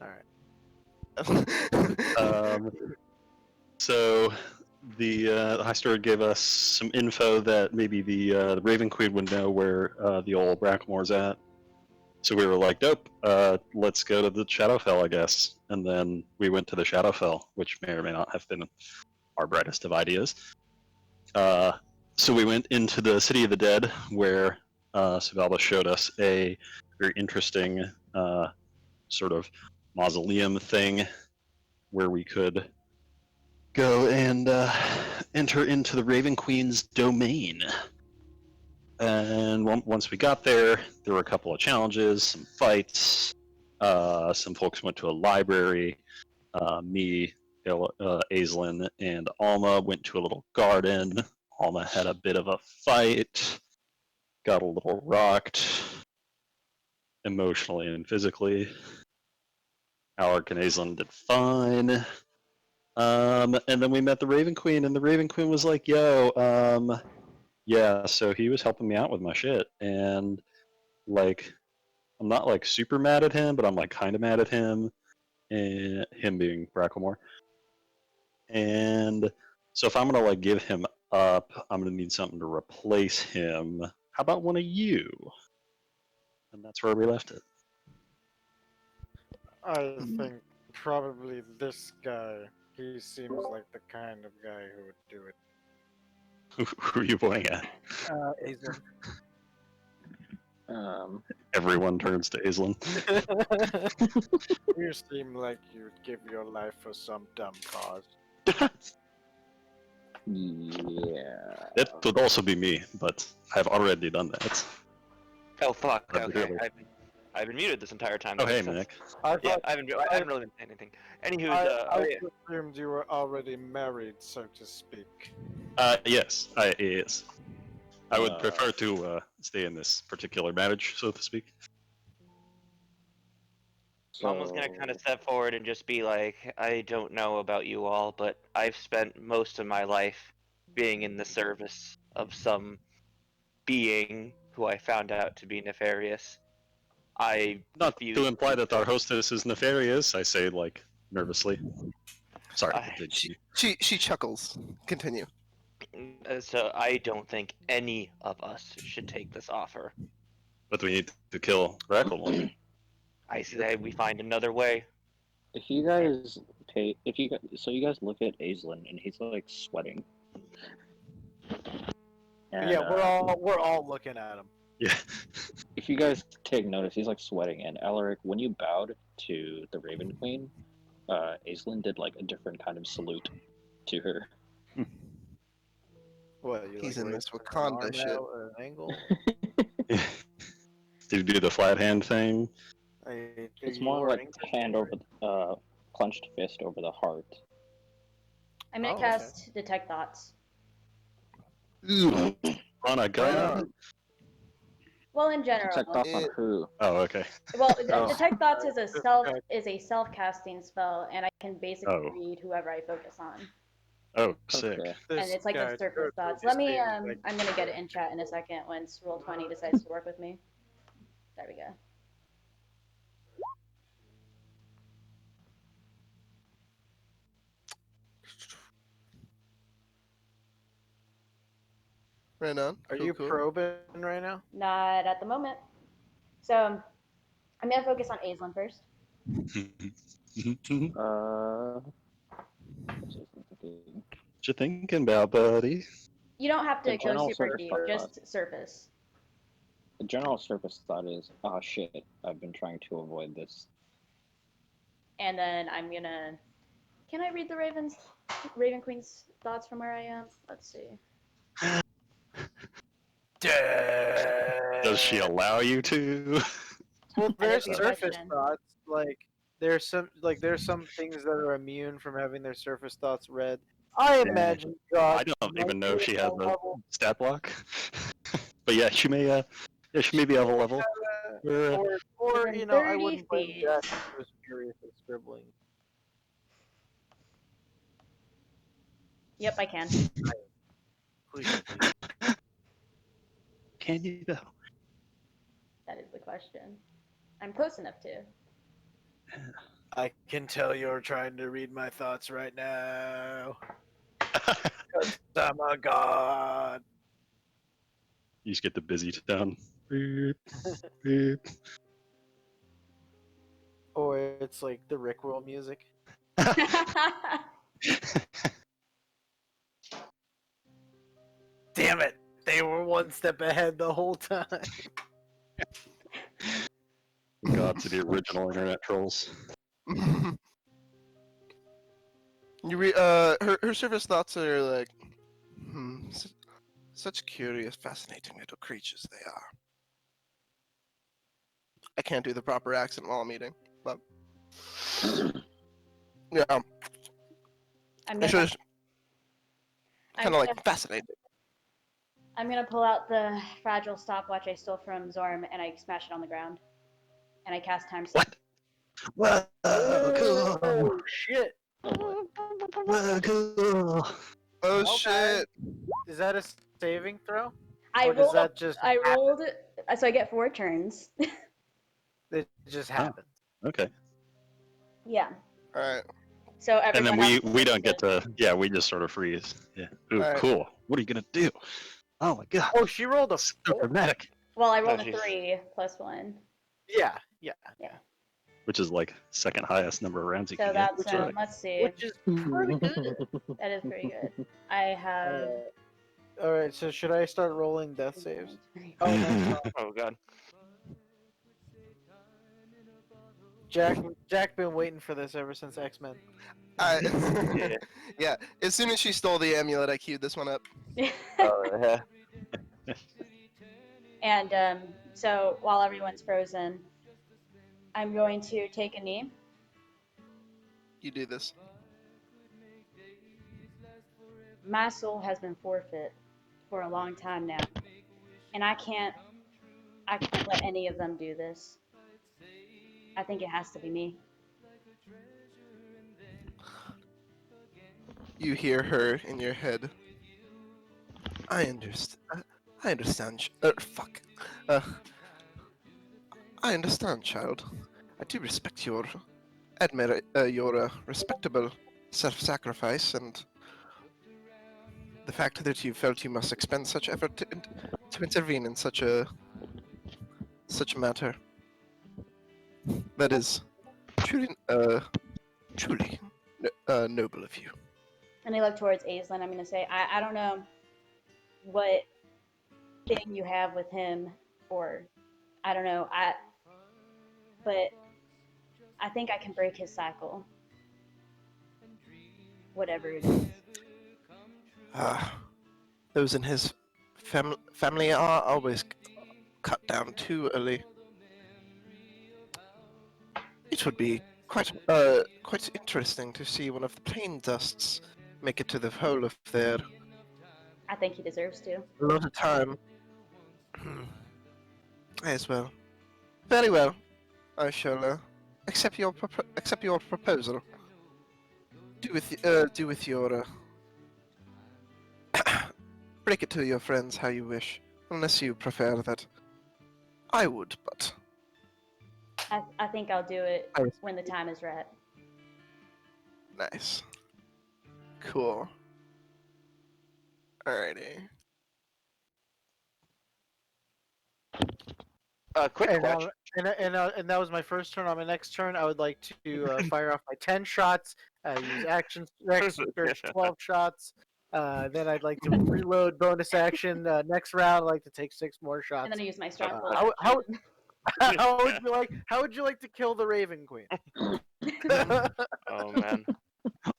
Alright. So the High Steward gave us some info that maybe the Raven Queen would know where the old Brackmore's at. So we were like, dope, let's go to the Shadowfell, I guess. And then we went to the Shadowfell, which may or may not have been our brightest of ideas. So we went into the City of the Dead, where Savalba showed us a very interesting sort of mausoleum thing where we could go and enter into the Raven Queen's domain. And once we got there, there were a couple of challenges, some fights. Some folks went to a library. Me, Aislinn, and Alma went to a little garden. Alma had a bit of a fight, got a little rocked, emotionally and physically. Alaric and Aislinn did fine. And then we met the Raven Queen, and the Raven Queen was like, yo, yeah, so he was helping me out with my shit. And, like, I'm not, like, super mad at him, but I'm, like, kind of mad at him. And him being Bracklemore. And so if I'm going to, like, give him up, I'm going to need something to replace him. How about one of you? And that's where we left it. I think probably this guy. He seems like the kind of guy who would do it. Who are you pointing at? Aislinn. Everyone turns to Aislinn. You seem like you'd give your life for some dumb cause. Yeah. That would also be me, but I've already done that. Oh fuck! That'd be Okay, really- I've been muted this entire time. Oh, That hey, makes sense. Nick. Yeah, I haven't really been saying anything. Anywho, I assumed you were already married, so to speak. Yes, yes. I would prefer to stay in this particular marriage, so to speak. Mom was gonna kind of step forward and just be like, I don't know about you all, but I've spent most of my life being in the service of some being who I found out to be nefarious. I Not refuse to imply that our hostess is nefarious, I say, like, nervously. Sorry. She chuckles. Continue. So I don't think any of us should take this offer. But we need to kill Bracklemore. I say we find another way. If you guys you guys look at Aislinn and he's like sweating. And, Yeah, we're all looking at him. Yeah. If you guys take notice, he's like sweating. And Alaric, when you bowed to the Raven Queen, Aislinn did like a different kind of salute to her. What? You He's like in this raise an Wakanda arm shit. out at an angle? Did you do the flat hand thing? It's more like hand over the clenched fist over the heart. I'm gonna cast Detect Thoughts. Ooh. On a gun? Well, in general. Detect thoughts on who? Oh, okay. Well, Detect Thoughts is a self-casting spell, and I can basically read whoever I focus on. Oh, sick. Okay. And it's like the surface thoughts. Let me, I'm gonna get it in chat in a second once Roll20 decides to work with me. There we go. Right on. Are you probing right now? Not at the moment. So, I'm gonna focus on Aislinn first. What you thinking about, buddy? You don't have to The go general super surface deep, thought. just surface. The general surface thought is, oh shit, I've been trying to avoid this. And then I'm gonna. Can I read the Raven Queen's thoughts from where I am? Let's see. Does she allow you to? Well, there's Good surface question. thoughts. Like there's some things that are immune from having their surface thoughts read. I imagine God. I don't even know if she has a stat block. But yeah, she may be of a level. Or Within you know, I 30 wouldn't blame feet. Jack if he was furious at scribbling. Yep, I can. Please. Can you though? That is the question. I'm close enough to. I can tell you're trying to read my thoughts right now. 'Cause I'm a god. You just get the busy tone. Beep, beep. Or it's like the Rickroll music. Damn it! They were one step ahead the whole time. God to the original internet trolls. Her surface thoughts are like, such curious, fascinating little creatures they are. I can't do the proper accent while I'm eating, but yeah, I'm it's gonna, just I'm kind of gonna, like fascinating. I'm gonna pull out the fragile stopwatch I stole from Zorm and I smash it on the ground. And I cast time stop. What? Whoa, cool. Oh shit! Whoa, cool. Oh Okay. shit! Is that a saving throw? I Or does rolled. that just I happen? rolled. So I get 4 turns. It just happens. Okay. Yeah. All right, So And everyone then else we gets don't get to, yeah, we just sort of freeze. Yeah. Ooh, Alright. cool. What are you going to do? Oh my god. Oh, she rolled a So 4. dramatic. Well, I rolled Oh, a jeez. 3 plus 1. Yeah. Which is like second highest number of rounds you So can get. that's So, let's see. Which is pretty good. That is pretty good. I have. Alright, so should I start rolling death saves? Oh, no. Oh god. Jack been waiting for this ever since X-Men. Yeah. yeah. As soon as she stole the amulet, I queued this one up. Oh, yeah. And so while everyone's frozen, I'm going to take a knee. You do this. My soul has been forfeit for a long time now, and I can't let any of them do this. I think it has to be me. You hear her in your head. I understand. Fuck. I understand, child. I do respect your respectable self-sacrifice and the fact that you felt you must expend such effort to intervene in such a matter. That is truly noble of you. And I look towards Aislinn. I'm going to say, I don't know what thing you have with him, or I don't know. But I think I can break his cycle. Whatever it is. Those in his family are always cut down too early. It would be quite interesting to see one of the Plaindusts make it to the whole of their I think he deserves to. a lot of time. As well. Very well. I shall accept your proposal. Do with your break it to your friends how you wish, unless you prefer that. I would, but I think I'll do it I respect when the time is right. nice. Cool. Alrighty. Quick And, question. and that was my first turn. On my next turn, I would like to fire off my 10 shots, use action search 12 shots. Then I'd like to reload bonus action. Next round, I'd like to take 6 more shots. And then I use my stronghold. how- how would you like to kill the Raven Queen? Oh man.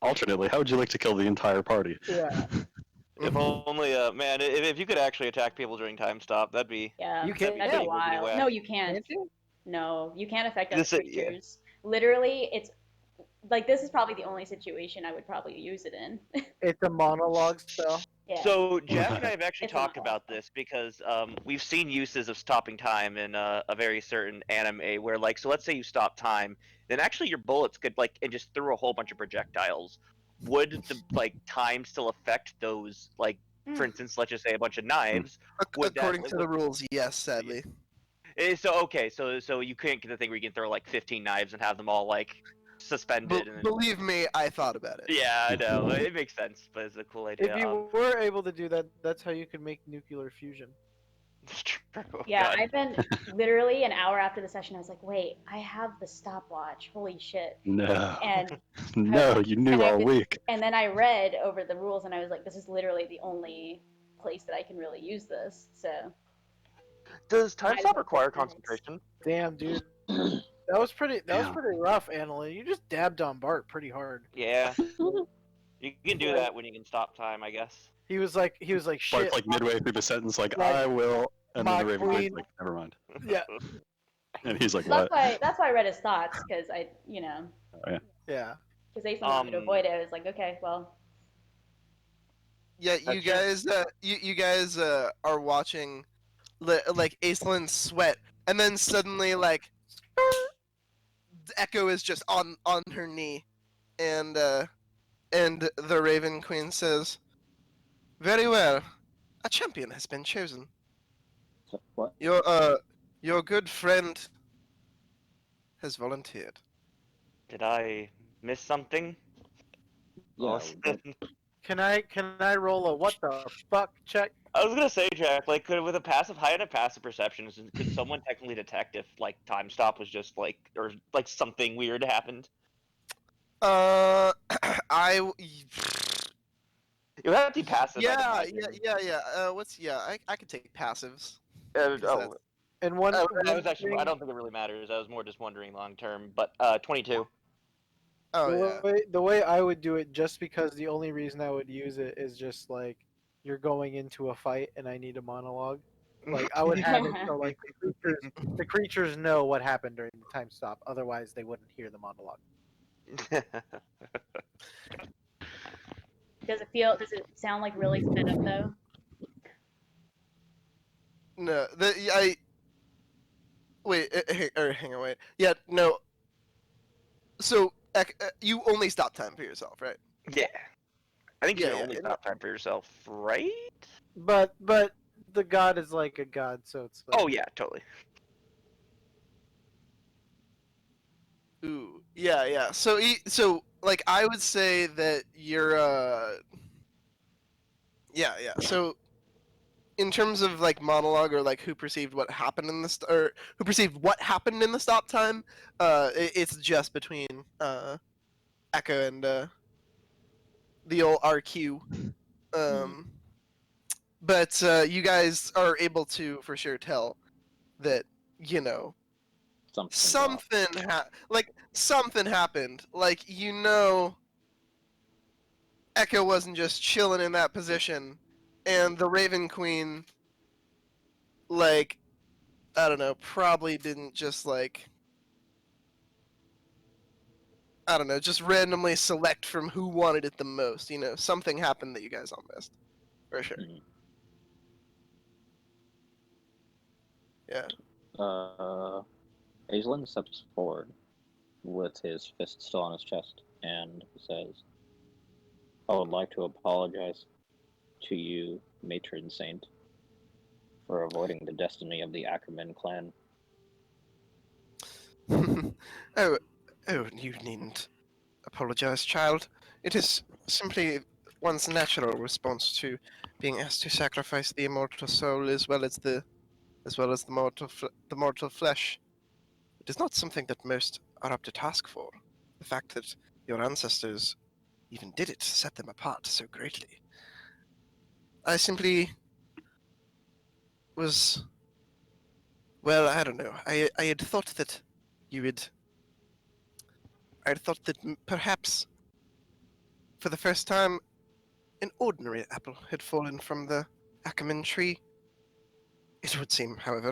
alternately, how would you like to kill the entire party? Yeah. If only, man, if you could actually attack people during time stop, that'd be. Yeah, You can't- that'd yeah. be wild. Whack. No, you can't. Can't you? No, you can't affect This other is- yeah. creatures. Literally, it's like this is probably the only situation I would probably use it in. It's a monologue spell. Yeah. So Jack and I have actually It's a talked novel. about this because we've seen uses of stopping time in a very certain anime where, like, so let's say you stop time, then actually your bullets could and just throw a whole bunch of projectiles. Would the time still affect those? Like, for instance, let's just say a bunch of knives. Would According that, to the rules, yes, sadly. So okay, so you can't get the thing where you can throw like 15 knives and have them all like suspended. And then... Believe me, I thought about it. Yeah, I know it makes sense, but it's a cool idea. If you were able to do that, that's how you could make nuclear fusion. It's true. Yeah, God. I've been literally an hour after the session. I was like, wait, I have the stopwatch. Holy shit! No. And No, you knew and I all could- week. and then I read over the rules, and I was like, this is literally the only place that I can really use this. So Does time Might as stop well require take minutes. concentration? Damn, dude. That was pretty Yeah. rough, Analyn. You just dabbed on Bart pretty hard. Yeah. You can do that when you can stop time, I guess. He was like Bart's shit. like midway through the sentence, like, Like, I will, and then my the Raven Queen's queen. like, never mind. Yeah, And he's like, that's what? why I read his thoughts, because I yeah. because Aislinn wanted to avoid it. I was like, okay, well, Yeah, you guys, you guys are watching, like Aislinn sweat, and then suddenly like, Echo is just on her knee, and the Raven Queen says, "Very well, a champion has been chosen. So, what? Your good friend has volunteered." Did I miss something? Yeah, Austin? what- Can I roll a what the fuck check? I was gonna say, Jack, like, with a passive high enough passive perception, could someone technically detect if like time stop was just like, or like something weird happened? I. You have to be passive. I'd Yeah. imagine. I could take passives. Oh, that's- And one. I one was actually. I thing- don't think it really matters. I was more just wondering long term. But 22. Oh the yeah. the way I would do it, just because the only reason I would use it is just like you're going into a fight and I need a monologue. Like I would have it so like the creatures know what happened during the time stop. Otherwise, they wouldn't hear the monologue. does it sound like really sped up though? No, wait. Hang on, wait. Yeah, no. So you only stop time for yourself, right? Yeah. I think you Yeah, can yeah, only and- stop time for yourself, right? But the god is like a god, so it's like, Oh yeah, totally. Ooh, yeah. So like I would say that you're yeah. So in terms of like monologue or like who perceived what happened in the or who perceived what happened in the stop time, it's just between Echo and the old RQ. But you guys are able to for sure tell that something something happened. Like Echo wasn't just chilling in that position, and the Raven Queen, like, I don't know, probably didn't just like, I don't know, just randomly select from who wanted it the most. Something happened that you guys all missed, for sure. Mhm. Yeah. Aislinn steps forward with his fist still on his chest and says, "I would like to apologize to you, Matron Saint, for avoiding the destiny of the Ackerman clan." oh, you needn't apologize, child. It is simply one's natural response to being asked to sacrifice the immortal soul as well as the mortal flesh. It is not something that most are up to task for. The fact that your ancestors even did it set them apart so greatly. I simply was, well, I don't know. I had thought that perhaps for the first time an ordinary apple had fallen from the Ackerman tree. It would seem, however,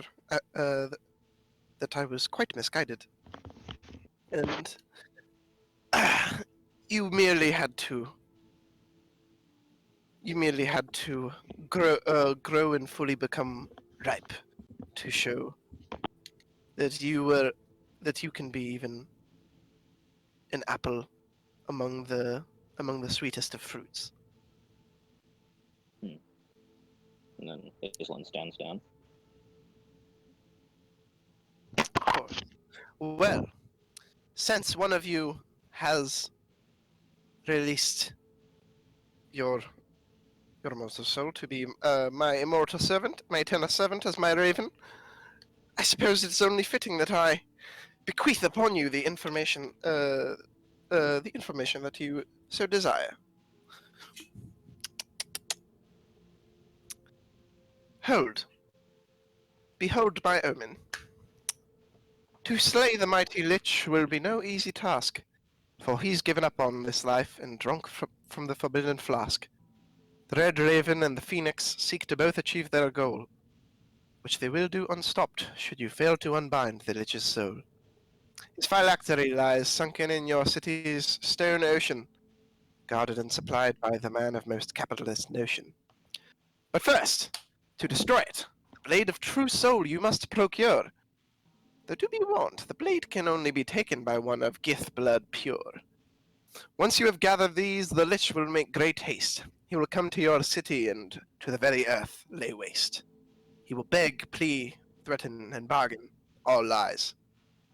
that I was quite misguided, and you merely had to grow and fully become ripe to show that you can be even an apple among the sweetest of fruits. And then Aislinn stands down. Well, since one of you has released your mortal soul to be my immortal servant, my eternal servant as my raven, I suppose it's only fitting that I bequeath upon you the information that you so desire. Hold. Behold my omen. To slay the mighty Lich will be no easy task, for he's given up on this life and drunk from the forbidden flask. The Red Raven and the Phoenix seek to both achieve their goal, which they will do unstopped should you fail to unbind the Lich's soul. His phylactery lies sunken in your city's stone ocean, guarded and supplied by the man of most capitalist notion. But first, to destroy it, the blade of true soul you must procure. Though to be warned, the blade can only be taken by one of Gith blood pure. Once you have gathered these, the Lich will make great haste. He will come to your city and to the very earth lay waste. He will beg, plea, threaten, and bargain, all lies.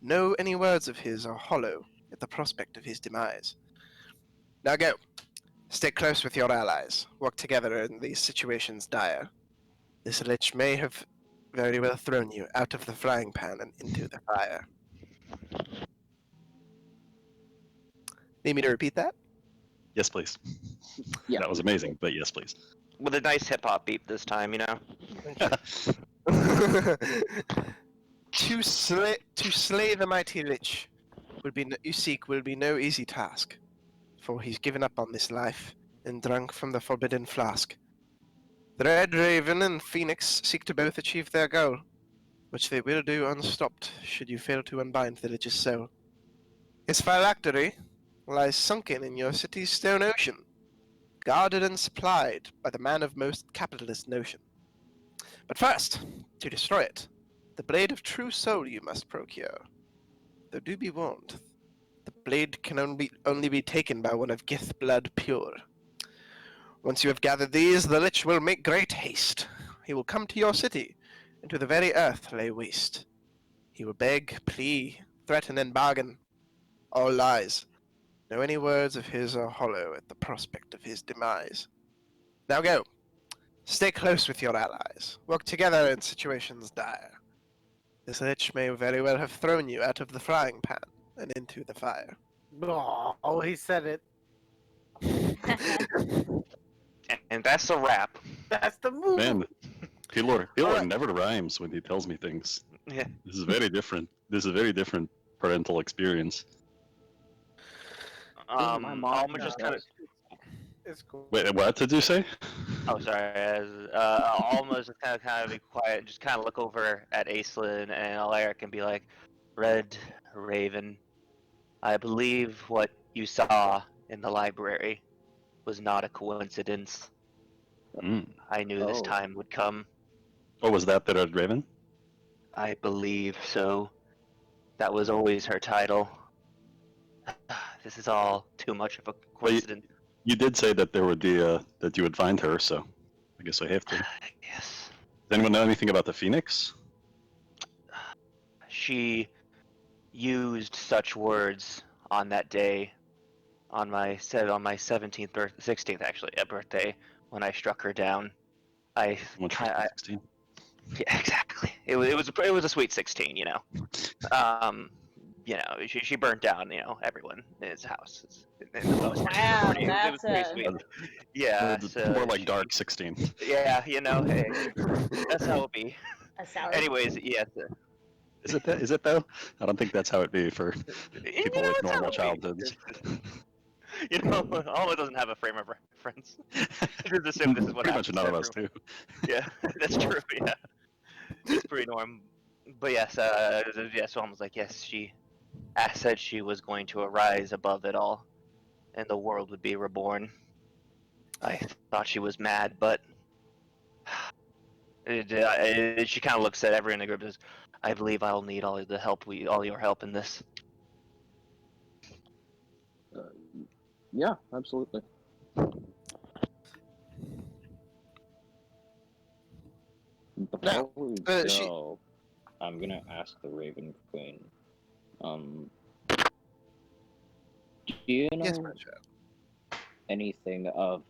No any words of his are hollow at the prospect of his demise. Now go. Stay close with your allies. Work together in these situations dire. This Lich may have very well thrown you out of the frying pan and into the fire. Need me to repeat that? Yes, please. Yeah. That was amazing, but yes, please. With a nice hip hop beat this time, you know. To slay the mighty Lich you seek will be no easy task, for he's given up on this life and drunk from the forbidden flask. The Red Raven and Phoenix seek to both achieve their goal, which they will do unstopped should you fail to unbind the Lich's soul. His phylactery lies sunken in your city's stone ocean, guarded and supplied by the man of most capitalist notion. But first, to destroy it, the blade of true soul you must procure. Though do be warned, the blade can only be taken by one of Gith blood pure. Once you have gathered these, the Lich will make great haste. He will come to your city, and to the very earth lay waste. He will beg, plea, threaten, and bargain. All lies. No any words of his are hollow at the prospect of his demise. Now go. Stay close with your allies. Work together in situations dire. This Lich may very well have thrown you out of the frying pan and into the fire. Oh, he said it. And that's a wrap. That's the move. Man, Pilor Alright. never rhymes when he tells me things. Yeah. This is very different. This is a very different parental experience. My mom Alma just kind of. It's cool. Wait, what did you say? Oh, sorry. Alma just kind of be quiet, just kind of look over at Aislinn and Alaric and be like, "Red Raven, I believe what you saw in the library was not a coincidence. Mm. I knew this Oh. time would come. Oh, was that the Red Raven? I believe so. That was always her title. This is all too much of a coincidence." You did say that there would be that you would find her, so I guess I have to. Does Yes. anyone know anything about the Phoenix? She used such words on that day, on my 17th 16th actually, birthday, when I struck her down. How much was I- 16? Yeah, exactly. It was a sweet 16, you know. She burnt down, everyone in his house. In the most. Wow, It was that's pretty a- sweet. Yeah, More like she- dark 16. Yeah, hey, that's how it be. a sour. Anyways, yeah. Is it that? Is it though? I don't think that's how it be for people with it's how normal it be. childhoods. Alma doesn't have a frame of reference. Just assume this is what Pretty much happens none to of us do. everyone. Yeah, that's true. Yeah, it's pretty normal. But yes, so Alma's like, yes, she said she was going to arise above it all, and the world would be reborn. I thought she was mad, but she kind of looks at everyone in the group and says, "I believe I'll need all your help in this." Yeah, absolutely. Before we she- go, I'm gonna ask the Raven Queen Do you know Yes, my child. anything of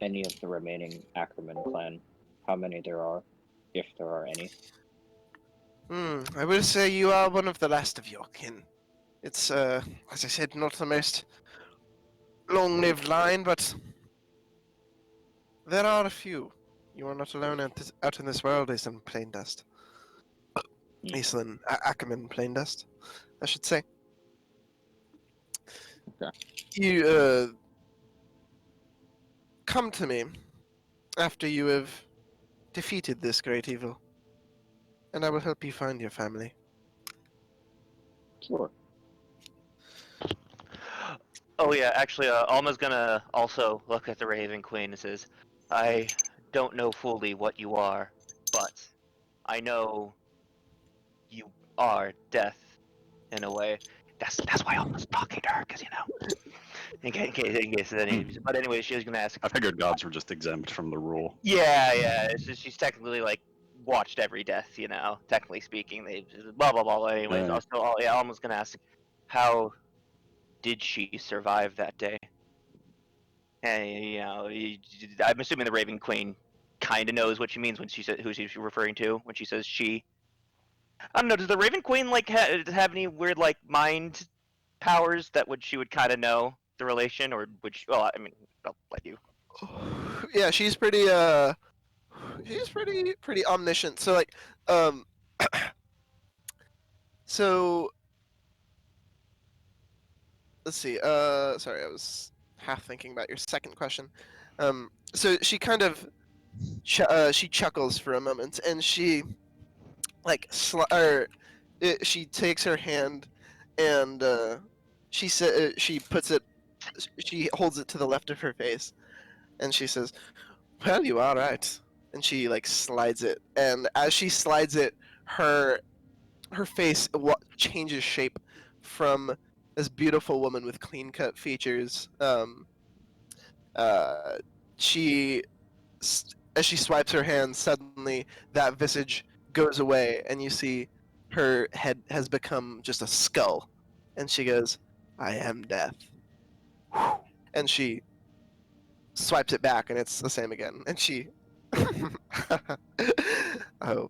any of the remaining Ackerman clan? How many there are, if there are any? I will say you are one of the last of your kin. It's, as I said, not the most long-lived line, but there are a few. You are not alone out in this world, Aislinn Plaindust. Aislinn Ackerman Plaindust, I should say. Okay. You, come to me after you have defeated this great evil, and I will help you find your family. Sure. Oh yeah, actually, Alma's gonna also look at the Raven Queen and says, "I don't know fully what you are, but I know you are death in a way. That's why Alma's talking to her, because you know, in case any. But anyway, she was gonna ask. I figured gods were just exempt from the rule. Yeah. It's just, she's technically like watched every death, you know. Technically speaking, they blah blah blah. Anyways, Yeah. also, yeah, Alma's gonna ask, how did she survive that day? And you know, I'm assuming the Raven Queen kind of knows what she means when she says who she's referring to when she says she. I don't know. Does the Raven Queen like have any weird like mind powers that she would kind of know the relation, or would she, well, I mean, I'll let you. Yeah, she's pretty omniscient. So like, um, so let's see. Sorry, I was half thinking about your second question. So she kind of she chuckles for a moment, and she like she takes her hand, and she puts it, she holds it to the left of her face, and she says, "Well, you are right." And she like slides it, and as she slides it, her face changes shape from this beautiful woman with clean cut features. Uh, she as she swipes her hand, suddenly that visage goes away, and you see her head has become just a skull, and she goes, "I am death," and she swipes it back, and it's the same again, and she. Oh,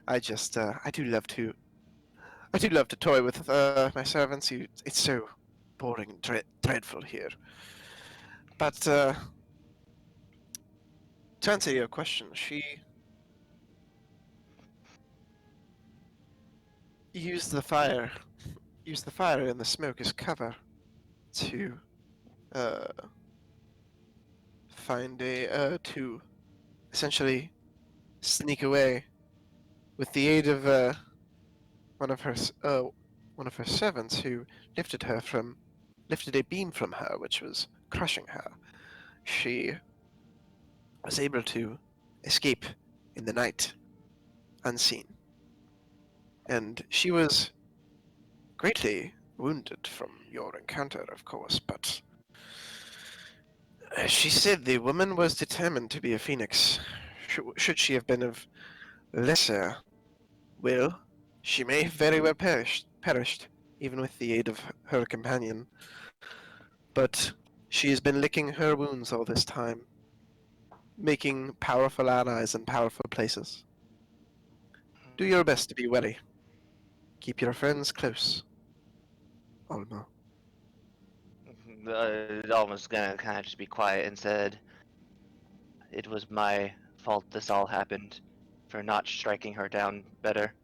I just I do love to toy with my servants. It's so boring and dreadful here. But to answer your question, she used the fire and the smoke as cover to uh, find to essentially sneak away with the aid of one of her servants who lifted a beam from her, which was crushing her. She was able to escape in the night, unseen, and she was greatly wounded from your encounter, of course, but she said the woman was determined to be a phoenix. Should she have been of lesser will, she may very well perished, even with the aid of her companion. But she has been licking her wounds all this time, making powerful allies in powerful places. Do your best to be wary. Keep your friends close, Alma. Alma's gonna kind of just be quiet and said, "It was my fault this all happened, for not striking her down better.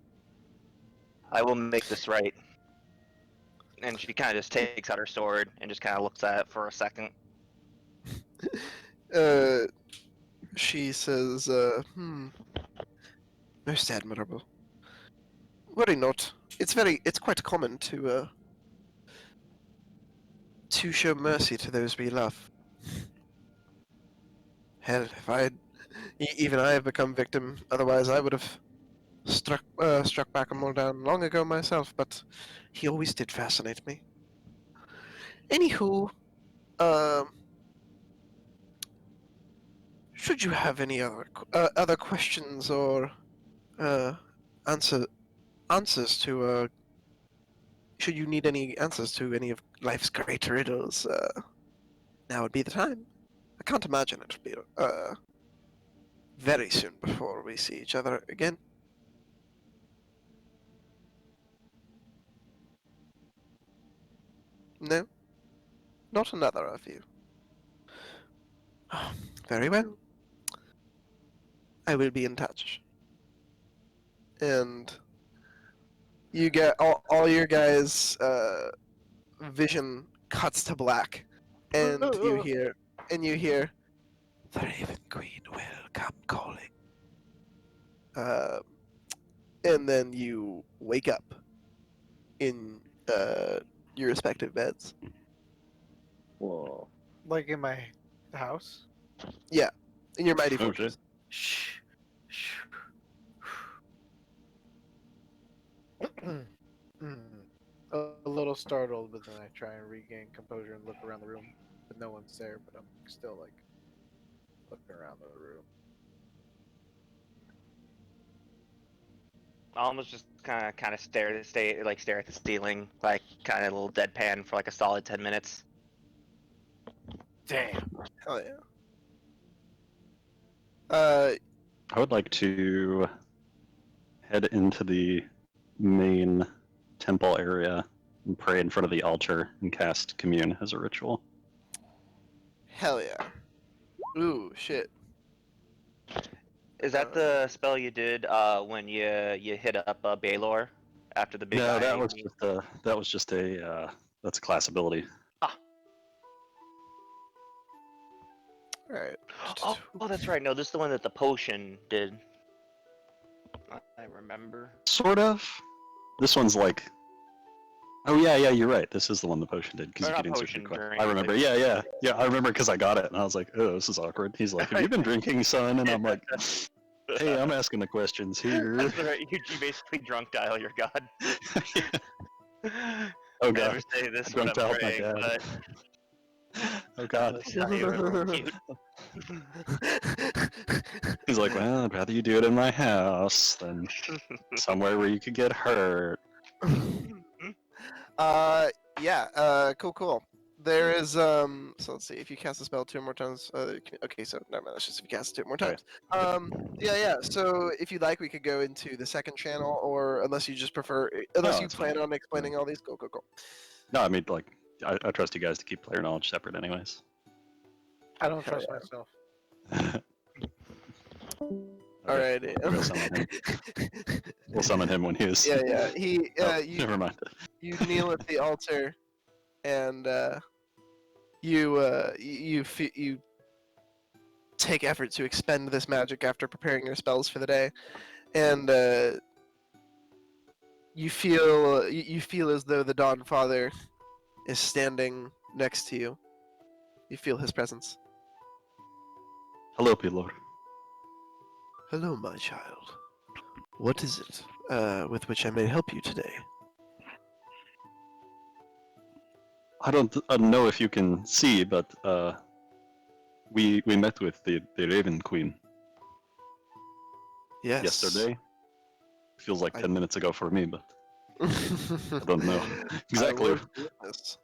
I will make this right." And she kind of just takes out her sword and just kind of looks at it for a second. She says, most admirable. Worry not. It's quite common to show mercy to those we love. Hell, if even I have become victim, otherwise I would have struck back a Moldan long ago myself, but he always did fascinate me. Anywho, um, should you have any other questions or answers to should you need any answers to any of life's great riddles, now would be the time. I can't imagine it'll be very soon before we see each other again. No? Not another of you. Oh, very well. I will be in touch. And you get all your guys' vision cuts to black, and you hear the Raven Queen will come calling. And then you wake up in your respective beds. Whoa. Like in my house. In your mighty Oh, fortress. Shh. Shh. A little startled, but then I try and regain composure and look around the room. But no one's there, but I'm still like looking around the room. Almost just kind of stare at the ceiling, like kind of a little deadpan for like a solid 10 minutes. Damn. Hell yeah. I would like to head into the main temple area and pray in front of the altar and cast commune as a ritual. Hell yeah. Ooh, shit. Is that the spell you did when you hit up Baylor after the big No, eye? that was just a that's a class ability. Alright. Oh, that's right. No, this is the one that the potion did. I remember. Sort of. This one's like. Oh yeah, you're right. This is the one the potion did because Or you not could insert potion, your question. drink, I remember. like- Yeah. I remember because I got it and I was like, oh, this is awkward. He's like, have you been drinking, son? And I'm like, hey, I'm asking the questions here. That's right. You basically drunk dial your god. Oh Never god. say this Drunk when I'm dialed my praying, dad. but Oh god. I saw you were a little cute. He's like, well, I'd rather you do it in my house than somewhere where you could get hurt. Cool. There is so let's see, if you cast a spell 2 more times, okay, so never mind, that's just if you cast it 2 more times. So if you'd like, we could go into the second channel, or unless you just prefer, unless you it's plan fine. on explaining all these, go. No, I mean, like, I trust you guys to keep player knowledge separate anyways. I don't Hell trust myself. Okay, Alrighty. we'll summon him. We'll summon him when he is... He, Oh, you never mind. you kneel at the altar, and you take effort to expend this magic after preparing your spells for the day, and you feel as though the Dawn Father is standing next to you. You feel his presence. Hello, Pilor. Hello, my child. What is it with which I may help you today? I don't know if you can see, but we met with the Raven Queen Yes. yesterday. Feels like I- 10 minutes ago for me, but I don't know exactly. I was witness.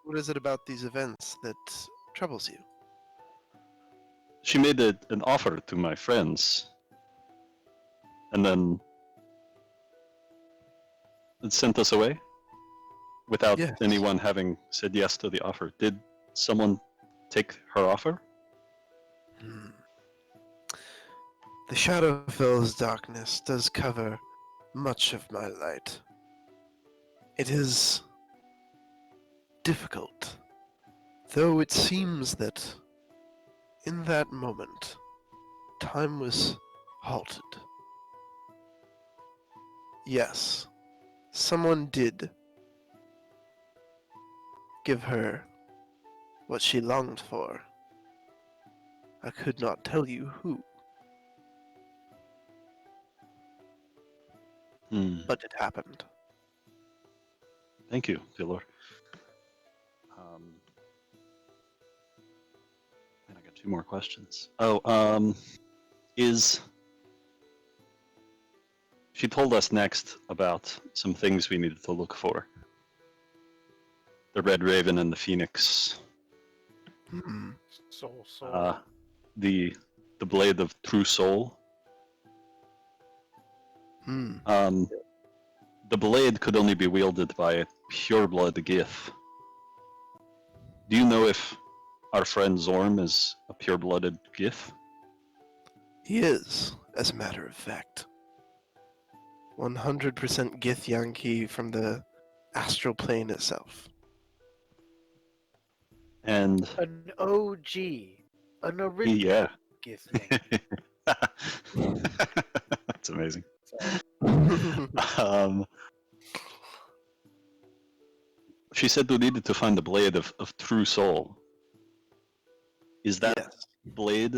What is it about these events that troubles you? She made an offer to my friends, and then it sent us away without Yes. anyone having said yes to the offer. Did someone take her offer? The Shadowfell's darkness does cover much of my light. It is difficult, though it seems that in that moment, time was halted. Yes, someone did give her what she longed for. I could not tell you who, but it happened. Thank you, Pilor. And I got 2 more questions. Oh, is she told us next about some things we needed to look for. The Red Raven and the Phoenix. Hmm. Soul. The Blade of True Soul. Hmm. The blade could only be wielded by a pure-blood Gith. Do you know if our friend Zorm is a pure-blooded Gith? He is, as a matter of fact. 100% Gith Yankee from the astral plane itself. And An OG. An original yeah. Gith Yankee. That's amazing. She said we needed to find the blade of True Soul. Is that Yes. blade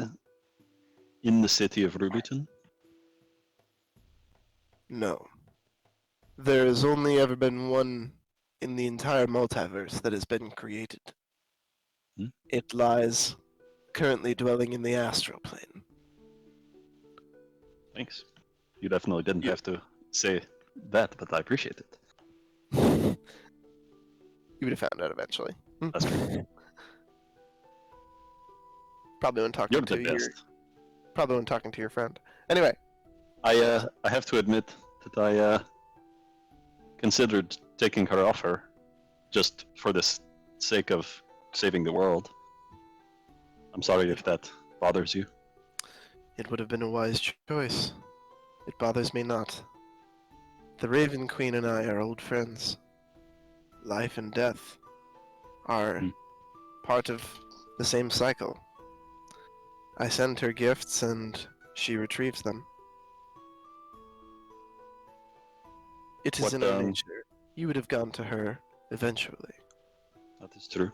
in the city of Rubyton? No. There has only ever been one in the entire multiverse that has been created. Hmm? It lies currently dwelling in the astral plane. Thanks. You definitely didn't have to say that, but I appreciate it. You would have found out eventually. That's true. Probably when talking You're to the your best. probably when talking to your friend. Anyway, I have to admit that I considered taking her off her, just for the sake of saving the world. I'm sorry if that bothers you. it would have been a wise choice. It bothers me not. The Raven Queen and I are old friends. Life and death are Hmm. part of the same cycle. I send her gifts and she retrieves them. It is What, in our nature. You would have gone to her eventually. That is true.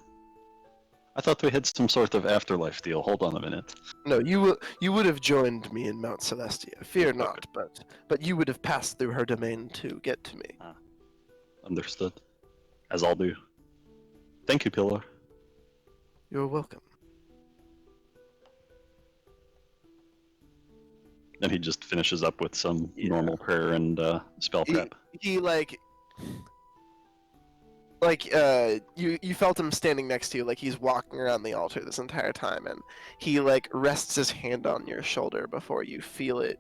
I thought we had some sort of afterlife deal. Hold on a minute. No, you would have joined me in Mount Celestia. Fear not, but you would have passed through her domain to get to me. Understood. As I'll do. Thank you, Pillar. You're welcome. And he just finishes up with some Yeah. normal prayer and spell prep. He you felt him standing next to you, like he's walking around the altar this entire time, and he like rests his hand on your shoulder before you feel it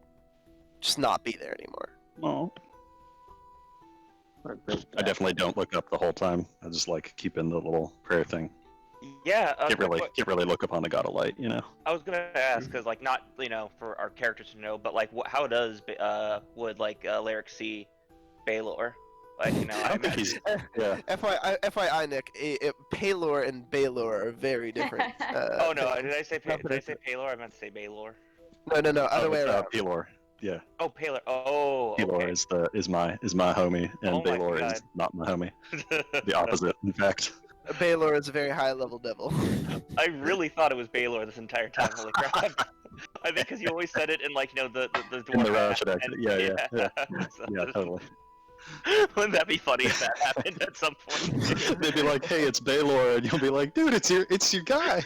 just not be there anymore. Oh. What a great I definitely don't look up the whole time. I just like keep in the little prayer thing. Yeah. Can't really look upon the god of light, you know. I was gonna ask because like not for our characters to know, but like how does would like Alaric see Baylor? Like I don't think he's. Yeah. FYI, Nick, Paylor and Baylor are very different. Oh no! things. Did I say Paylor? I meant to say Baylor. No, other way around. Pelor. Yeah. Oh, Paylor. Oh, Pelor okay. is my homie, and Oh my Baylor God. is not my homie. The opposite, in fact. Baylor is a very high level devil. I really thought it was Baylor this entire time. Holy crap! I think because you always said it in like the dwarf In the Russian accent. Yeah. So Yeah, totally. Wouldn't that be funny if that happened at some point? They'd be like, "Hey, it's Baylor," and you'll be like, "Dude, it's your guy."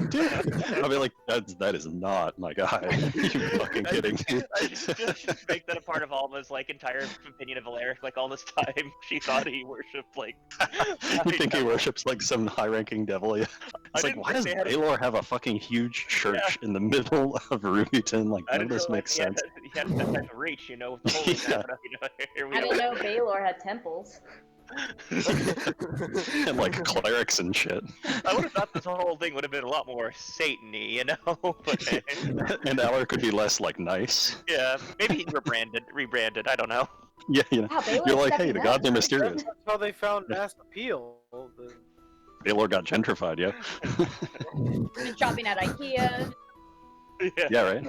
Dude, I'll be like, "That is not my guy." You fucking kidding me? I just make that a part of Alma's like entire opinion of Alaric. Like all this time, she thought he worshipped like. You think he worships like some high-ranking devil? Yeah. It's like, didn't why think does they had a- Baylor have a fucking huge church in the middle of Rubyton? Like, I none of didn't this realize makes he had sense. that- He had that type of reach, with the holy Yeah. Here we I are. didn't know Baylor had temples. And like clerics and shit. I would have thought this whole thing would have been a lot more Satan-y, But And Alaric could be less like nice. yeah, maybe he rebranded. I don't know. Yeah, Wow, Baylor's You're like, hey, stepping the up. gods are mysterious. That's how they found mass appeal. Baylor got gentrified, yeah. He's shopping at IKEA. Yeah, right?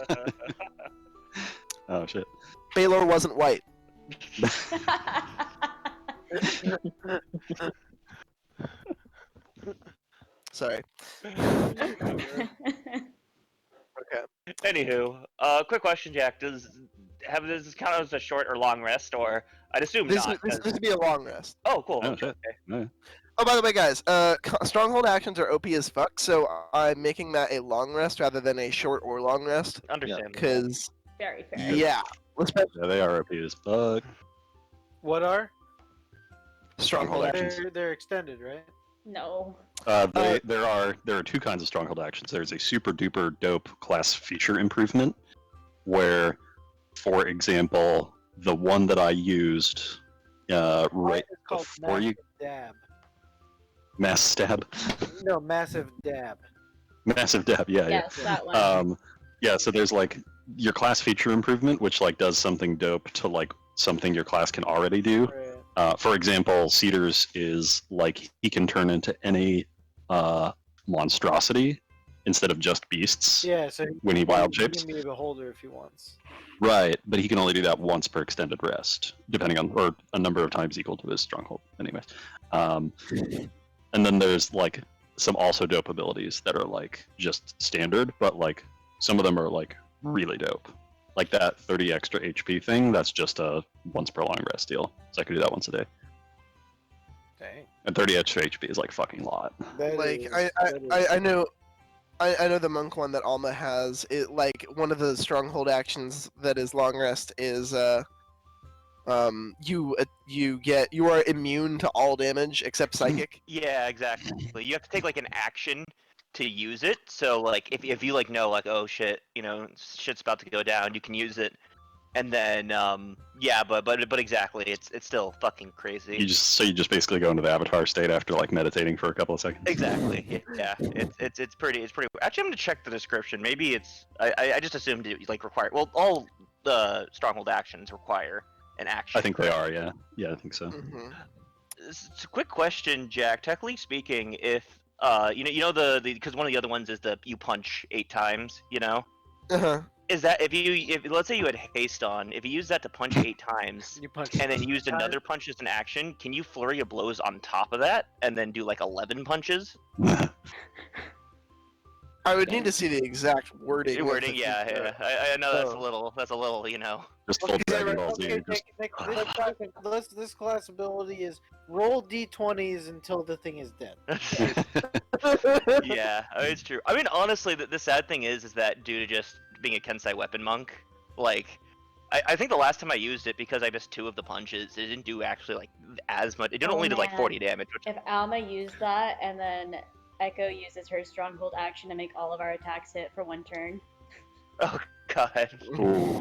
Oh, shit. Baylor wasn't white. Sorry. Okay. Anywho, quick question, Jack. Does this count as a short or long rest, or I'd assume This not? would 'cause- be a long rest. Oh, cool. Oh, Okay, shit. okay. Yeah. Oh, by the way, guys, stronghold actions are OP as fuck, so I'm making that a long rest rather than a short or long rest. Understandable. Because, Very fair. yeah, Yeah, they are OP as fuck. What are? Stronghold actions. They're extended, right? No. There are two kinds of stronghold actions. There's a super duper dope class feature improvement, where, for example, the one that I used right It's called before you dab. mass stab, No, massive dab. massive dab. Yeah, Yes, that one. yeah. So there's like your class feature improvement, which like does something dope to like something your class can already do. Right. For example, Cedars is like he can turn into any monstrosity instead of just beasts Yeah, so when he wild he shapes. can be a beholder if he wants. Right, but he can only do that once per extended rest, depending on, or a number of times equal to his stronghold. Anyways, and then there's like some also dope abilities that are like just standard, but like some of them are like really dope. Like that 30 extra HP thing, that's just a once per long rest deal. So I could do that once a day. Dang. And 30 extra HP is like fucking lot. That Like is- I that is- know. I know the monk one that Alma has. It like one of the stronghold actions that is long rest is you are immune to all damage except psychic. Yeah, exactly. You have to take like an action to use it. So like if you like know like, oh shit, you know, shit's about to go down, you can use it. And then yeah, but exactly, it's still fucking crazy. You just basically go into the avatar state after like meditating for a couple of seconds. Exactly. Yeah. It's pretty. Actually, I'm gonna check the description. Maybe it's. I just assumed it like required. Well, all the stronghold actions require an action. I think they are. Yeah. Yeah, I think so. Mhm. It's a quick question, Jack. Technically speaking, if you know the because one of the other ones is the you punch 8 times. You know, Uh-huh. is that if let's say you had haste on, if you use that to punch 8 times. You punch And then used times. another punch as an action. Can you flurry of blows on top of that, and then do like 11 punches? I would need to see the exact wording. of Wording, the yeah, feature. yeah. I know that's a Oh. little, you know. Just full Dragon Ball Z. Okay, Just, this class ability is roll d20s until the thing is dead. Yeah, it's true. I mean, honestly, the sad thing is that due to just being a Kensei weapon monk, like, I think the last time I used it, because I missed 2 of the punches, it didn't do actually like as much. It did Oh, only did like man. 40 damage. Which, If Alma used that and then Echo uses her stronghold action to make all of our attacks hit for 1 turn. oh god, ooh,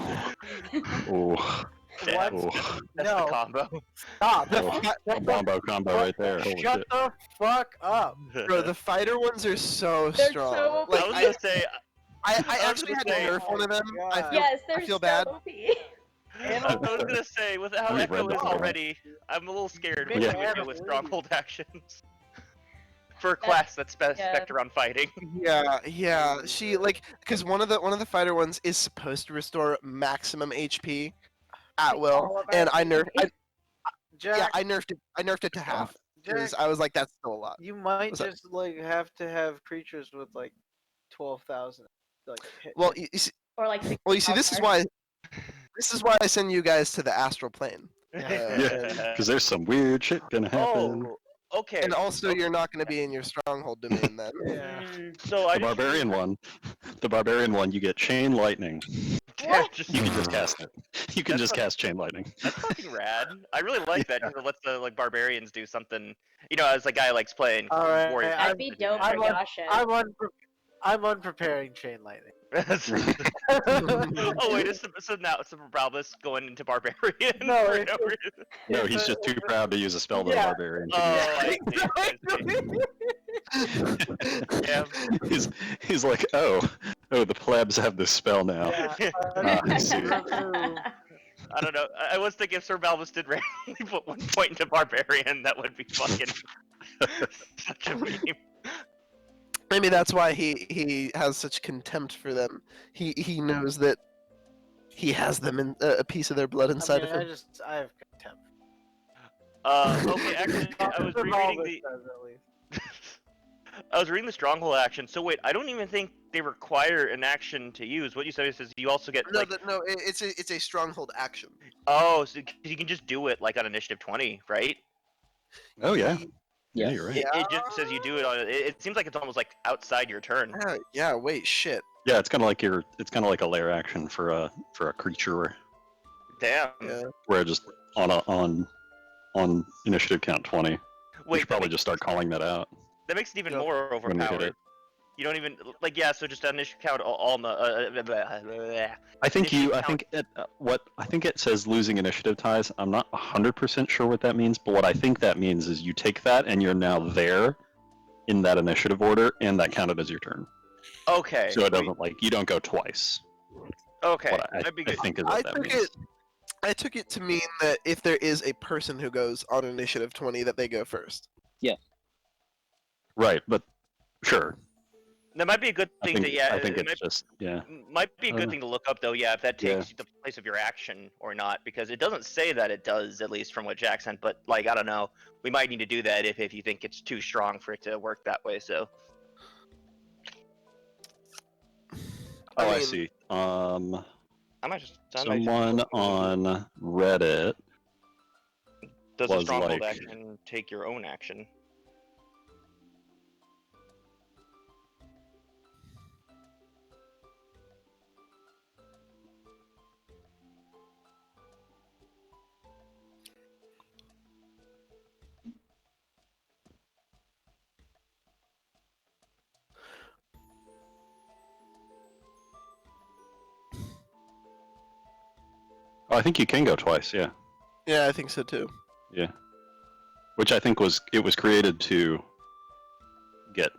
ooh, What? ooh. that's No. the combo. Stop. Oh, combo right there. Holy Shut shit. the fuck up. Bro, the fighter ones are so They're strong. so like I was I, gonna say, I, I was actually had to gonna say- nerf one of them. I God. feel, Yes, they're I feel so bad. OP. I was gonna say, with how Read Echo the is book. already, I'm a little scared Big what Yeah. you would do Adam, with please. stronghold actions. For a class that's yeah. spec around fighting. Yeah. She like because one of the fighter ones is supposed to restore maximum HP at Like, will, all of our and I nerfed. HP. Jack, I nerfed it to half because Jack, I was like, that's still a lot. you might What's that? just like have to have creatures with like 12,000 like hit. Well, you see, Or like this is why I send you guys to the astral plane. Yeah, because there's some weird shit gonna happen. Oh, okay. And also, you're not going to be in your stronghold domain then. Yeah. So I The just barbarian one, you get chain lightning. What? Just, You can just cast it. You can That's just cast chain lightning. that's fucking rad. I really like that because it lets the like barbarians do something. You know, as a guy likes playing All right, warrior. That'd be dope for I'm on- Yasha. I'm unpreparing chain lightning. Oh wait, so now it's Bralbus going into barbarian. No, for it- reason. No, he's just too proud to use a spell to the Yeah. barbarian. Oh, I see. Yeah. He's like, oh, the plebs have this spell now. Yeah, I see. I don't know. I was thinking if Sir Balbus did randomly put 1 point into barbarian, that would be fucking such a meme. Maybe that's why he has such contempt for them. He knows that he has them in a piece of their blood inside of him. I have contempt. Okay, actually, I was rereading the. I was reading the stronghold action. So wait, I don't even think they require an action to use. What you said is you also get No, like. it's a stronghold action. Oh, so you can just do it like on initiative 20, right? Oh yeah. Yeah, Yes. you're right. It just says you do it on. It seems like it's almost like outside your turn. Yeah. Wait. Shit. Yeah, it's kind of like a lair action for a creature. Damn. Yeah. Where just on initiative count 20. We Wait, should probably just start calling that out that makes it even Yep. more when we hit overpowered. it. You don't even like so just initiative count Alma. I think initiative I think it says losing initiative ties. I'm not 100% sure what that means, but what I think that means is you take that and you're now there in that initiative order, and that counted as your turn. Okay. So it doesn't you don't go twice. Okay. What I That'd be good. think is I what that took means. I took it to mean that if there is a person who goes on initiative 20, that they go first. Right, but sure. That might be a good thing to I think it it's just might be a good thing to look up though. Yeah, if that Yeah. takes the place of your action or not, because it doesn't say that it does, at least from what Jack sent. But I don't know. We might need to do that if you think it's too strong for it to work that way. So. I mean, see. I might just. Someone on Reddit Does a was stronghold like- action take your own action? Oh, I think you can go twice, yeah. Yeah, I think so too. Yeah. Which I think was created to get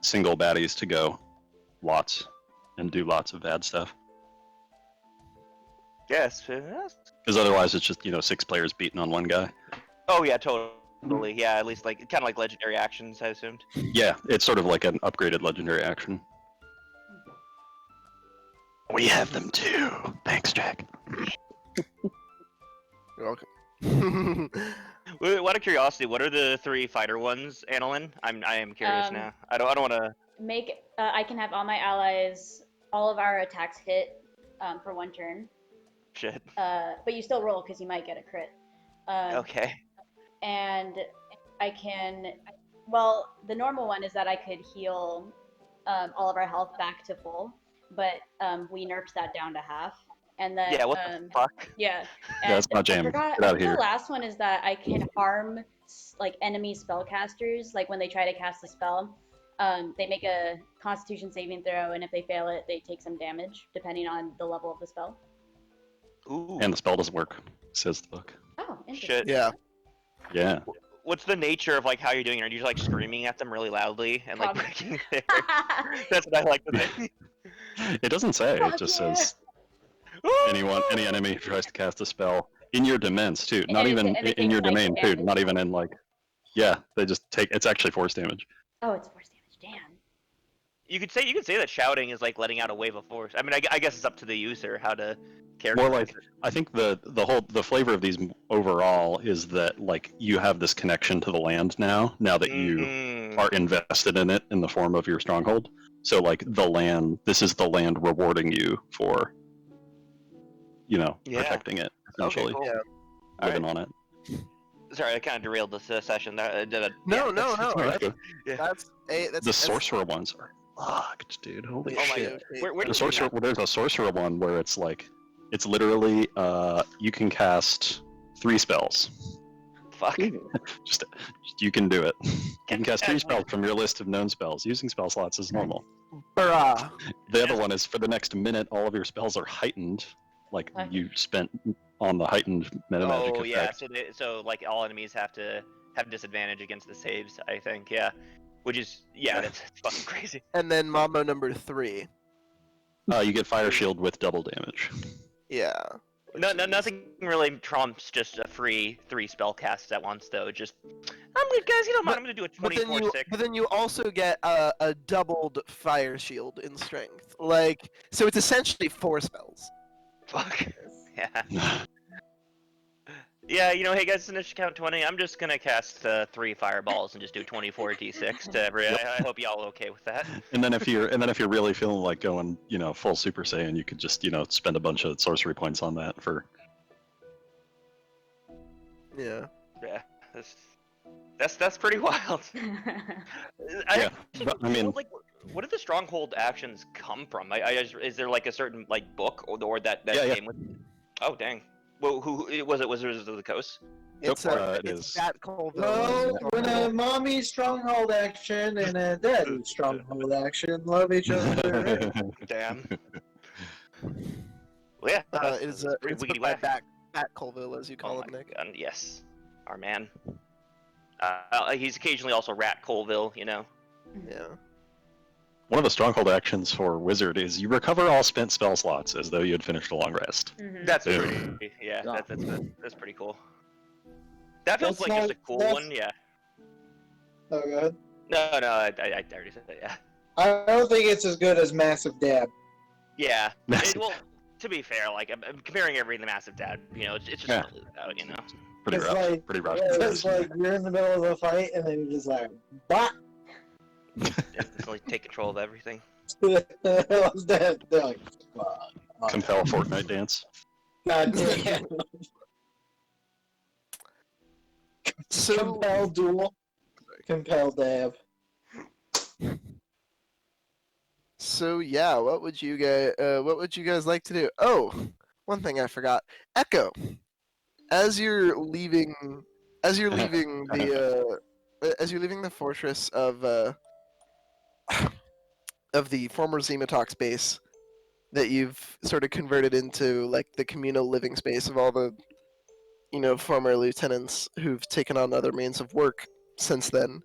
single baddies to go lots and do lots of bad stuff. Yes. Because otherwise it's just, 6 players beating on one guy. Oh yeah, totally. Yeah, at least kind of like legendary actions, I assumed. Yeah, it's sort of like an upgraded legendary action. We have them too. Thanks, Jack. You're welcome. Out of curiosity, what are the 3 fighter ones, Analyn? I am curious now. I don't want to. I can have all my allies, all of our attacks hit for 1 turn. Shit. But you still roll because you might get a crit. Okay. And I can. Well, the normal one is that I could heal all of our health back to full, but we nerfed that down to half. And then Yeah. What the fuck? yeah. Yeah, that's not jamming. Get out of here. The last one is that I can harm enemy spellcasters. Like when they try to cast a spell, they make a Constitution saving throw, and if they fail it, they take some damage depending on the level of the spell. Ooh. And the spell doesn't work, says the book. Oh, interesting. Shit. Yeah. Yeah. What's the nature of how you're doing it? Are you just screaming at them really loudly and Probably. breaking their... That's what I like to think. It doesn't say. Fuck It just yeah. says any enemy who tries to cast a spell in your demesne too. Not And even it in your takes, domain too. damage. Not even in yeah, they just take. It's actually force damage. Oh, it's force damage. Damn. You could say that shouting is letting out a wave of force. I mean, I guess it's up to the user how to More characterize it. I think the flavor of these overall is that you have this connection to the land now that you Mhm. are invested in it in the form of your stronghold. So the land, this is the land rewarding you for Yeah. protecting it essentially, Okay, cool. Yeah. living on it. Sorry, I kind of derailed this session. No. The That's sorcerer ones are fucked, dude. Holy Oh my shit. god. Where The did sorcerer, there's a sorcerer one where it's it's literally you can cast 3 spells. Fuck. Just you can do it. You can cast 3 Yeah. spells from your list of known spells. Using spell slots is normal. Bruh. The other one is for the next minute, all of your spells are heightened, you spent on the heightened meta magic Oh yeah. effect. So all enemies have to have disadvantage against the saves. I think. Yeah. Which is that's fucking crazy. And then Mambo number 3. You get fire shield with double damage. Yeah. Nothing really trumps just a free 3 spell casts at once, though. Just, guys, you don't mind. I'm gonna do a 24/6. But then you also get a doubled fire shield in strength. So it's essentially 4 spells. Fuck. Yeah. Yeah, hey guys, it's initial count 20. I'm just gonna cast 3 fireballs and just do 24d6 to every. I hope y'all okay with that. And then if you're really feeling like going, full Super Saiyan, you could just, spend a bunch of sorcery points on that for. Yeah. Yeah, that's pretty wild. Yeah, but, I mean, what did the stronghold actions come from? Is there a certain book or that Yeah, came with? Oh dang. Well, who was it? Was Wizards of the Coast? It's it it's is. that Colville. Well, when a mommy stronghold action and a daddy stronghold action love each other. Damn. Well, yeah, it is that's pretty it's wiggity by whack. Bat Colville, as you call Oh him, my Nick. god, yes, our man. He's occasionally also Rat Colville, you know. Yeah. One of the stronghold actions for wizard is you recover all spent spell slots as though you had finished a long rest. Mhm. That's Yeah. pretty. Yeah, that's pretty cool. That feels That's like just a not- cool that's- one. Yeah. Oh, go ahead. No, I already said that. Yeah. I don't think it's as good as Massive Dab. Yeah. Massive- Well, to be fair, like I'm comparing everything to Massive Dad. You know, it's just Yeah. gonna lose out. You know. Pretty It's rough. like- Pretty rough. It's like you're in the middle of a fight and then you're just like, bah! Just like take control of everything. They're like, fuck. Compel Fortnite dance. God damn. So Compel duel. Compel dab. So yeah, what would you guys like to do? Oh, one thing I forgot. Echo. As you're leaving the fortress of the former Zematox base that you've sort of converted into like the communal living space of all the former lieutenants who've taken on other means of work since then.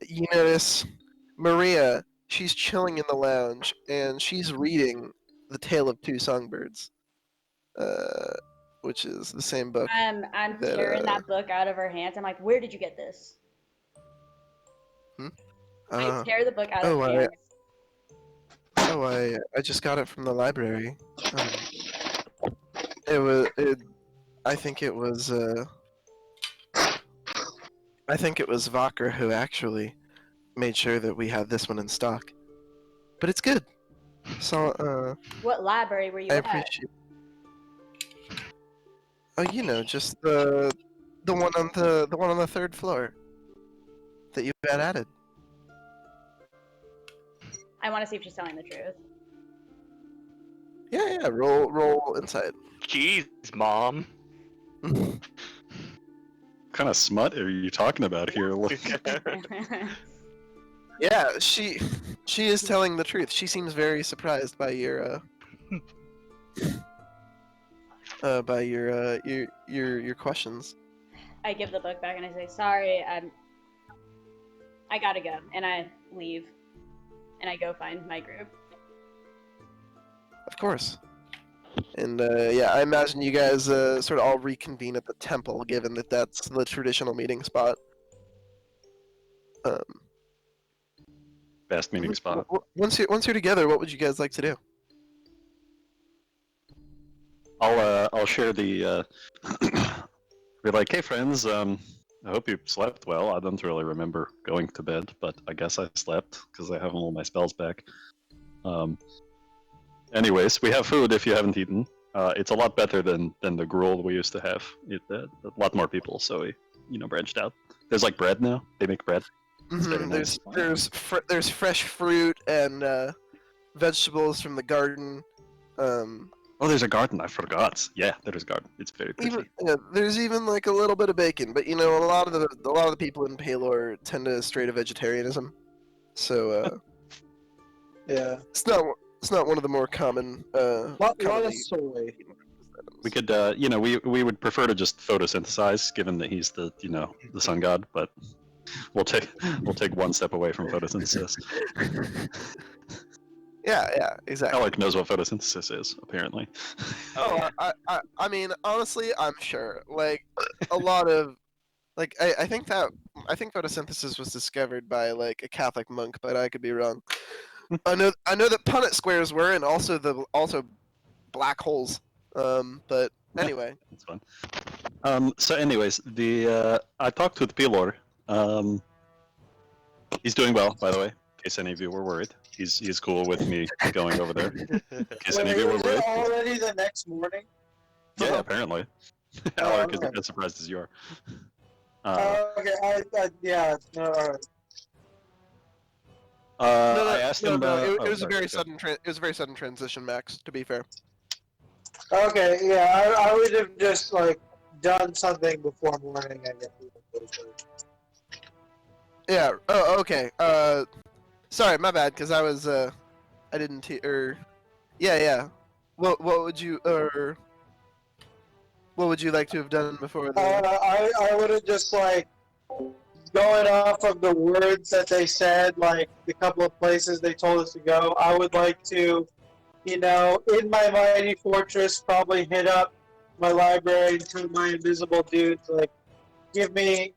You notice Maria. She's chilling in the lounge and she's reading The Tale of Two Songbirds, which is the same book. I'm that, tearing that book out of her hands. I'm like, where did you get this? I tear the book out of her hands. I just got it from the library. I think it was Vakr who actually made sure that we had this one in stock. But it's good. So What library were you I at? appreciate. Oh, just the one on the third floor that you had added. I want to see if she's telling the truth. Yeah. Roll inside. Jeez, mom. What kind of smut are you talking about here? Yeah, she is telling the truth. She seems very surprised by your your questions. I give the book back and I say, sorry, I gotta go. And I leave. And I go find my group. Of course. And yeah, I imagine you guys sort of all reconvene at the temple, given that that's the traditional meeting spot. Best meeting spot. Once you're together, what would you guys like to do? I'll share the be like, hey friends, I hope you slept well. I don't really remember going to bed, but I guess I slept because I have all my spells back. Anyways, we have food if you haven't eaten. It's a lot better than the gruel we used to have. A lot more people, so we branched out. There's like bread now. They make bread. It's very nice. There's fresh fruit and vegetables from the garden. Oh, there's a garden. I forgot. Yeah, there's a garden. It's very pretty. There's even like a little bit of bacon, but a lot of the people in Paylor tend to stray to vegetarianism, so Yeah. it's not one of the more common. Lot commonly- of soy. We could, we would prefer to just photosynthesize, given that he's the sun god, but we'll take one step away from photosynthesis. Yeah, exactly. Alaric knows what photosynthesis is, apparently. Oh, I mean, honestly, I'm sure. Like, a lot of, like, I think photosynthesis was discovered by like a Catholic monk, but I could be wrong. I know that Punnett squares were, and also black holes. But anyway. That's fun. So, anyways, I talked with Pilor. He's doing well, by the way. In case any of you were worried, he's cool with me going over there. In case any of you were Is it worried. already the next morning? Yeah, apparently. Alaric is as surprised as you are. Okay, yeah, no, alright. I asked him. It was sorry, a very go. sudden. It was a very sudden transition, Max. To be fair. Okay, yeah, I would have just like done something before morning. I guess. Yeah. Oh, okay. Sorry, my bad. Cause I was I didn't or yeah, yeah. What would you or what would you like to have done before the? I would have just like going off of the words that they said, like the couple of places they told us to go. I would like to, in my mighty fortress, probably hit up my library and tell my invisible dudes like, give me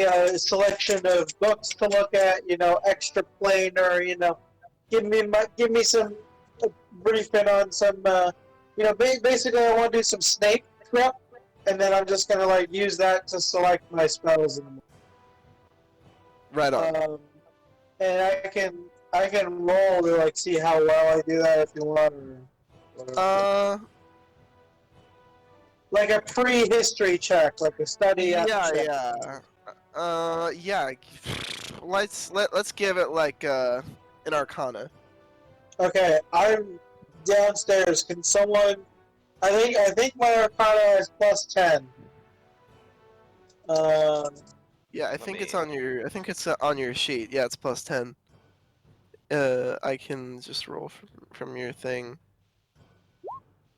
a selection of books to look at, extra planar, give me some briefing on some, basically I want to do some snake prep, and then I'm just gonna like use that to select my spells in the Right on. and I can roll to like see how well I do that if you want, or whatever. Like a pre-history check, like a study. Yeah, check. yeah. Let's give it like an Arcana. Okay, I'm downstairs. Can someone? I think my Arcana is +10. Yeah, I think it's on your sheet. Yeah, it's +10. I can just roll from your thing.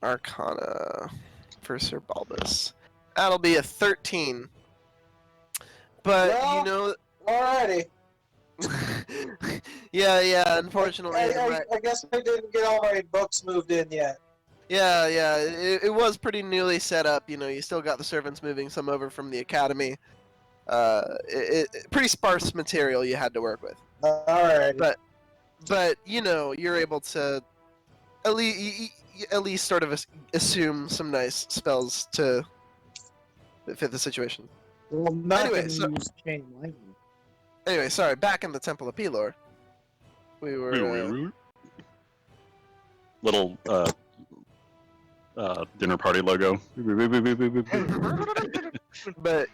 Arcana for Sir Balbus. That'll be a 13. But Well, alrighty. yeah. Unfortunately, I guess I didn't get all my books moved in yet. Yeah. It was pretty newly set up. You still got the servants moving some over from the academy. Pretty sparse material you had to work with. Alright. But you're able to at least sort of assume some nice spells to fit the situation. Well, not Anyway, chain lightning. Anyway, sorry. Back in the Temple of Pelor, we were. Little dinner party logo. But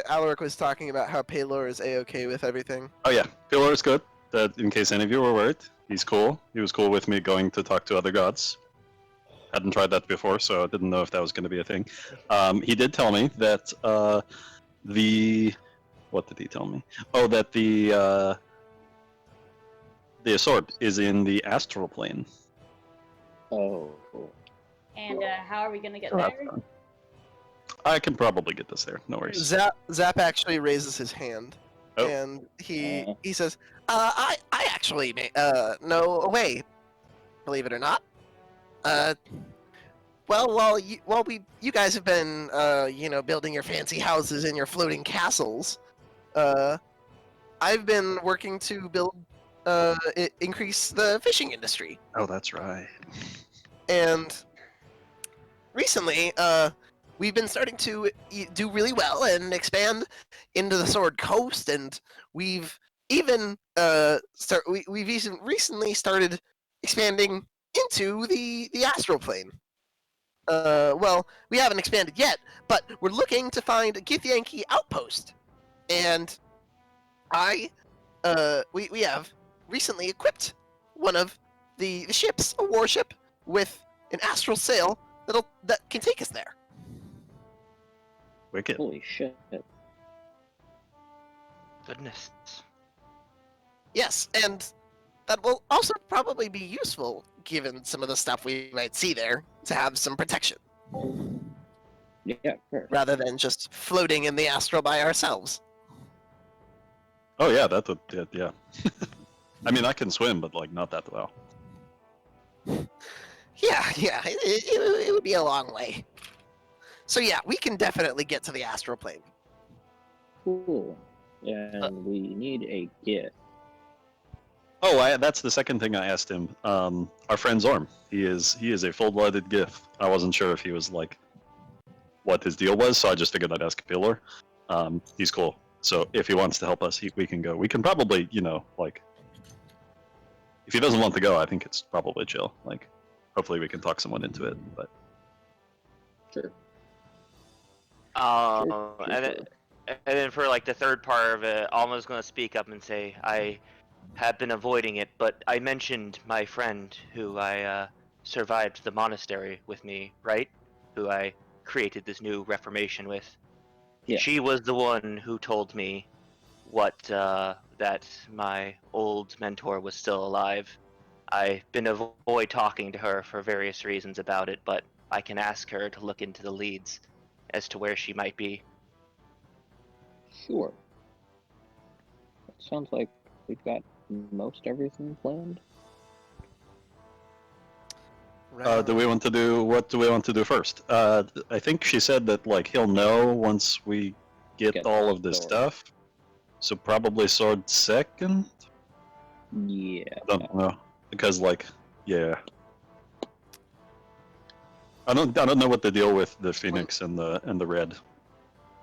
Alaric was talking about how Pelor is a-okay with everything. Oh yeah, Pillar is good. That in case any of you were worried, he's cool. He was cool with me going to talk to other gods. Hadn't tried that before, so I didn't know if that was going to be a thing. He did tell me that what did he tell me? Oh, that the sword is in the astral plane. Oh. And how are we gonna get Oh, that's there? fine. I can probably get this there. No worries. Zap actually raises his hand, Oh. and he says, "I actually know a way, believe it or not. While you guys have been building your fancy houses and your floating castles, I've been working to build increase the fishing industry. Oh, that's right. And recently, we've been starting to do really well and expand into the Sword Coast, and we've even recently started expanding into the astral plane. Well, we haven't expanded yet, but we're looking to find a Githyanki outpost, and we have recently equipped one of the ships, a warship, with an astral sail that can take us there. Wicked. Holy shit. Goodness. Yes, and that will also probably be useful, given some of the stuff we might see there, to have some protection, Yeah, sure. rather than just floating in the astral by ourselves. Oh yeah, yeah. I mean, I can swim, but like not that well. Yeah, it would be a long way. So yeah, we can definitely get to the astral plane. Cool. And we need a gift. Oh, that's the second thing I asked him. Our friend Zorm. He is a full-blooded Gith. I wasn't sure if he was like what his deal was, so I just figured I'd ask Pillar. He's cool. So if he wants to help us, we can go. We can probably, like, if he doesn't want to go, I think it's probably chill. Like, hopefully we can talk someone into it. But Sure. And then for like the third part of it, Alma's gonna speak up and say, I have been avoiding it, but I mentioned my friend who I survived the monastery with me, right? Who I created this new reformation with. Yeah. She was the one who told me that my old mentor was still alive. I've been avoid talking to her for various reasons about it, but I can ask her to look into the leads as to where she might be. Sure. It sounds like we've got most everything planned. Right Do on. we want to do what do we want to do first? I think she said that like he'll know once we get Get all the of this sword. stuff. So probably sword second. Yeah. I don't know because like yeah. I don't know what the deal with the phoenix and the red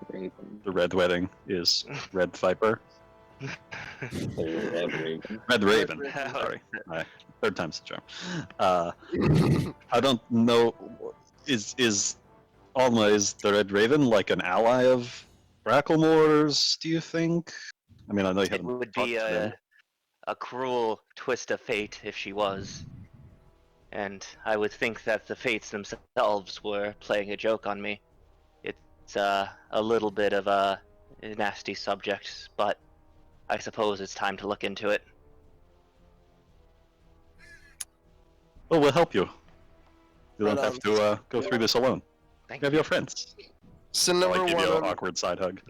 Raven. wedding is. Red viper. The Red Raven. Red raven. Raven. Sorry, third time's the charm. I don't know. Is Alma, is the Red Raven like an ally of Bracklemore's? Do you think? I mean, I know you It haven't would talked be to them. a cruel twist of fate if she was. And I would think that the fates themselves were playing a joke on me. It's a little bit of a nasty subject, but I suppose it's time to look into it. Well, we'll help you. You Right don't have on. to go through this alone. Thank You have your friends. So I'll number like, give one you an on awkward side hug.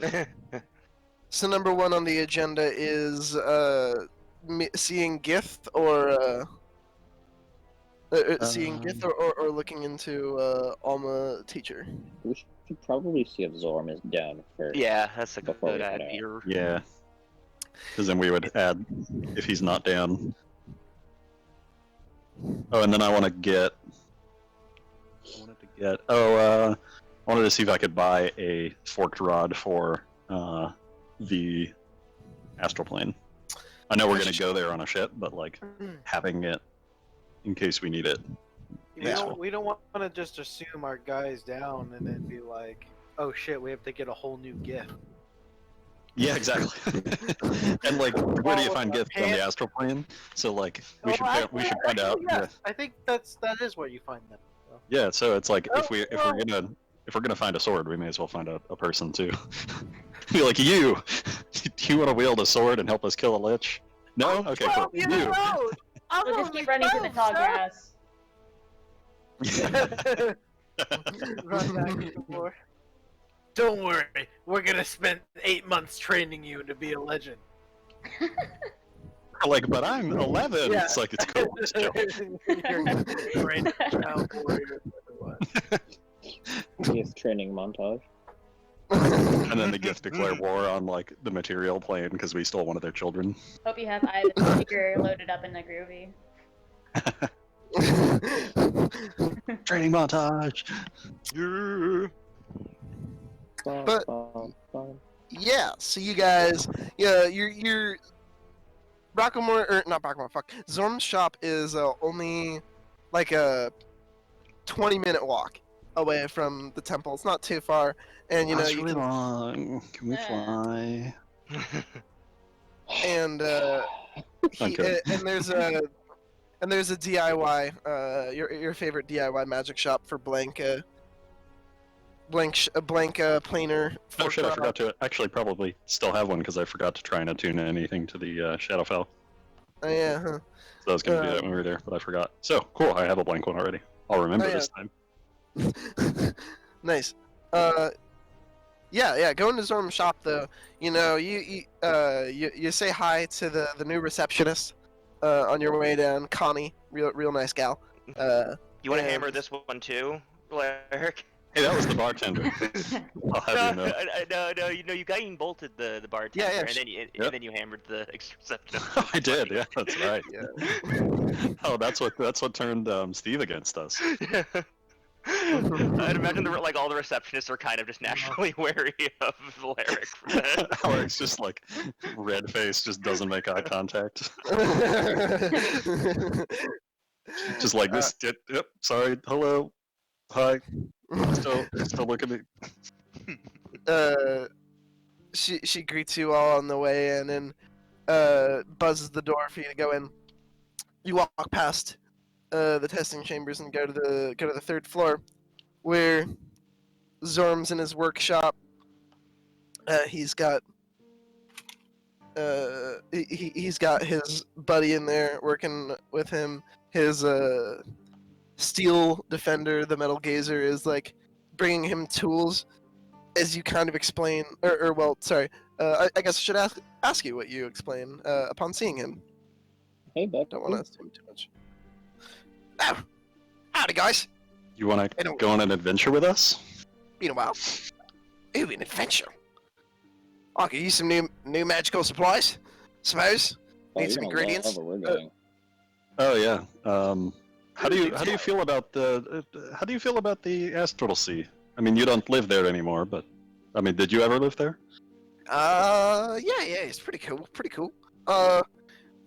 so number one on the agenda is seeing Gith or seeing Gith or looking into Alma teacher. We should probably see if Zorm is down first. Yeah, that's a Before good we head out. idea. Yeah. Because then we would add if he's not down. Oh, and then I want to get. I wanted to see if I could buy a forked rod for the astral plane. I know we're gonna go there on a ship, but like having it in case we need it. We don't want to just assume our guy's down and then be like, oh shit, we have to get a whole new gift. Yeah, exactly. And like, where do you find gifts on the Pants. astral plane? So like, we should Actually, find out. yes. I think that is where you find them. So. Yeah, so it's like if we're well- gonna find a sword, we may as well find a person too. Be like, you do you want to wield a sword and help us kill a lich? No? Okay, cool. You You. know, I'm We'll just only keep running through the 12, tall sir. grass. Run back and forth. Don't worry, we're gonna spend 8 months training you to be a legend. Like, but I'm 11. Yeah. It's like it's cool. It's chill. You're gonna be a great child warrior. Youth training montage. And then they get to declare war on like the material plane because we stole one of their children. Hope you have Ivan's speaker loaded up in the groovy. Training montage. But- Yeah, so you guys, yeah, you're Bracklemore, or not Bracklemore, fuck. Zorm's shop is only like a 20-minute walk away from the temple. It's not too far, and you know That's you really can, long. Can we fly? and Okay. and there's a DIY, your favorite DIY magic shop for planar. Oh shit! I forgot to actually probably still have one because I forgot to try and attune anything to the Shadowfell. Oh yeah. Huh. So I was gonna do that when we were there, but I forgot. So cool! I have a blank one already. I'll remember Oh, yeah. this time. Nice. Yeah. Going to Zorm's shop though, you know, you say hi to the new receptionist on your way down, Connie, real nice gal. You want to and- hammer this one too, Alaric? Hey, that was the bartender. I'll have you know. No, you got and bolted the bartender, Yeah, and then Yep. and then you hammered the receptionist. I did. Yeah, that's right. Yeah. Oh, that's what turned Steve against us. I'd imagine like all the receptionists are kind of just naturally wary of Alaric for that. Alec's just like red face, just doesn't make eye contact. Just like this. Yep. Sorry. Hello. Hi. Still look at me. She greets you all on the way in and buzzes the door for you to go in. You walk past the testing chambers and go to the third floor, where Zorm's in his workshop. He's got he's got his buddy in there working with him. His steel defender, the metal gazer, is like bringing him tools, as you kind of explain, or well, sorry. I guess I should ask you what you explain upon seeing him. Hey, Buck. Don't want to assume too much. Oh, howdy, guys. You want to go on an adventure with us? Been a while. Ooh, an adventure. I could use some new magical supplies. Suppose. Oh, Need you're some gonna ingredients. love where we're going. Oh yeah. How do you feel about the Astral Sea? I mean, you don't live there anymore, but I mean, did you ever live there? Yeah, it's pretty cool. Pretty cool.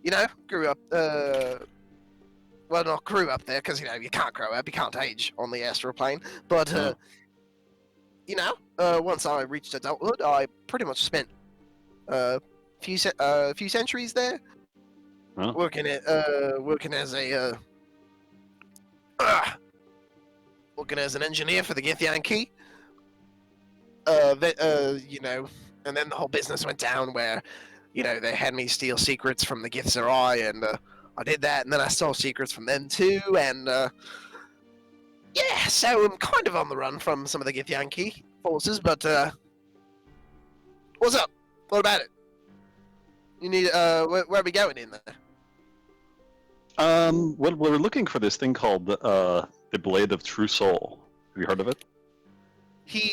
You know, grew up. Well, not grew up there because you can't grow up, you can't age on the astral plane. But Oh. you know, once I reached adulthood, I pretty much spent a few centuries there, Oh. working as an engineer for the Githyan Key. You know, and then the whole business went down where, they had me steal secrets from the Githzerai, and I did that, and then I stole secrets from them too, and yeah, so I'm kind of on the run from some of the Githyan Key forces, but what's up? What about it? You need where are we going in there? Well, we're looking for this thing called the Blade of True Soul. Have you heard of it? He,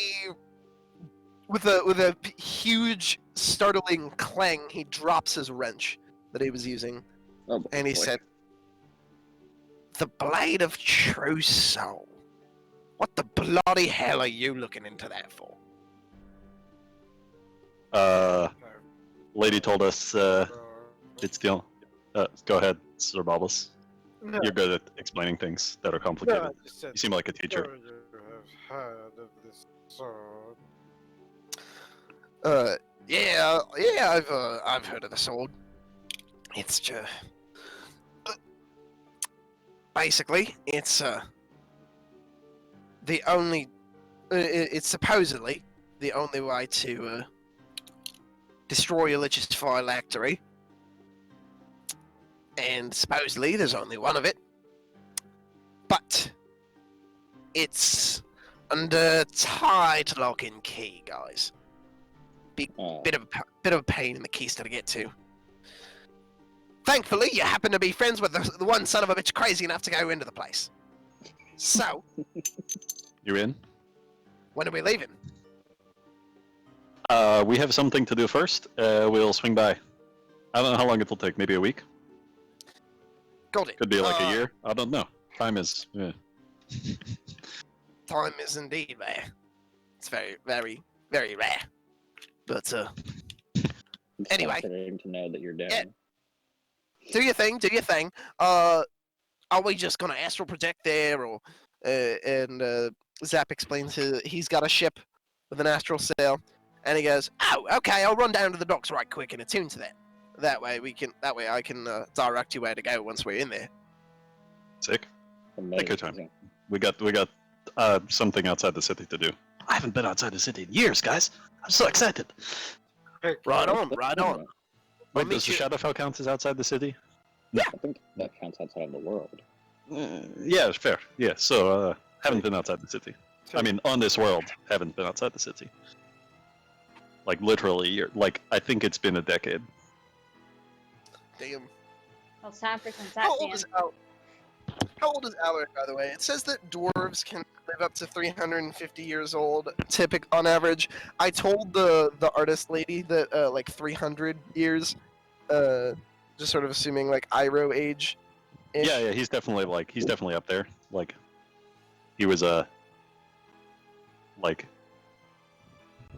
with a huge, startling clang, he drops his wrench that he was using, Oh, and he boy. said, "The Blade of True Soul. What the bloody hell are you looking into that for?" Lady told us it's the. Go ahead, Sir Bobbles. No, You're good at explaining things that are no, complicated. I just said, You seem like a teacher. "Sure, you have heard of this sword." Yeah, I've heard of the sword. It's just basically it's the only. It's supposedly the only way to destroy a Lich's phylactery, and supposedly there's only one of it. But it's under tight lock and key, guys. Oh, Bit of a pain in the keister to get to. Thankfully, you happen to be friends with the one son of a bitch crazy enough to go into the place. So, You in? when are we leaving? We have something to do first. We'll swing by. I don't know how long it'll take. Maybe a week. Got it. Could be like a year. I don't know. Time is. Yeah. Time is indeed rare. It's very, very, very rare. But it's anyway. fascinating to know that you're down. Yeah. Do your thing. Do your thing. Are we just gonna astral project there, or and Zap explains he's got a ship with an astral sail, and he goes, "Oh, okay, I'll run down to the docks right quick and attune to that. That way I can direct you where to go once we're in there." Sick. Take your time. Amazing. We got something outside the city to do. I haven't been outside the city in years, guys. I'm so excited. Right on, right on. I'll Wait, meet does the you- Shadowfell count as outside the city? I think that counts outside of the world. Yeah, fair. Yeah, so haven't been outside the city. I mean, on this world, haven't been outside the city. Like literally, I think it's been a decade. Damn. Well, it's time for some How old is sightseeing. How old is Alaric, by the way? It says that dwarves can live up to 350 years old, on average. I told the artist lady that like 300 years, just sort of assuming like Iro age. Yeah, he's definitely up there. Like, he was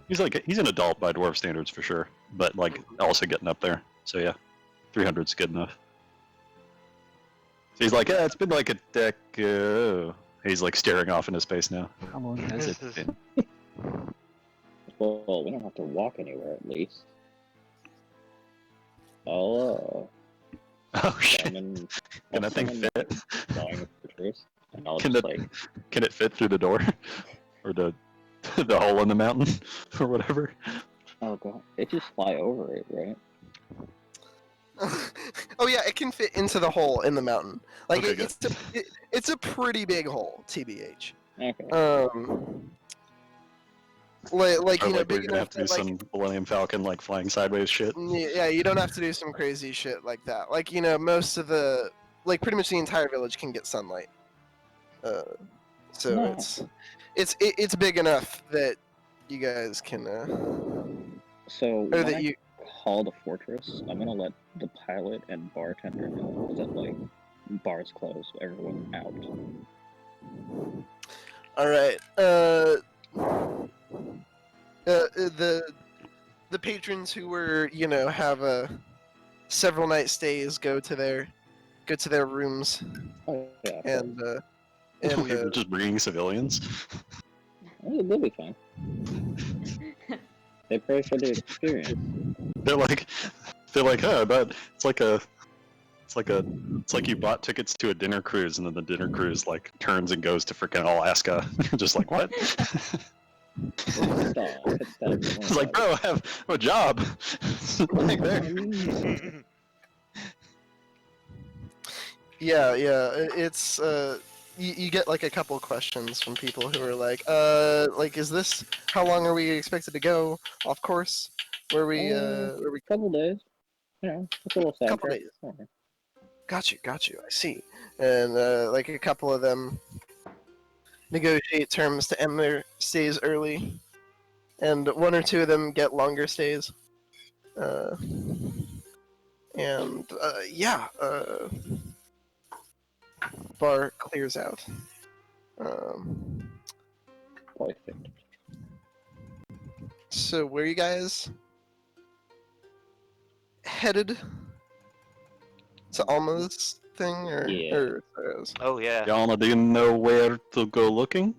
he's an adult by dwarf standards for sure, but like also getting up there. So yeah, 300's good enough. So he's like, yeah, it's been like a deck. He's like staring off into space now. How long has it been? Well, we don't have to walk anywhere at least. Oh, Oh shit! Summon, Can I'll that thing summon fit? my Flying Fortress, and I'll Can just it like, can it fit through the door, or the the hole in the mountain, or whatever? oh god, it just fly over it, right? Oh yeah, it can fit into the hole in the mountain. Like Okay, good. it's a pretty big hole, tbh. Okay. Like Or you know, like we're big gonna enough have to do that like some Millennium Falcon like flying sideways shit. yeah, you don't have to do some crazy shit like that. Like you know, most of the like pretty much the entire village can get sunlight. So Nice. it's big enough that you guys can So or when that I you call the fortress, I'm gonna let the pilot and bartender know that like bars closed, everyone out. all right. The patrons who were you know have several night stays go to their rooms Oh yeah, of and course. We were just bringing civilians. They'll be fine. They pray for the experience. They're like, oh, but it's like you bought tickets to a dinner cruise, and then the dinner cruise like turns and goes to freaking Alaska. You're just like, what? Stop. It's like, bro, I have a job. Like there. yeah, it's you get like a couple questions from people who are like is this how long are we expected to go off course? Where we Couple days. You know, it's a little sad. Couple days. Got you. I see. And like a couple of them negotiate terms to end their stays early, and one or two of them get longer stays. And bar clears out. Perfect. So where you guys headed? To Alma's thing, or Yeah. or Sarah's? Oh yeah. Yalma, do you know where to go looking?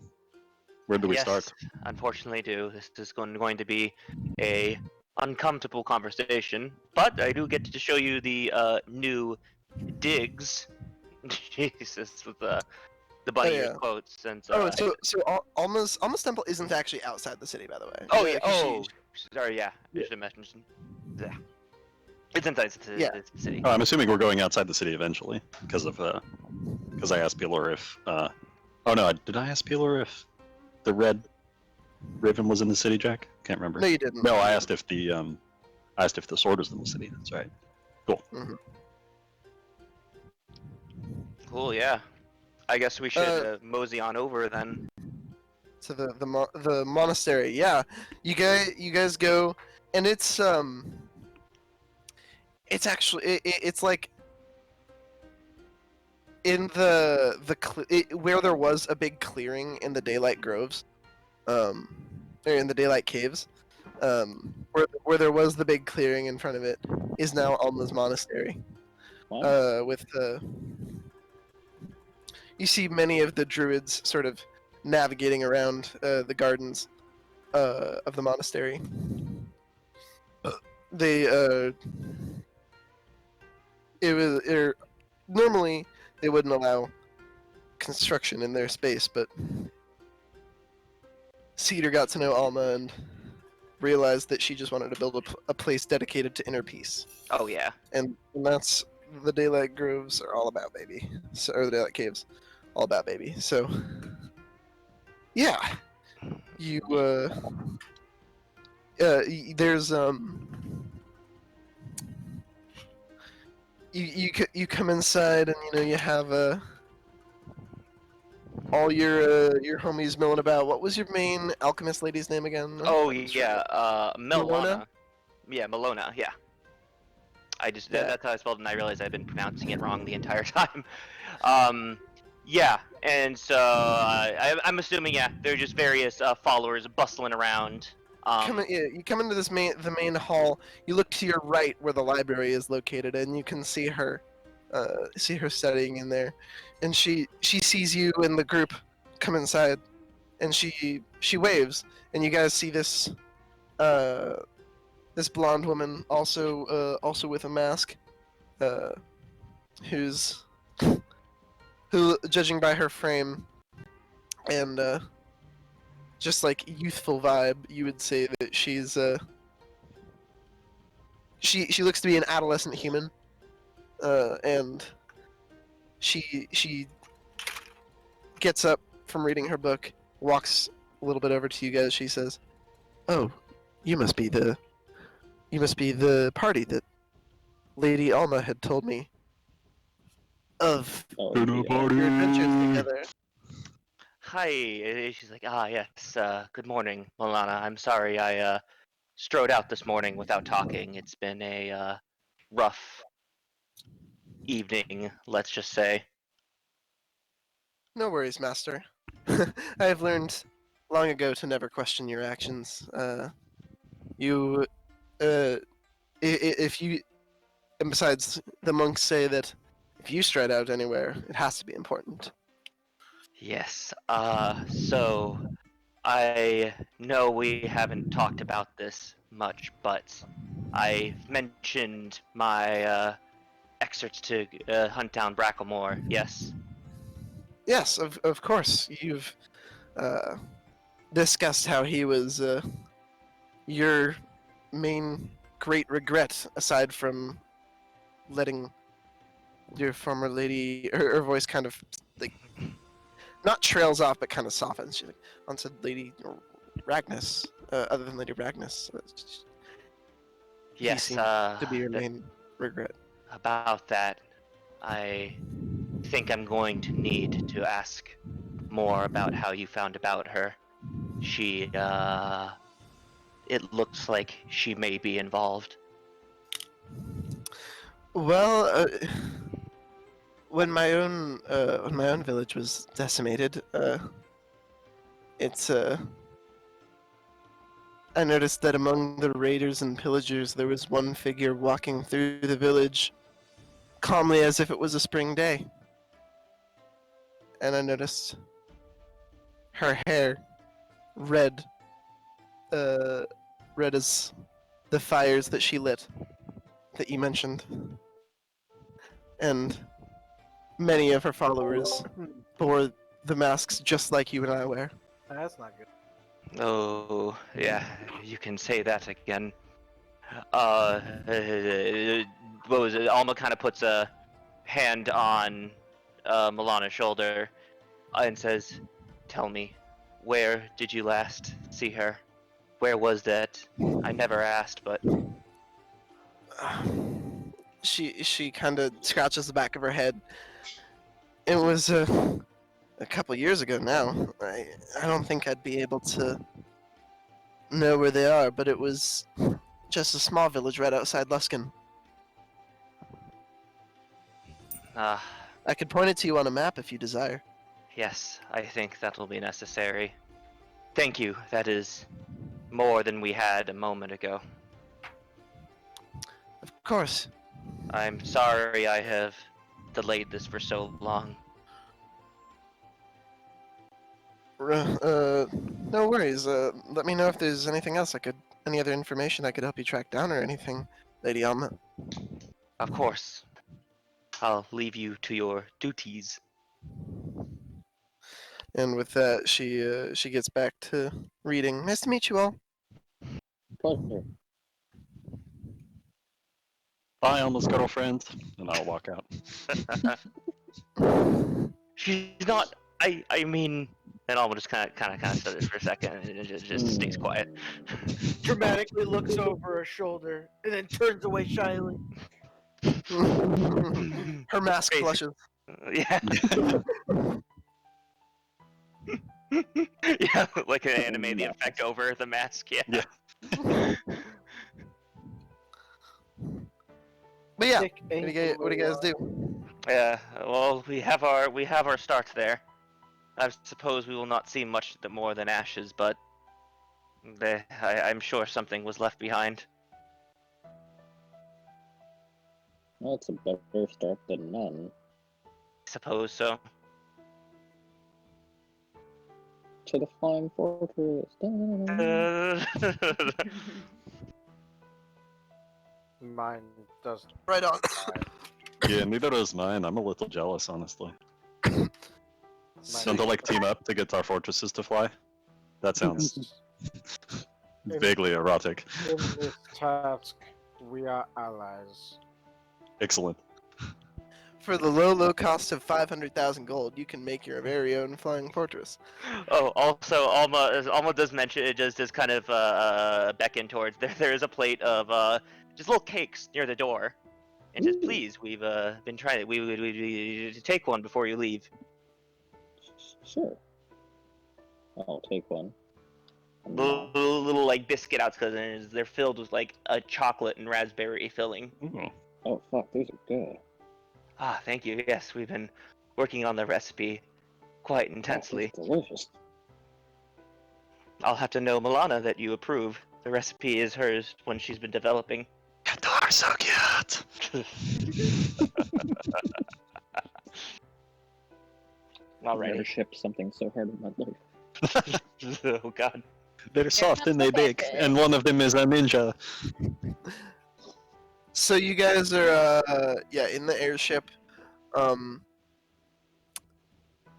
Where do we Yes, start? unfortunately, do. This is going to be a uncomfortable conversation, but I do get to show you the new digs. Jesus, with the bunny ears yeah. quotes and Alma's temple isn't actually outside the city, by the way. oh yeah. 'Cause Oh, sorry. Yeah, I should have mentioned. Yeah, it's inside the Yeah. the city. Oh, I'm assuming we're going outside the city eventually because I asked Peeler if oh no, did I ask Peeler if the red raven was in the city, Jack? Can't remember. No, you didn't. No, I asked if the sword was in the city. That's right. Cool. Yeah. I guess we should mosey on over then. To the monastery. Yeah, you guys go, and it's actually it's like in where there was a big clearing in the Daylight Groves, or in the Daylight Caves, where there was the big clearing in front of it is now Alma's monastery. Wow. You see many of the druids sort of navigating around the gardens of the monastery. Normally they wouldn't allow construction in their space, but Cedar got to know Alma and realized that she just wanted to build a place dedicated to inner peace. Oh yeah. And that's the Daylight Groves are all about, baby. So, or the Daylight Caves, all about, baby. So, yeah, you there's you come inside and you have all your homies milling about. What was your main alchemist lady's name again? Oh I just yeah. forgot. Melona. Yeah, Melona. Yeah. Yeah. That's how I spelled it, and I realized I've been pronouncing it wrong the entire time. Yeah, and so I'm assuming they're just various followers bustling around. You come into the main hall. You look to your right where the library is located, and you can see her studying in there. And she sees you and the group come inside, and she waves, and you guys see this this blonde woman also with a mask who, judging by her frame and just like youthful vibe, you would say that she looks to be an adolescent human, and she gets up from reading her book, walks a little bit over to you guys. She says, "Oh, you must be the party that Lady Alma had told me of Oh, Dinner yeah. party. your adventures together." Hi. She's like, yes. Good morning, Milana. I'm sorry I strode out this morning without talking. It's been a rough evening, let's just say. No worries, Master. I have learned long ago to never question your actions. You, if you, and besides, the monks say that if you stride out anywhere, it has to be important. Yes. So I know we haven't talked about this much, but I mentioned my excerpts to hunt down Bracklemore. Yes. Yes, of course. You've uh, discussed how he was your main great regret, aside from letting your former lady. Her voice kind of like not trails off, but kind of softens. She's like, "Onto Lady Ragnus, other than Lady Ragnus, he Yes. seemed to be your main regret." About that, I think I'm going to need to ask more about how you found about her. She, it looks like she may be involved. Well, when my own village was decimated, it's I noticed that among the raiders and pillagers there was one figure walking through the village calmly as if it was a spring day. And I noticed her hair red, red as the fires that she lit that you mentioned. And many of her followers bore the masks just like you and I wear. That's not good. Oh, yeah, you can say that again. What was it? Alma kind of puts a hand on Milana's shoulder and says, "Tell me, where did you last see her? Where was that? I never asked, but She kind of scratches the back of her head. It was a couple years ago now. I don't think I'd be able to know where they are, but it was just a small village right outside Luskin. uh, I could point it to you on a map if you desire. yes, I think that will be necessary. Thank you. That is more than we had a moment ago. Of course. I'm sorry I have delayed this for so long. No worries. Let me know if there's anything else any other information I could help you track down or anything, Lady Alma. Of course. I'll leave you to your duties. And with that, she gets back to reading. Nice to meet you all. Pleasure. Bye, Alma's girlfriend. And I'll walk out. She's not. I mean, and Alma just kind of says it for a second, and it just stays quiet. Dramatically looks over her shoulder and then turns away shyly. Her mask Basic- flushes. Yeah. Yeah, like an anime, the effect over the mask. Yeah. Yeah. But yeah, Thick what do you guys do? Yeah. Well, we have our start there. I suppose we will not see much more than ashes, but I'm sure something was left behind. Well, it's a better start than none. I suppose so. To the Flying Fortress. Mine doesn't. Right on. Yeah, neither is mine. I'm a little jealous, honestly. Don't they like team up to get our fortresses to fly? That sounds vaguely erotic. In this task, we are allies. Excellent. For the low cost of 500,000 gold, you can make your very own flying fortress. Oh, also, Alma does mention it. Does kind of beckon towards there is a plate of just little cakes near the door, and says, Ooh. "Please, we've been trying it. We take one before you leave." Sure. I'll take one. And, Little like biscuit outs because they're filled with like a chocolate and raspberry filling. Ooh. oh fuck, these are good. Ah, thank you. Yes, we've been working on the recipe quite Fuck, intensely. it's delicious. I'll have to know Milana that you approve. The recipe is hers when she's been developing. Your daughter's so cute. I've Alrighty. never shipped something so hard in my life. Oh god. They're soft and they not so bake, bad. and one of them is a ninja. So you guys are in the airship.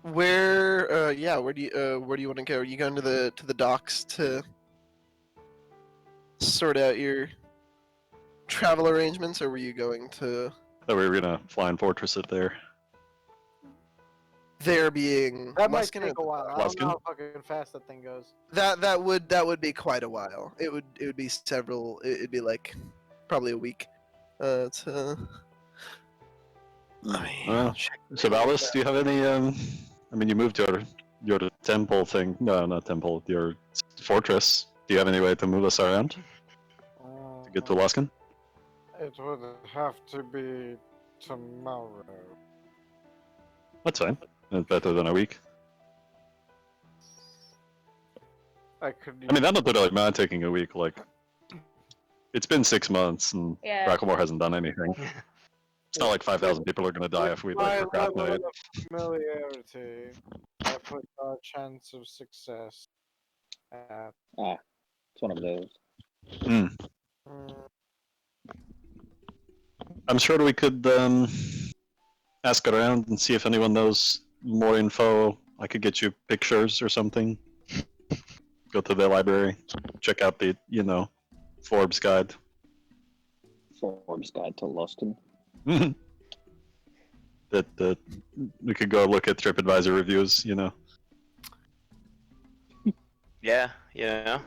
Where do you want to go? Are you going to the docks to sort out your travel arrangements, or were you going to Thought we were gonna fly in fortress it there. there being That might Luskin or take a the while. I docks? don't know how fucking fast that thing goes. That would be quite a while. It would be several. It'd be like probably a week. To let me Well, check. Savalis, do you have any I mean, you moved your temple thing. No, not temple. Your fortress. Do you have any way to move us around to get to Luskin? It would have to be tomorrow. That's fine. That's better than a week. I could. I mean, I don't really mind taking a week. Like, it's been 6 months and Yeah. Bracklemore hasn't done anything. It's not like 5,000 people are gonna die if we My like level procrastinate. of familiarity, I put our chance of success at. It's one of those. Hmm. I'm sure we could ask around and see if anyone knows more info. I could get you pictures or something. Go to the library, check out the, Forbes guide. Forbes Guide to Luskin. that we could go look at TripAdvisor reviews, Yeah, yeah.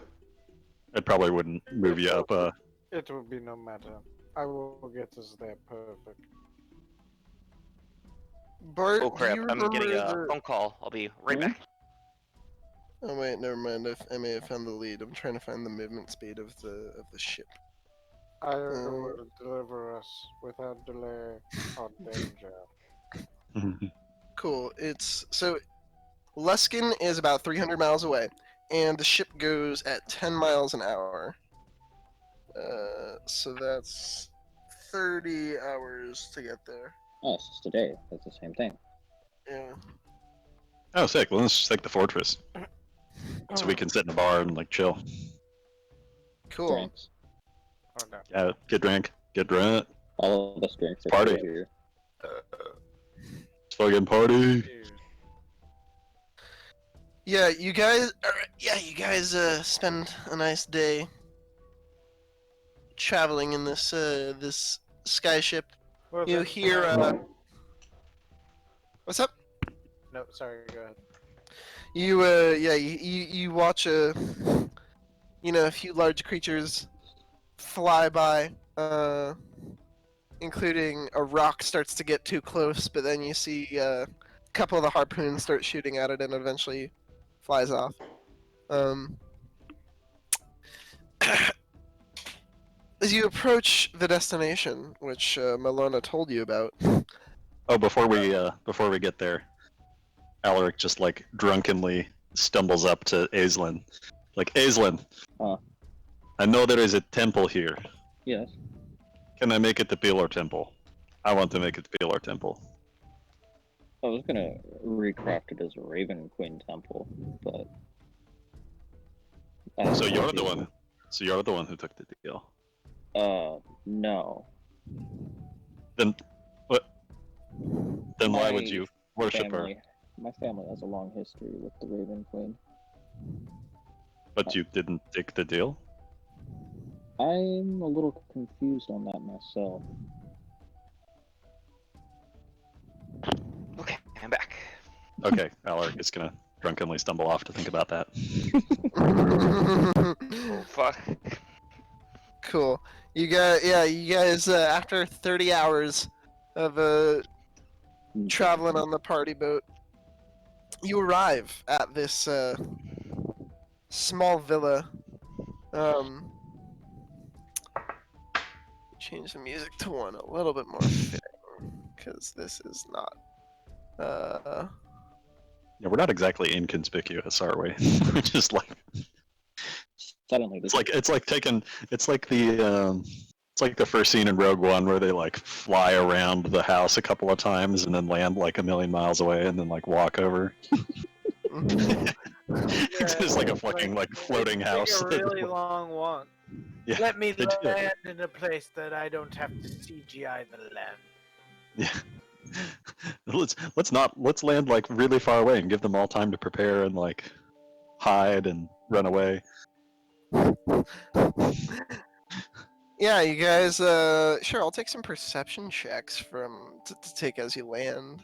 It probably wouldn't move you up. It will be no matter. I will get us there perfect. Bart, Oh do crap, you I'm getting remember a phone call. I'll be right back. Oh wait, never mind. I may have found the lead. I'm trying to find the movement speed of the ship. I will deliver us without delay or danger. Cool. So Luskin is about 300 miles away, and the ship goes at 10 miles an hour. So that's 30 hours to get there. Oh, it's just a day. That's the same thing. Yeah. Oh, sick. Well, let's just take the fortress. So we can sit in a bar and, chill. Cool. Drinks. Oh no. Yeah, get drunk. Get drunk. All of us drinks are Party. free here. Let's fucking party. Yeah, you guys. You guys spend a nice day traveling in this this sky ship. What was You that? hear. What's up? No, sorry. Go ahead. You watch a few large creatures fly by, including a rock starts to get too close, but then you see a couple of the harpoons start shooting at it and eventually flies off. As you approach the destination, which Milana told you about. Oh, before we get there, Alaric just drunkenly stumbles up to Aislinn. Aislinn, I know there is a temple here. Yes. Can I make it the Pillar Temple? I want to make it the Pillar Temple. I was gonna recraft it as a Raven Queen temple, but. So you're the one. So you're the one who took the deal. No. Then, what? Then why My would you worship her? My family has a long history with the Raven Queen. But you didn't take the deal? I'm a little confused on that myself. Okay, I'm back. Okay, Alaric is gonna drunkenly stumble off to think about that. Oh fuck. Cool. You guys, after 30 hours of traveling on the party boat, you arrive at this small villa. Change the music to one a little bit more fitting, because this is not. Yeah, we're not exactly inconspicuous, are we? We're just like Suddenly, this it's like the first scene in Rogue One where they like fly around the house a couple of times and then land like a million miles away and then like walk over. It's just like a fucking like floating house. Take a really long walk. Yeah, Let me they do. land in a place that I don't have to CGI the land. Yeah. Let's land like really far away and give them all time to prepare and like hide and run away. Yeah, you guys. Sure, I'll take some perception checks to take as you land.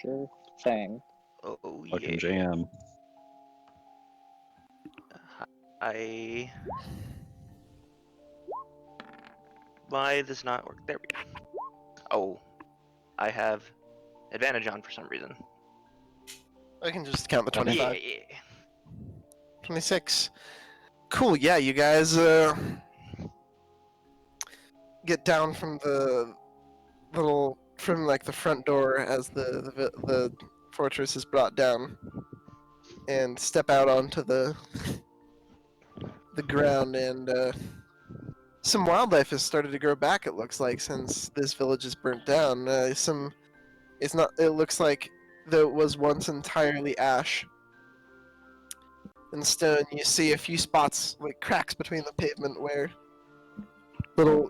sure thing. Oh Fucking yeah. jam. Why does not work? There we go. Oh, I have advantage on for some reason. I can just count the 25. Yeah, yeah. 26. Cool. Yeah, you guys get down from the from like the front door as the fortress is brought down, and step out onto the ground, and some wildlife has started to grow back. It looks like, since this village is burnt down. It looks like there was once entirely ash and stone. You see a few spots, like cracks between the pavement, where little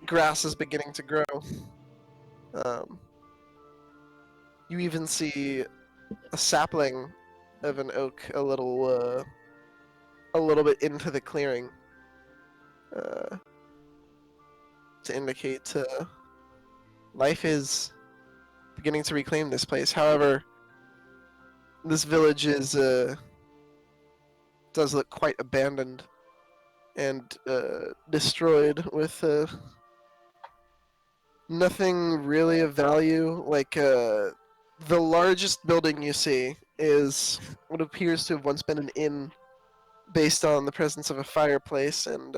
grass is beginning to grow. You even see a sapling of an oak a little bit into the clearing, to indicate life is beginning to reclaim this place. However, this village does look quite abandoned and destroyed, with nothing really of value. Like the largest building you see is what appears to have once been an inn, based on the presence of a fireplace and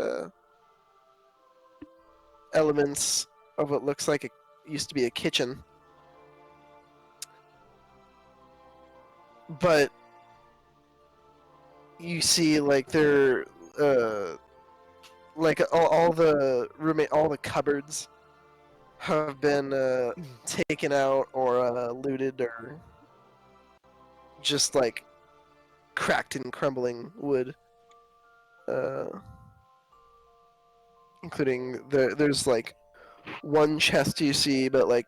elements of what looks like it used to be a kitchen. But you see, like, there, like all the cupboards have been taken out or looted, or just like cracked and crumbling wood. Including there's like one chest you see, but like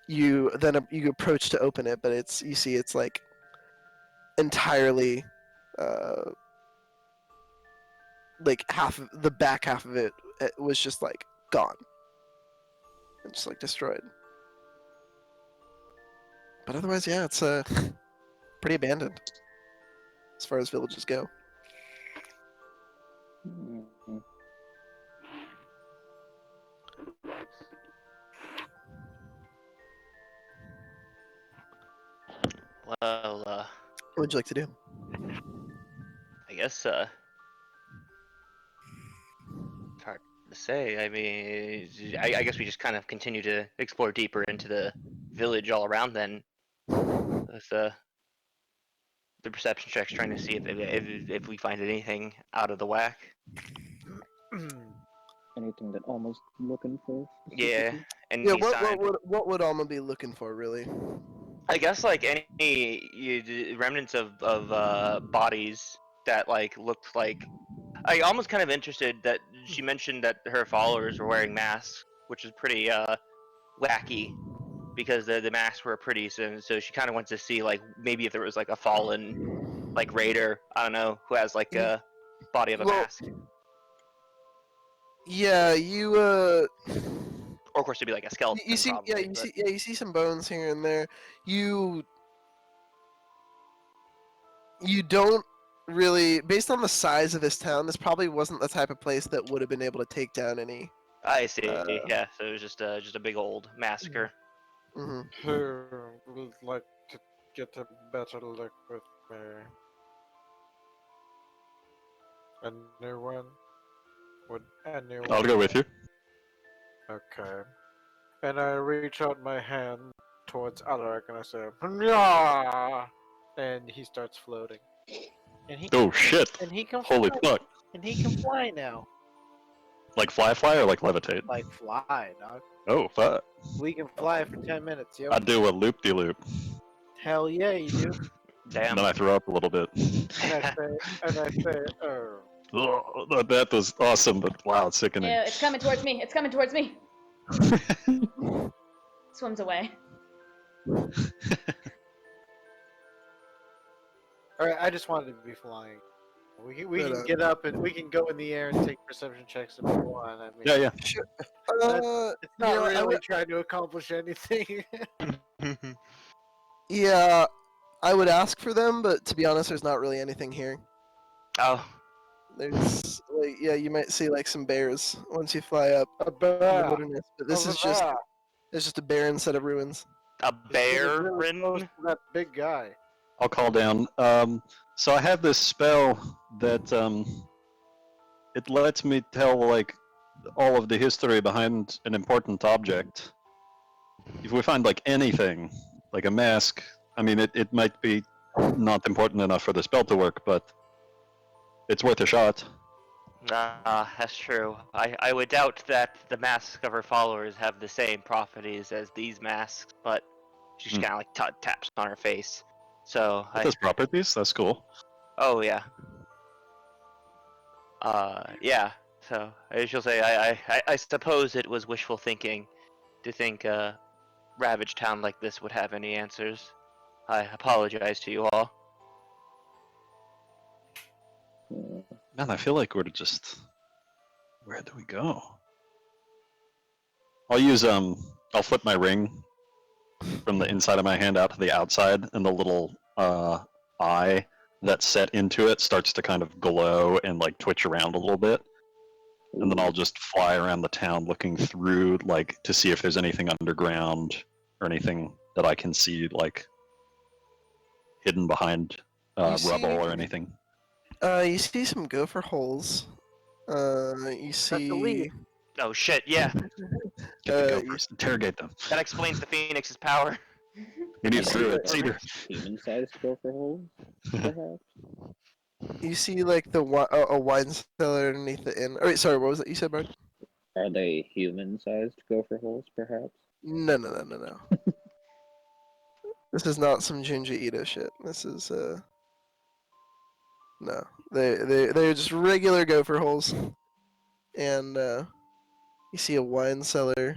you approach to open it, but it's like entirely like the back half of it was just like gone and just like destroyed. But otherwise, yeah, it's pretty abandoned as far as villages go. Mhm. Well, What would you like to do? I guess it's hard to say. I mean, I guess we just kind of continue to explore deeper into the village all around then, with the perception checks, trying to see if we find anything out of the whack. Anything that Alma's looking for? Yeah, specifically? and Yeah, what would Alma be looking for, really? I guess like any remnants of bodies that like looked like. I almost kind of interested that she mentioned that her followers were wearing masks, which is pretty wacky because the masks were pretty soon. So she kind of wants to see like maybe if there was like a fallen like raider, I don't know, who has like a body of a Well, mask, Yeah, you or of course it'd be like a skeleton. you see probably, but- you see some bones here and there. You don't really, based on the size of this town, this probably wasn't the type of place that would have been able to take down any. I see. Uh, Yeah, so it was just a big old massacre. hmm Who would like to get a better look with me? Anyone? Would anyone? I'll go with you. Okay. And I reach out my hand towards Alaric and I say, "Nya!" And he starts floating. And he Oh shit! and he can Holy fly. fuck! And he can fly now. Like fly or like levitate? Like fly, dog. Oh fuck! We can fly for 10 minutes, yo. I do a loop-de-loop, Hell yeah, you do. Damn. and then I throw up a little bit. And I say, oh. Oh, that was awesome, but wow, it's sickening. Ew, it's coming towards me. It's coming towards me. Swims away. Alright, I just wanted to be flying. We But, can get up and we can go in the air and take perception checks if we want. I mean, Yeah, yeah. it's not yeah, I really would- trying to accomplish anything. Yeah, I would ask for them, but to be honest, there's not really anything here. Oh, There's like, yeah, you might see like some bears once you fly up A in the bear. wilderness, but this A is just bear. it's just a barren set of ruins. a bear Really close ridden? to that big guy. I'll call down. So I have this spell that it lets me tell like all of the history behind an important object. If we find like anything, like a mask, I mean, it might be not important enough for the spell to work, but it's worth a shot. That's true. I would doubt that the masks of her followers have the same properties as these masks, but she just Hmm. kind of like taps on her face. So It has properties. That's cool. oh yeah. Yeah. So she'll say, I suppose it was wishful thinking to think a ravaged town like this would have any answers. I apologize to you all. Man, I feel like we're just. Where do we go? I'll use I'll flip my ring from the inside of my hand out to the outside, and the little eye that's set into it starts to kind of glow and like twitch around a little bit. And then I'll just fly around the town looking through, like, to see if there's anything underground or anything that I can see, like, hidden behind You see- rubble or anything. You see some gopher holes. You see. lead. Oh shit, yeah. Get the you- gophers, interrogate them. That explains the Phoenix's power. You need see through the it, cedar. Human-sized gopher holes, perhaps? You see like a wine cellar underneath the inn. Oh, wait, sorry, what was it you said, Bart? Are they human-sized gopher holes, perhaps? No. This is not some Junji Ito shit. This is no. They're just regular gopher holes. And you see a wine cellar.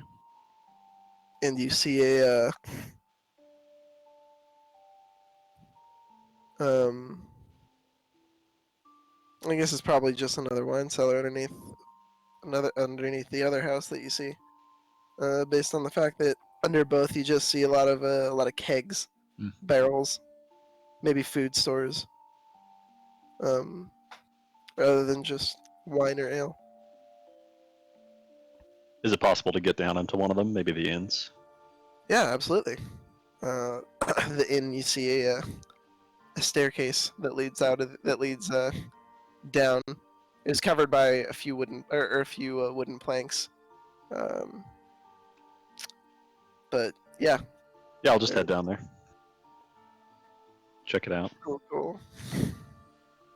And you see a I guess it's probably just another wine cellar underneath the other house that you see. Based on the fact that under both you just see a lot of kegs, Hmm. barrels, maybe food stores, rather than just wine or ale. Is it possible to get down into one of them? Maybe the inns? Yeah, absolutely. The inn, you see a staircase that leads down. It's covered by a few wooden wooden planks. But yeah, Yeah, I'll just head down there. Check it out. cool.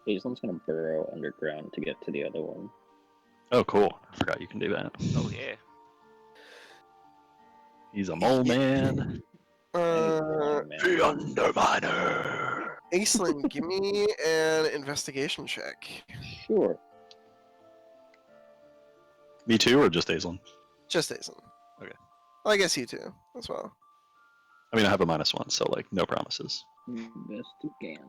Aislinn's gonna burrow underground to get to the other one. Oh, cool. I forgot you can do that. Oh yeah. He's a mole man. Uh, Man. The Underminer. Aislinn, give me an investigation check. Sure. Me too, or just Aislinn? Just Aislinn. Well, I guess you too as well. I mean, I have a -1, so like no promises. Investigate.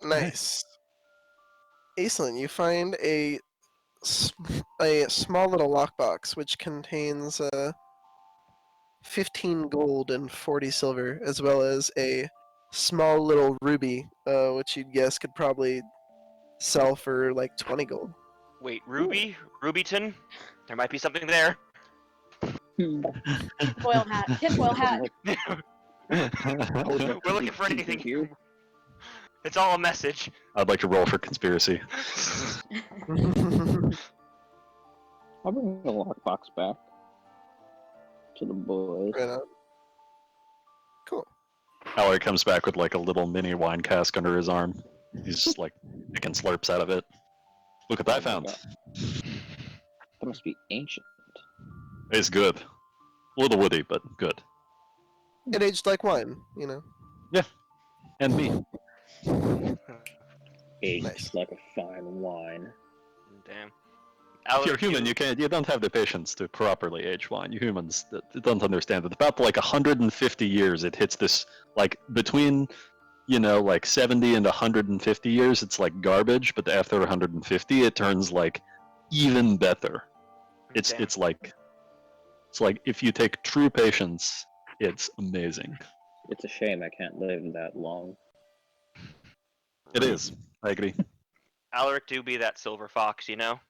Nice. Aislinn, you find a small little lockbox which contains 15 gold and 40 silver, as well as a small little ruby, which you'd guess could probably sell for like 20 gold. Wait, Ruby? Rubyton? There might be something there. Foil hat. Tinfoil hat. We're looking for anything here. It's all a message. I'd like to roll for conspiracy. I'll bring the lockbox back to the boys. Right on. Cool. Alaric comes back with like a little mini wine cask under his arm. He's just like taking slurps out of it. Look what I found. That must be ancient. It's good. A little woody, but good. It aged like wine, you know. And me. Aged Nice. like a fine wine. Damn. If you're human, you don't have the patience to properly age wine. You humans don't understand it. About like 150 years, it hits this like between, like 70 and 150 years, it's like garbage. But after 150, it turns like even better. It's Damn. it's like if you take true patience, it's amazing. It's a shame I can't live that long. It is. I agree. Alaric do be that silver fox, you know?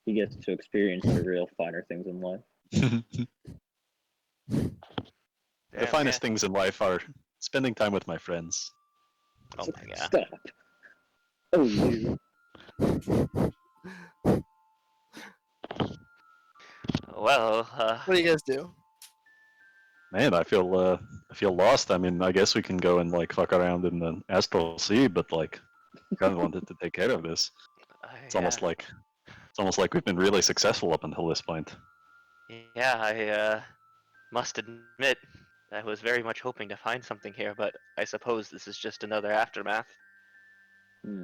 He gets to experience the real finer things in life. The Damn, finest things in life are spending time with my friends. Yeah. Oh my god. Stop. Oh, you. Well, What do you guys do? Man, I feel lost. I mean, I guess we can go and like fuck around in the astral sea, but like, kind of wanted to take care of this. It's almost like we've been really successful up until this point. Yeah, I must admit, I was very much hoping to find something here, but I suppose this is just another aftermath.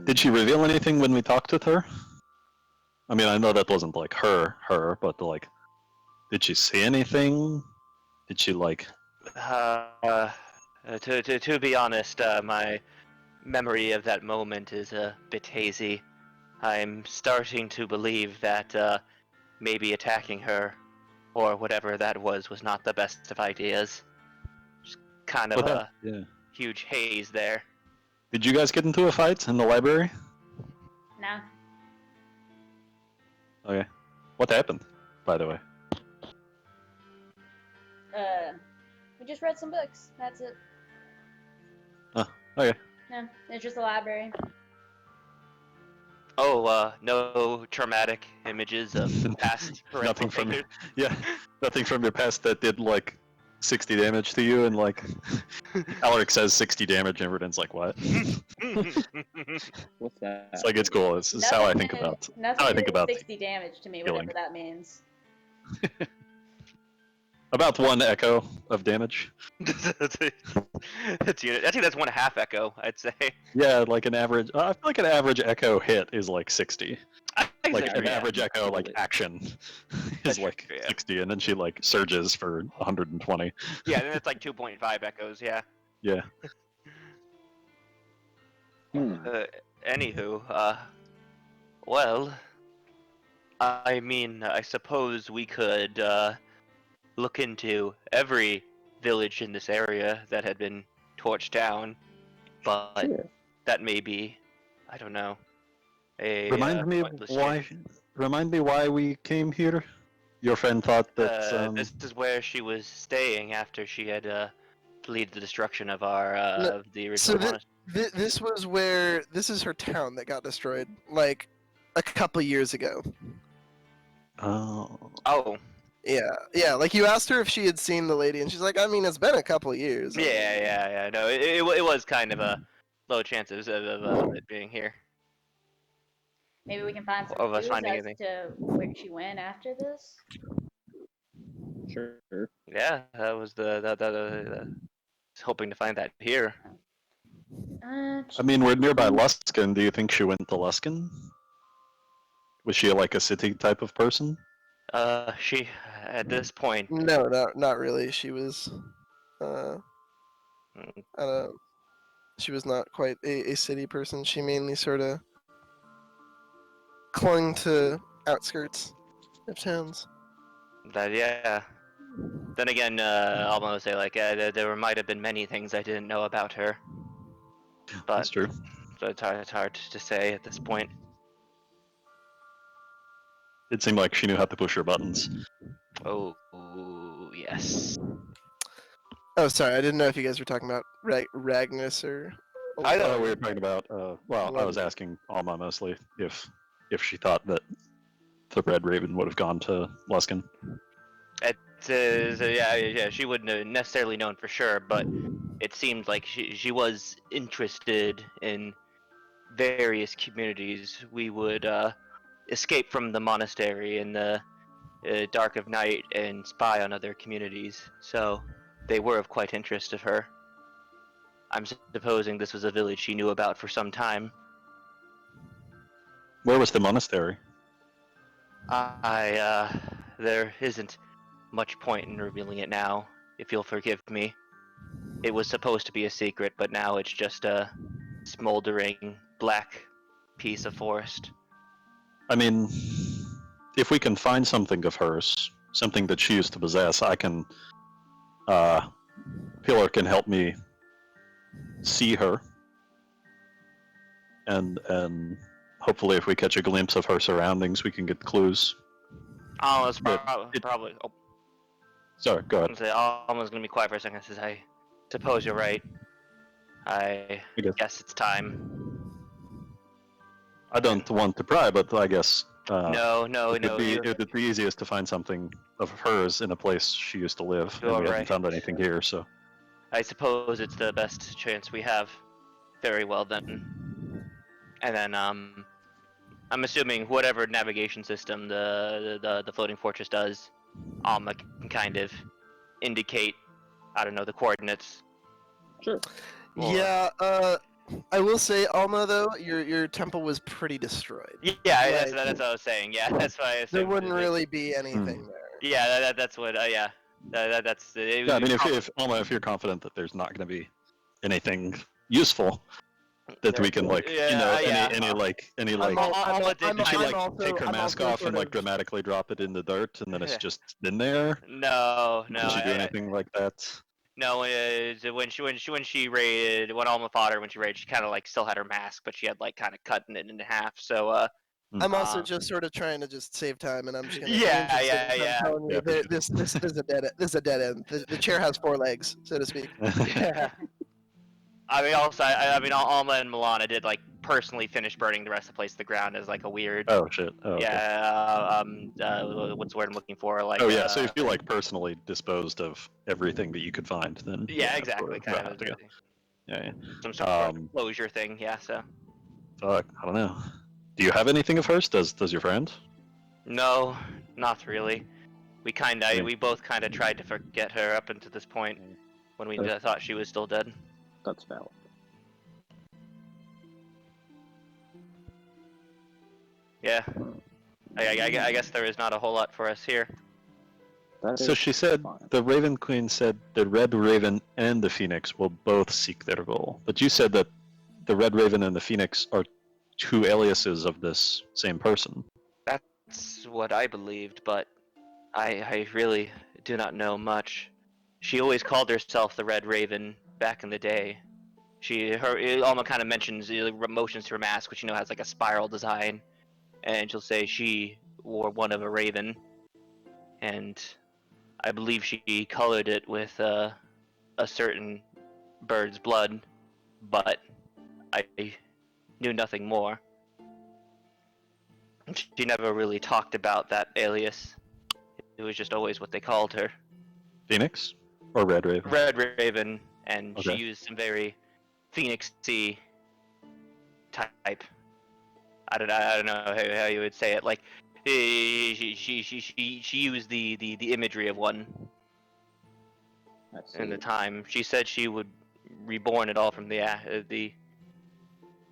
Did she reveal anything when we talked with her? I mean, I know that wasn't like her, but like, did she say anything? Did she like? To be honest, my memory of that moment is a bit hazy. I'm starting to believe that maybe attacking her, or whatever that was not the best of ideas. Just kind of a Yeah. huge haze there. Did you guys get into a fight in the library? Nah. Okay. What happened, by the way? We just read some books. That's it. Oh, okay. No, it's just a library. Oh, no traumatic images of past parental Nothing from figures. Yeah, nothing from your past that did like 60 damage to you, and like Alaric says 60 damage, and everyone's like, what? What's that? It's like it's cool. This is how I think about. Nothing how I think did about 60 damage to me, healing. whatever that means. About 1 echo of damage. That's unit. I think that's 1/2 echo, I'd say. Yeah, like an average. I feel like an average echo hit is like 60. Like an Yeah. average echo like action is like Yeah. 60, and then she like surges for 120. Yeah, then it's like 2.5 echoes, yeah. Yeah. Anywho, well, I mean, I suppose we could look into every village in this area that had been torched down, but Sure. that may be, I don't know, a Remind me pointless why. change. Remind me why we came here. Your friend thought that. This is where she was staying after she had fled the destruction of our No, the original so monastery. This is her town that got destroyed like a couple years ago. Oh. Yeah, like you asked her if she had seen the lady, and she's like, I mean, it's been a couple years. Yeah. No, it was kind of a low chances of it being here. Maybe we can find some Of us clues finding as anything. to where she went after this. Sure. Yeah, that was the hoping to find that here. I mean, we're nearby Luskin. Do you think she went to Luskin? Was she like a city type of person? She, at this point, No, not really. She was, I don't know. She was not quite a city person. She mainly sort of clung to outskirts of towns. that yeah. Then again, Alma would say like, there might have been many things I didn't know about her, That's but true. so it's hard to say at this point. It seemed like she knew how to push her buttons. Oh, yes. Oh, sorry. I didn't know if you guys were talking about Ragnus or. I Oh, don't- we were talking about. Well, I was asking Alma mostly if she thought that the Red Raven would have gone to Luskin. Yeah. She wouldn't have necessarily known for sure, but it seemed like she was interested in various communities. We would escape from the monastery in the dark of night and spy on other communities. So they were of quite interest of her. I'm supposing this was a village she knew about for some time. Where was the monastery? There isn't much point in revealing it now, if you'll forgive me. It was supposed to be a secret, but now it's just a smoldering black piece of forest. I mean, if we can find something of hers, something that she used to possess, I can. Pillar can help me see her, and hopefully, if we catch a glimpse of her surroundings, we can get clues. Alma's But probably. Oh, Sorry, go I'm ahead. gonna say Alma's gonna be quiet for a second. Says, "I suppose you're right. I guess. guess it's time." I don't want to pry, but I guess No. it would be easiest to find something of hers in a place she used to live, and You're we haven't right. found anything here. So I suppose it's the best chance we have. Very well then. And then I'm assuming whatever navigation system the floating fortress does, Alma can kind of indicate, I don't know, the coordinates. Sure. Or- Yeah. I will say, Alma, though, your temple was pretty destroyed. Yeah, Like, that's what I was saying. Yeah, that's why I assumed. There wouldn't that- really be anything there. Yeah, that's what. Yeah, that's. It yeah, I was mean, probably- if Alma, if you're confident that there's not going to be anything useful, that we can like, any like. Alma did. Did she I'm like also- take her I'm mask also off and sort like of- dramatically drop it in the dirt, and then it's Yeah. just been there? No. Did she do anything like that? No, when she raided, when Alma fought her, when she raided, she kind of like still had her mask, but she had like kind of cutting it in half. So I'm also Uh, just sort of trying to just save time, and I'm just gonna. Yeah, in the interest of time yeah. telling you, Yeah, this is a dead. This is a dead end. The chair has 4 legs, so to speak. I mean, also, I mean, Alma and Milana did like personally finish burning the rest of the place to the ground as like a weird. Oh shit. Oh, okay. What's the word I'm looking for? Like. Oh yeah. So if you like personally disposed of everything that you could find, then Yeah, of exactly. course, Kind we'll of have to go. Yeah. some sort of Um, closure thing. Yeah. So. Fuck. I don't know. Do you have anything of hers? Does your friend? No, not really. Yeah. We both kind of tried to forget her up until this point when we thought she was still dead. That's valid. Yeah. I guess there is not a whole lot for us here. That So is she said fine. the Raven Queen said the Red Raven and the Phoenix will both seek their goal, but you said that the Red Raven and the Phoenix are 2 aliases of this same person. That's what I believed, but I really do not know much. She always called herself the Red Raven back in the day. Alma kind of mentions motions to her mask, which has like a spiral design, and she'll say she wore one of a raven, and I believe she colored it with a certain bird's blood, but I knew nothing more. She never really talked about that alias. It was just always what they called her. Phoenix or Red Raven? Red Raven, and Okay. she used some very phoenixy type. I don't know how you would say it. Like she used the imagery of one I in the see. time. She said she would reborn it all from the.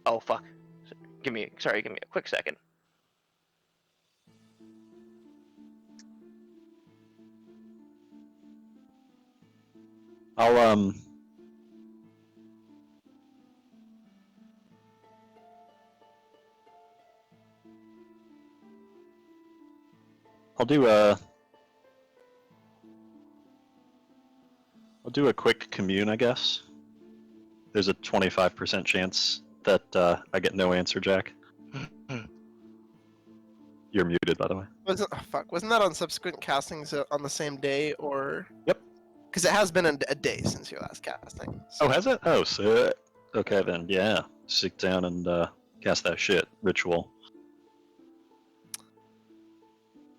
Oh fuck! Give me a quick second. I'll I'll do a quick commune, I guess. There's a 25% chance that I get no answer, Jack. You're muted, by the way. Wasn't that on subsequent castings on the same day, or? Yep. Because it has been a day since your last casting. Oh, has it? Oh, so okay then. Yeah, sit down and cast that shit ritual.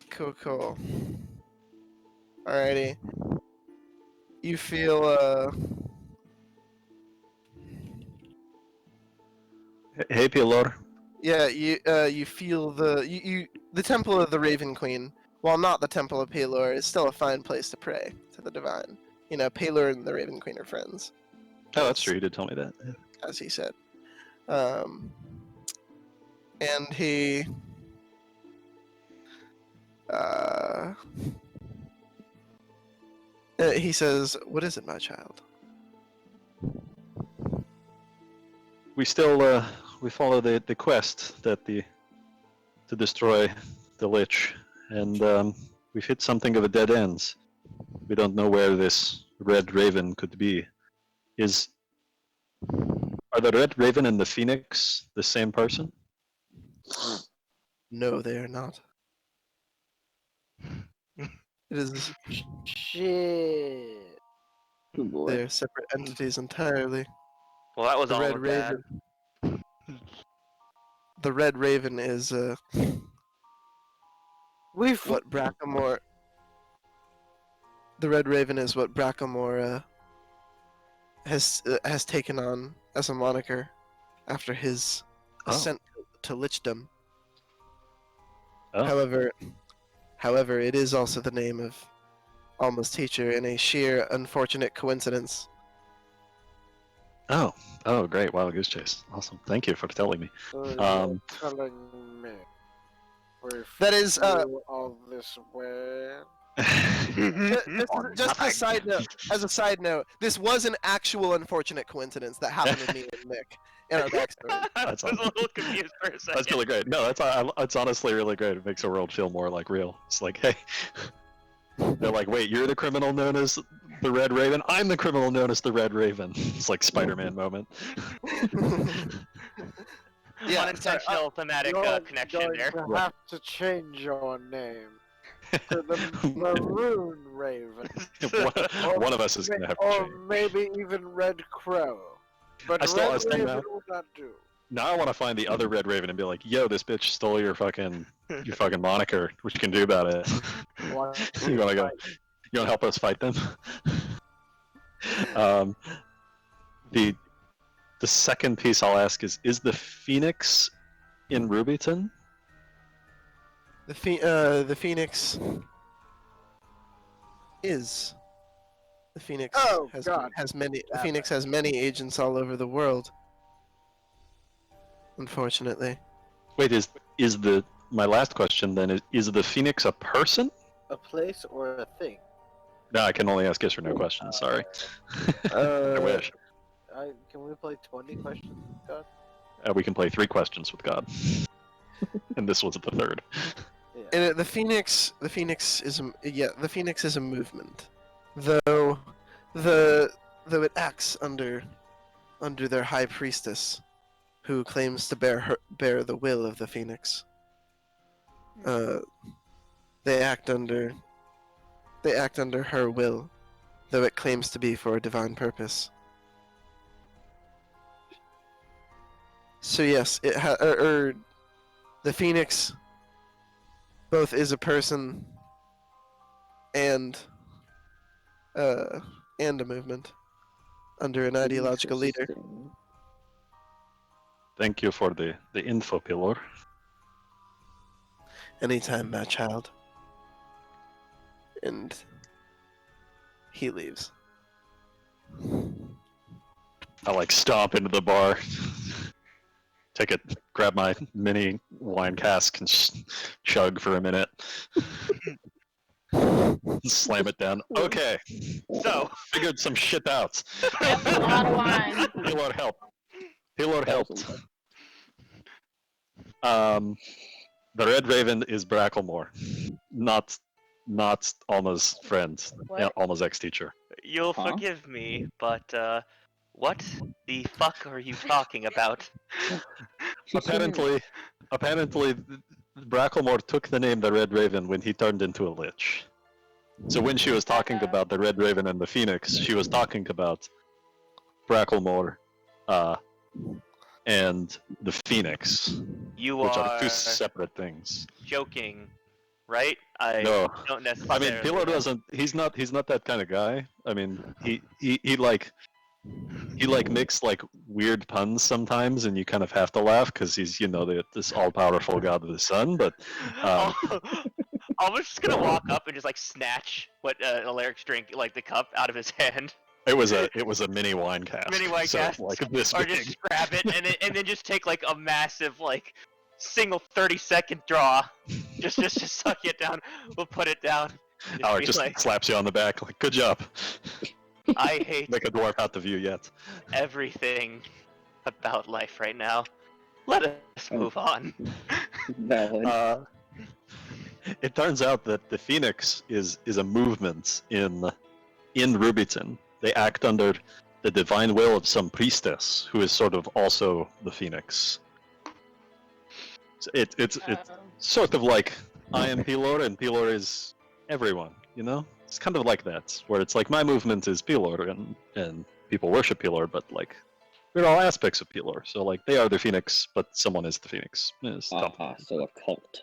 Cool. Alrighty. You feel Hey, Pilor. yeah, you feel the Temple of the Raven Queen, while not the Temple of Pelor, is still a fine place to pray to the divine. You know, Pelor and the Raven Queen are friends. Oh, that's true. You did tell me that. Yeah. As he said. And he says, "What is it, my child?" We still we follow the quest that to destroy the Lich, and we've hit something of a dead end. We don't know where this Red Raven could be. Are the Red Raven and the Phoenix the same person? No, they are not. It is. Shit. Oh boy. They are separate entities entirely. Well, that was The all Red of that. Raven. The Red Raven is We've what Brackamore. The Red Raven is what Brackamore has taken on as a moniker after his Oh. ascent to Lichdom. Oh. However, it is also the name of Alma's teacher in a sheer unfortunate coincidence. Oh, great! Wild Goose Chase. Awesome. Thank you for telling me. telling me. That is, all this way. just a side note. As a side note, this was an actual unfortunate coincidence that happened to me and Nick in our backstory. I That's was a awesome. little confused for a second. That's really great. No, it's honestly really great. It makes the world feel more like real. It's like, hey, they're like, wait, you're the criminal known as the Red Raven? I'm the criminal known as the Red Raven. It's like Spider-Man moment. Yeah, Unintentional thematic connection going there. to have to change your name to the Maroon Raven. One of us is gonna have to Or change. maybe even Red Crow. But I still Red think Raven now. will not do. Now I want to find the other Red Raven and be like, yo, this bitch stole your fucking moniker. What you can do about it? You wanna go? You wanna help us fight them? The second piece I'll ask is the Phoenix in Rubyton? the Phoenix is. The Phoenix Oh, has God. many. The Damn Phoenix has many agents all over the world. Unfortunately. Wait, is my last question then is the Phoenix a person? A place or a thing? No, I can only ask yes or no questions. Sorry. I wish. Can we play 20 questions, God? We can play 3 questions with God, and this was the third. Yeah. And the Phoenix is a movement, though it acts under their high priestess, who claims to bear the will of the Phoenix. They act under her will, though it claims to be for a divine purpose. So yes, the Phoenix both is a person and a movement under an ideological leader. Interesting. Thank you for the info, Pilor. Anytime, my child. And he leaves. I like stomp into the bar, grab my mini wine cask and chug for a minute. Slam it down. Okay, So, figured some shit out. That's a lot of wine. Healer help. Healer helped. The Red Raven is Bracklemore, not Alma's friend, What? Alma's ex-teacher. you'll Huh? forgive me, but what the fuck are you talking about? Apparently, Bracklemore took the name the Red Raven when he turned into a lich. So when she was talking about the Red Raven and the Phoenix, she was talking about Bracklemore, and the Phoenix, You which are are two separate things. joking, right? I No, don't I necessarily. mean Pillar doesn't. He's not that kind of guy. I mean, he makes like weird puns sometimes, and you kind of have to laugh because he's this all-powerful god of the sun. But I was just gonna walk up and just like snatch what Alaric's drink, like the cup, out of his hand, it was a mini wine cask. Mini wine so, cask, like this or big. just grab it and then just take like a massive like single 30-second draw, just to suck it down. We'll put it down. Alaric be just like, slaps you on the back, like, good job. I hate Make a dwarf out the view yet. everything about life right now. Let us move on. Valid. It turns out that the Phoenix is a movement in Rubyton. They act under the divine will of some priestess who is sort of also the Phoenix. So it's sort of like I am Pelor and Pelor is everyone, you know? It's kind of like that, where it's like my movement is Pelor and people worship Pelor, but like we're all aspects of Pelor. So like they are the Phoenix, but someone is the Phoenix. It's tough. So a cult.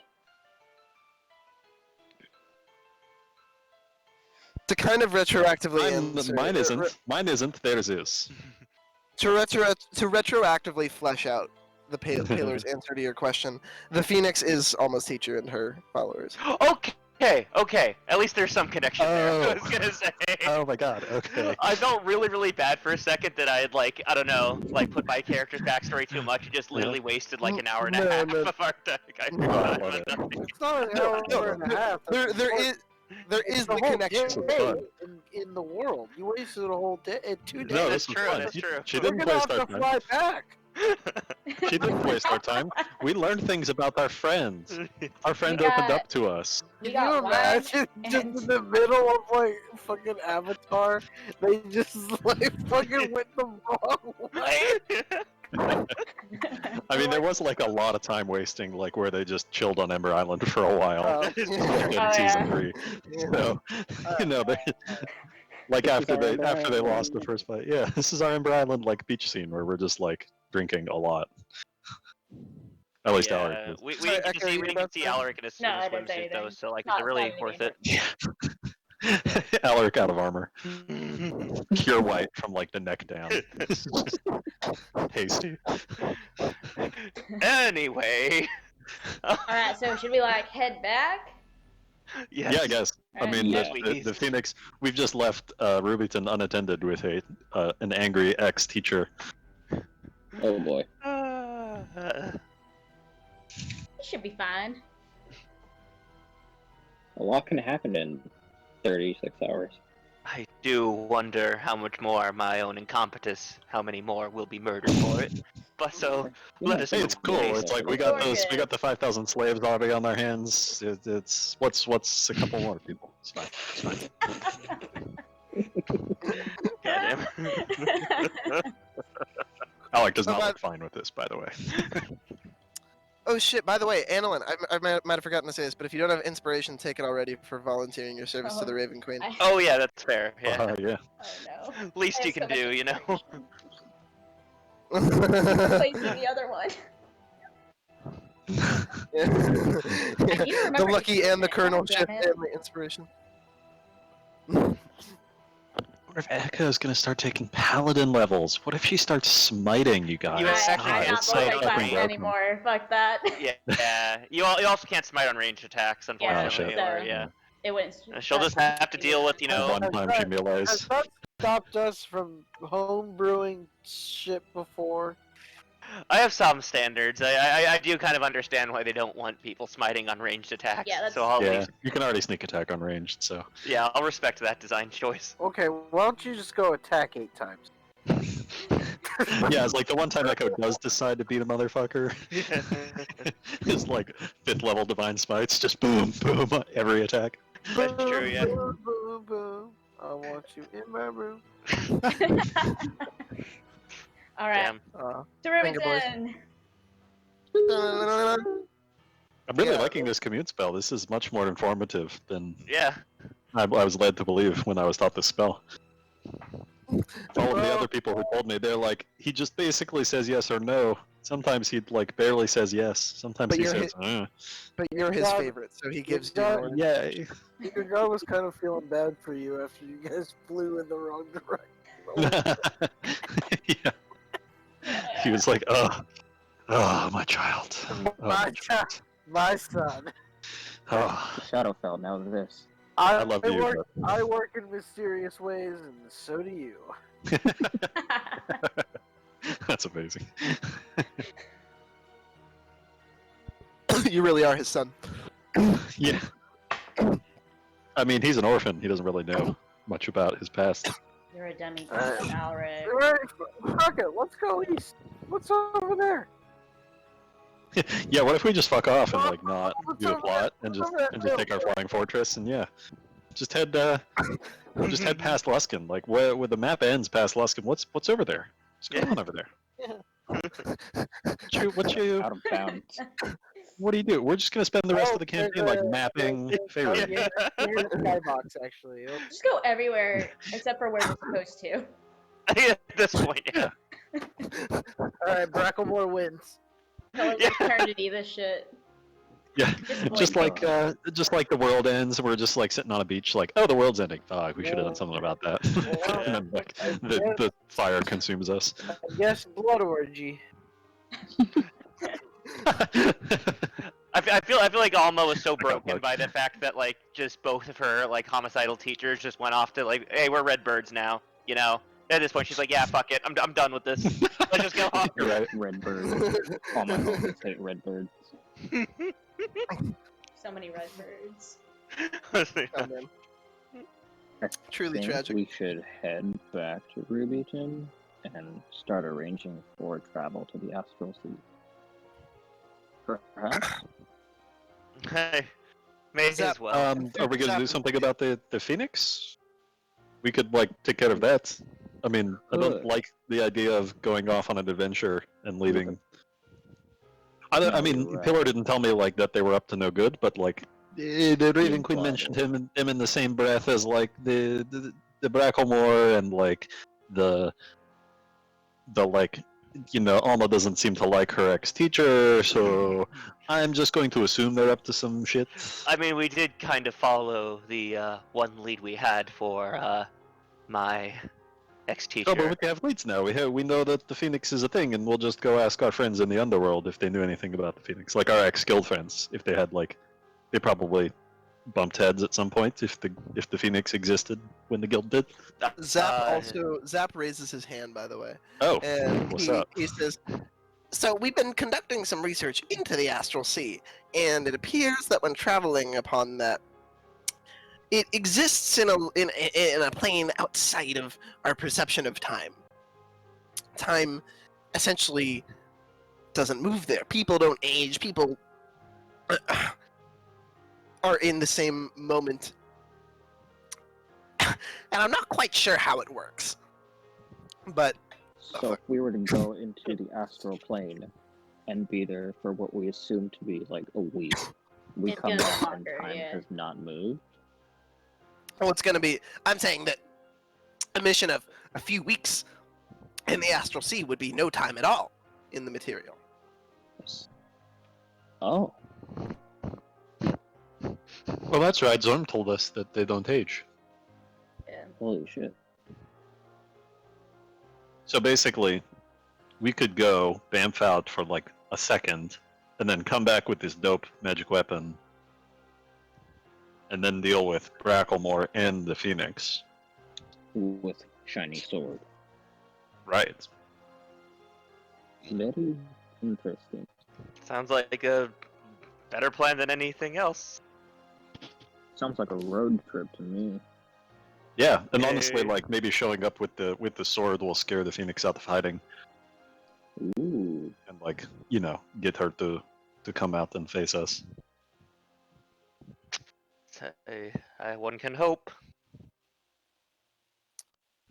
To kind of retroactively Mine isn't. Theirs is. to retroactively flesh out the Paler's answer to your question, the Phoenix is Alma's teacher and her followers. Okay. At least there's some connection there. I was gonna say. Oh my god. Okay. I felt really bad for a second that I had put my character's backstory too much and just literally wasted like an hour and a half of our deck. I forgot about that. It's not an hour and a half. There is the whole connection. day in the world. You wasted a whole day, 2 days. No, That's this was true, fun. that's true. She We're didn't gonna waste have our to time. fly back. She didn't waste our time. We learned things about our friends. Our friend We got- opened up to us. We Can you got wine imagine just and- in the middle of like fucking Avatar, they just like fucking went the wrong way? I mean, there was like a lot of time wasting, like where they just chilled on Ember Island for a while in Oh, season yeah. 3. So, like after they lost the first fight. Yeah, this is our Ember Island like beach scene where we're just like drinking a lot. At least Alaric Yeah, is. we Sorry, didn't get to Echo, see you about to- Alaric in his No, I didn't swimsuit say though, anything. so like Not- is it really not worth anything. it? Alaric out of armor, pure white from like the neck down. Tasty. Anyway. Alright, so should we like head back? Yes. Yeah, I guess. I Alright, mean, Yes, so- the Phoenix. We've just left Rubyton unattended with an angry ex-teacher. Oh boy. It should be fine. A lot can happen in 36 hours. I do wonder how much more my own incompetence, how many more will be murdered for it. But so let us Hey, move, it's cool. please. It's like we It's got gorgeous. we got the 5,000 slaves already on our hands. It's what's a couple more people. It's fine. It's fine. Goddamn. Alec does not Oh, look fine with this, by the way. Oh shit! By the way, Analyn, I might have forgotten to say this, but if you don't have inspiration, take it already for volunteering your service to the Raven Queen. Oh yeah, that's fair. Yeah. Yeah. Oh no. Least I you have can so do, much you know. Replacing the other one. The remember lucky to and the do colonel that, ship damn it. and the inspiration. What if Echo is gonna start taking paladin levels? What if she starts smiting you guys? You actually I'm God, not it's so going to fucking class broken. anymore. Fuck that. Yeah. You also can't smite on ranged attacks, unfortunately. shit. Or, yeah. It wouldn't. She'll just have to deal with, you know. One time she Has realized. that stopped us from home brewing shit before? I have some standards. I do kind of understand why they don't want people smiting on ranged attacks. Yeah, that's- So I'll Yeah, you can already sneak attack on ranged, so. yeah, I'll respect that design choice. Okay, why don't you just go attack 8 times? Yeah, it's like the one time Echo does decide to beat a motherfucker. It's like 5th level divine smites, just boom, boom, every attack. That's true, yeah. Boom, boom, boom. I want you in my room. All right. Damn. To Thank you, boys. Remington. I'm really Yeah. liking this commute spell. This is much more informative than Yeah. I was led to believe when I was taught this spell. All of the Well- other people who told me, they're like, he just basically says yes or no. Sometimes he like barely says yes. Sometimes But he you're says, But you're his God. favorite, so he gives you God. more. yeah. Your guy was kind of feeling bad for you after you guys flew in the wrong direction. Yeah. He was like, oh, my child. Oh, My child. My son. Oh. Shadowfell, now this. I love you, work, I work in mysterious ways, and so do you. That's amazing. You really are his son. Yeah. I mean, he's an orphan. He doesn't really know much about his past. You're a dummy, Uh, Alaric. Alright, fuck it, let's go east. What's over there? Yeah, what if we just fuck off and like not What's do a over plot there? and just What's over there? take our flying fortress and yeah, just head past Luskin. Like where the map ends past Luskin. What's over there? What's going on over there? Out of bounds. What do you do? We're just gonna spend the rest of the campaign like mapping favorite. Yeah, here's the skybox, actually. Just go everywhere except for where we're supposed to. At this point, yeah. Alright, Bracklemore wins. Pillars of Eternity, this shit. Yeah, just Disappointing. like the world ends. We're just like sitting on a beach, like, oh, the world's ending. Fuck, we should have done something about that. Well, And then like the fire consumes us. I guess blood orgy. I feel like Alma was so broken look. by the fact that like just both of her like homicidal teachers just went off to like, hey, we're Redbirds now. You know. At this point, she's like, yeah, fuck it, I'm done with this. Let's just go off. You're right. Redbird. All my homies hate Redbirds. So many red birds. Oh, man. I Truly think tragic. we should head back to Rubyton and start arranging for travel to the Astral Sea. Perhaps? Hey, may Zap, as well. Are we gonna do something about the Phoenix? We could like take care of that. I mean, I don't Good. like the idea of going off on an adventure and leaving. I mean, Right. Pillar didn't tell me like that they were up to no good, but like the Raven Queen implied mentioned it. him in the same breath as like the Bracklemore and like the like Alma doesn't seem to like her ex-teacher, so I'm just going to assume they're up to some shit. I mean, we did kind of follow the one lead we had for my ex-teacher. Oh, but we have leads now. We know that the Phoenix is a thing, and we'll just go ask our friends in the underworld if they knew anything about the Phoenix. Like our ex-guild friends, if they had they probably bumped heads at some point if the Phoenix existed when the guild did. Zap Zap raises his hand, by the way, Oh, and what's up? he says, "So we've been conducting some research into the Astral Sea, and it appears that when traveling upon that, it exists in a plane outside of our perception of time. Time essentially doesn't move there. People don't age. People are in the same moment." And I'm not quite sure how it works. But So if we were to go into the astral plane and be there for what we assume to be like a week, we It's come gonna be back and longer, time yeah. has not moved. well, it's going to be, I'm saying that a mission of a few weeks in the Astral Sea would be no time at all in the material. Oh, Well, that's right. Zorm told us that they don't age. Yeah. holy shit. So basically, we could go bamf out for like a second, and then come back with this dope magic weapon, and then deal with Bracklemore and the Phoenix. With shiny sword. Right. Very interesting. Sounds like a better plan than anything else. Sounds like a road trip to me. Yeah, and honestly, Hey. like maybe showing up with the sword will scare the Phoenix out of hiding, Ooh. and like get her to come out and face us. One can hope.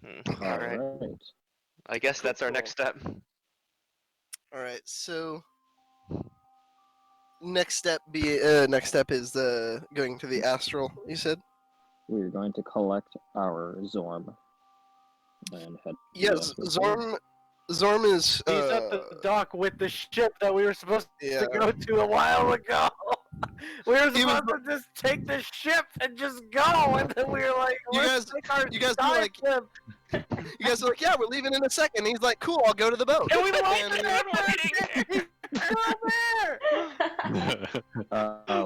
All right. Alright. I guess that's our next step. All right, so next step is going to the astral. You said We're going to collect our Zorm and head to the yes. astral plane. Zorm is. He's at the dock with the ship that we were supposed Yeah. to go to a while ago. We were He was- supposed to just take the ship and just go, and then we were like, You "Let's guys- take our you guys were dive like- ship." You guys are like, yeah, we're leaving in a second. He's like, cool, I'll go to the boat. And we waited And- there. We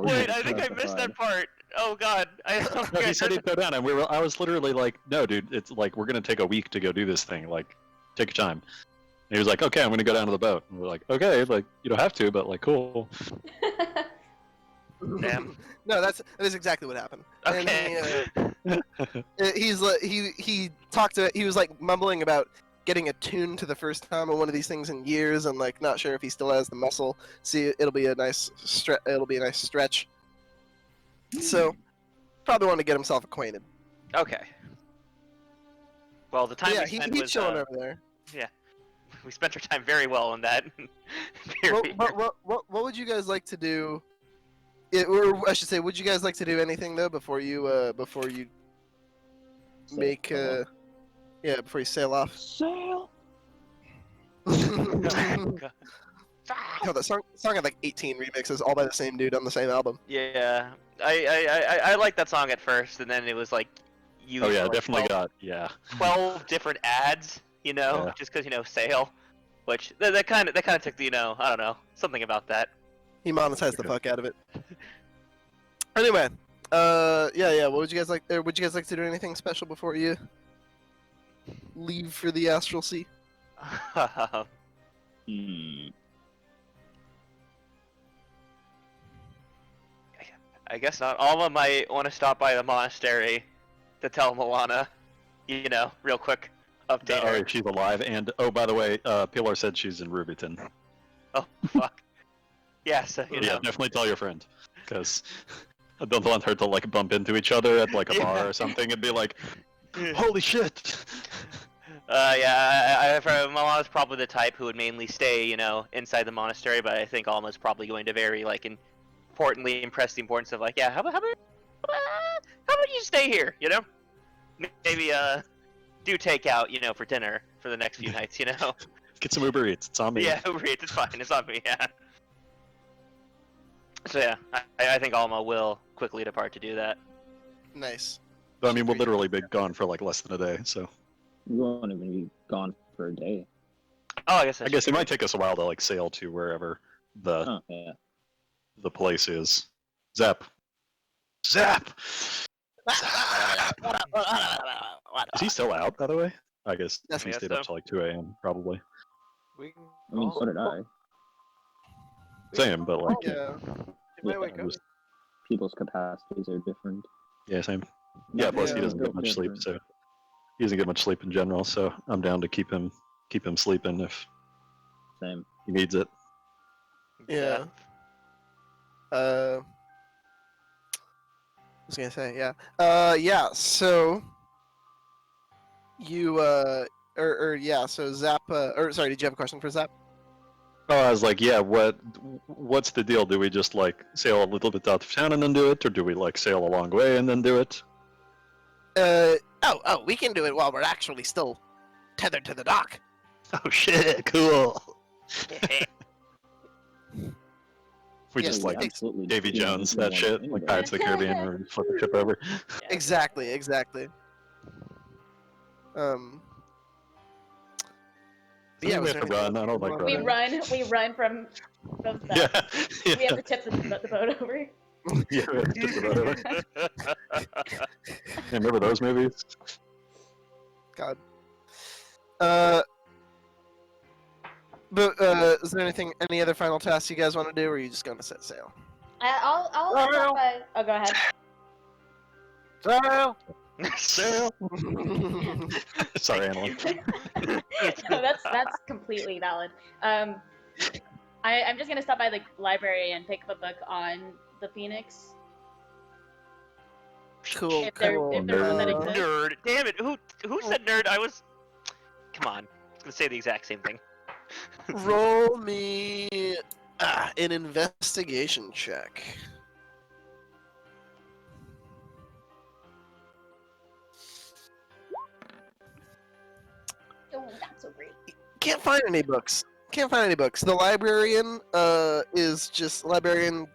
Wait, got I think I missed that justified. part. Oh god. No, he said he'd go down, and I was literally like, no, dude, it's like we're gonna take a week to go do this thing. Like, take your time. And he was like, okay, I'm gonna go down to the boat. And we're like, okay, like you don't have to, but like, cool. Damn. No, that is exactly what happened. Okay. And he's like, he talked to, he was like mumbling about getting attuned to the first time on one of these things in years, and like not sure if he still has the muscle. See, it'll be a nice stretch. So, probably want to get himself acquainted. Okay. Well, the time Yeah, we spent he's was chilling over there. we spent our time very well on that. Well, period. what would you guys like to do? Or I should say, would you guys like to do anything though before you make before you sail off? Sail! God. Hell, that song had like 18 remixes, all by the same dude on the same album. Yeah, I liked that song at first, and then it was like used Oh yeah, like definitely 12, got 12 different ads, Yeah. just because sale, which that kind of took the I don't know, something about that. He monetized the Okay. fuck out of it. Anyway, yeah. What would you guys like? Would you guys like to do anything special before you leave for the astral sea? Hmm. I guess not. Alma might want to stop by the monastery to tell Moana, real quick update her. if she's alive. And oh, by the way, Pilar said she's in Rubyton. Oh fuck. Yeah, so Yeah, definitely tell your friend, because I don't want her to like bump into each other at like a Yeah. bar or something and be like, "Holy shit!" Moana's probably the type who would mainly stay, inside the monastery, but I think Alma's probably going to very, importantly impress the importance of, how about you stay here, Maybe, do take out, for dinner for the next few nights, Get some Uber Eats. It's on me. Yeah, Uber Eats, it's fine, it's on me, yeah. So yeah, I think Alma will quickly depart to do that. Nice. But, I mean, we'll literally be gone for like less than a day, so We won't even be gone for a day. Oh, I guess I that's guess it true. might take us a while to like sail to wherever the Oh, yeah. the place is. Zap. Zap. Is he still out, by the way? I guess Yes, he I stayed guess up till like 2 a.m. probably. We can I mean, so did I. Same, but like Yeah. You might Yeah, wake up. just- People's capacities are different. yeah, same. Yeah, plus he Yeah. doesn't get much sleep, so he doesn't get much sleep in general. So I'm down to keep him sleeping if Same. he needs it. Yeah. I was gonna say, yeah. Yeah, so you so Zap sorry, did you have a question for Zap? Oh, I was like, yeah, what's the deal? Do we just like sail a little bit out of town and then do it, or do we like sail a long way and then do it? We can do it while we're actually still tethered to the dock. Oh shit, cool. We Yeah, just we like absolutely Davy do Jones not that shit, anyway. like Pirates of the Caribbean, or flip the ship over. Exactly. Yeah, Yeah, we was have to there run. I don't like We running. run from stuff. Yeah, yeah. We have to tip the boat over. Yeah, we have to tip the boat over. Yeah, remember those movies? God. But is there any other final tasks you guys want to do, or are you just going to set sail? I'll stop by. Oh, go ahead. Sail. Sorry, Analyn. No, that's completely valid. I'm just gonna stop by the library and pick up a book on the Phoenix. Cool. If there's one that exists. Nerd. Damn it. Who said nerd? I was. Come on. I was gonna say the exact same thing. Roll me an investigation check. Oh, that's so great. Can't find any books. The librarian is just librarian.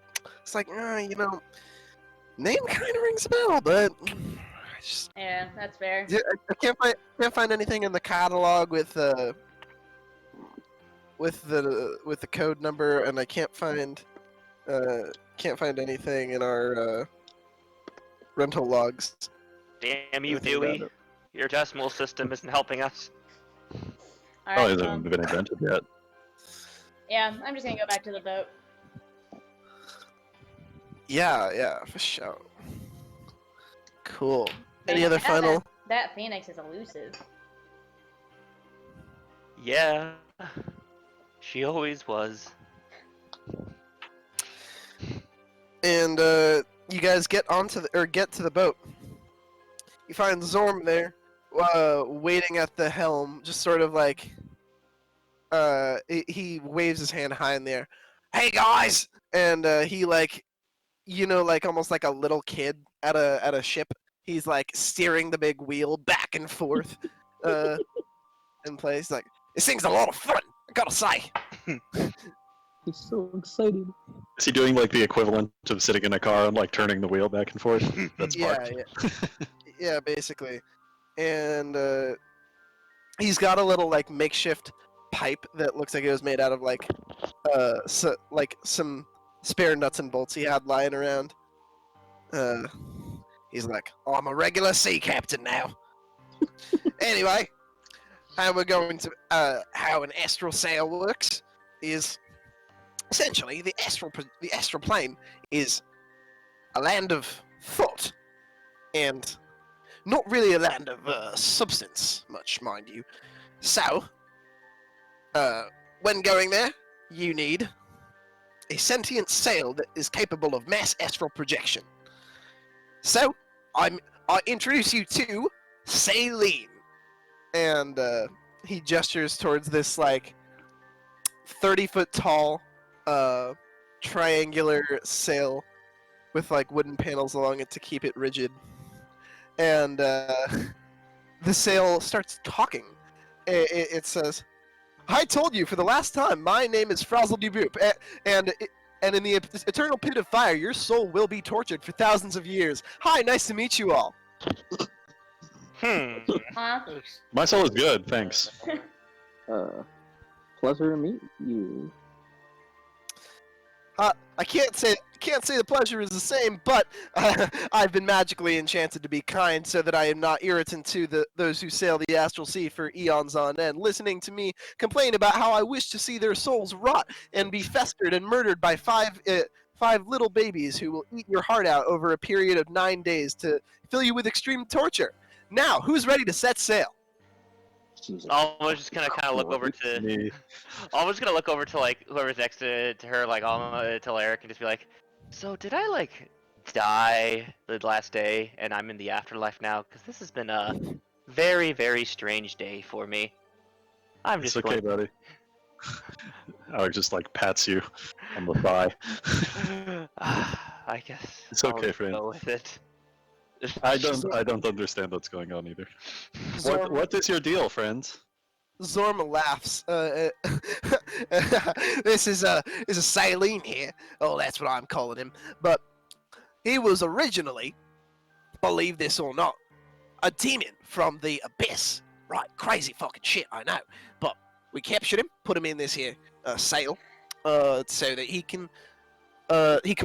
It's like, name kind of rings a bell, but I just Yeah, that's fair. I can't find anything in the catalog with the code number, and I can't find anything in our rental logs. Damn you, Anything about Dewey. it. Your decimal system isn't helping us. Oh, Alright, it hasn't been invented yet. yeah, I'm just gonna go back to the boat. Yeah, for sure. Cool. Any Man, other that- final? That Phoenix is elusive. Yeah. She always was. And you guys get to the boat. You find Zorm there, waiting at the helm, just sort of like, he waves his hand high in the air. Hey guys! And he like almost like a little kid at a ship. He's like steering the big wheel back and forth, in place. Like, this thing's a lot of fun, I gotta say. He's so excited. Is he doing like the equivalent of sitting in a car and like turning the wheel back and forth? That's Bart. Yeah, basically. And he's got a little like makeshift pipe that looks like it was made out of like some spare nuts and bolts he had lying around. He's like, "Oh, I'm a regular sea captain now." Anyway, how an astral sail works is essentially the astral plane is a land of thought and not really a land of substance, much mind you. So, when going there, you need a sentient sail that is capable of mass astral projection. So, I introduce you to Aislinn, and he gestures towards this like 30-foot tall, triangular sail with like wooden panels along it to keep it rigid. And the sail starts talking. It says, "I told you for the last time, my name is Frazzle de Boop, and in the eternal pit of fire, your soul will be tortured for thousands of years. Hi, nice to meet you all." Huh? My soul is good, thanks. Pleasure to meet you. I can't say the pleasure is the same, but I've been magically enchanted to be kind, so that I am not irritant to those who sail the astral sea for eons on end, listening to me complain about how I wish to see their souls rot and be festered and murdered by five little babies who will eat your heart out over a period of 9 days to fill you with extreme torture. Now, who's ready to set sail? Jesus. Alma's just gonna kind of look over to. Me. Alma's gonna look over to like whoever's next to her, like Alma, to Alaric, and just be like, "So did I like die the last day, and I'm in the afterlife now? Because this has been a very, very strange day for me. I'm It's just okay, going." buddy. Alex just like pats you on the thigh. I guess It's I'll okay, friend. go with it. I don't understand what's going on either. What is your deal, friends? Zorma laughs. This is a Aislinn here. Oh, that's what I'm calling him. But he was originally, believe this or not, a demon from the abyss. Right, crazy fucking shit, I know. But we captured him, put him in this here sail, so that he can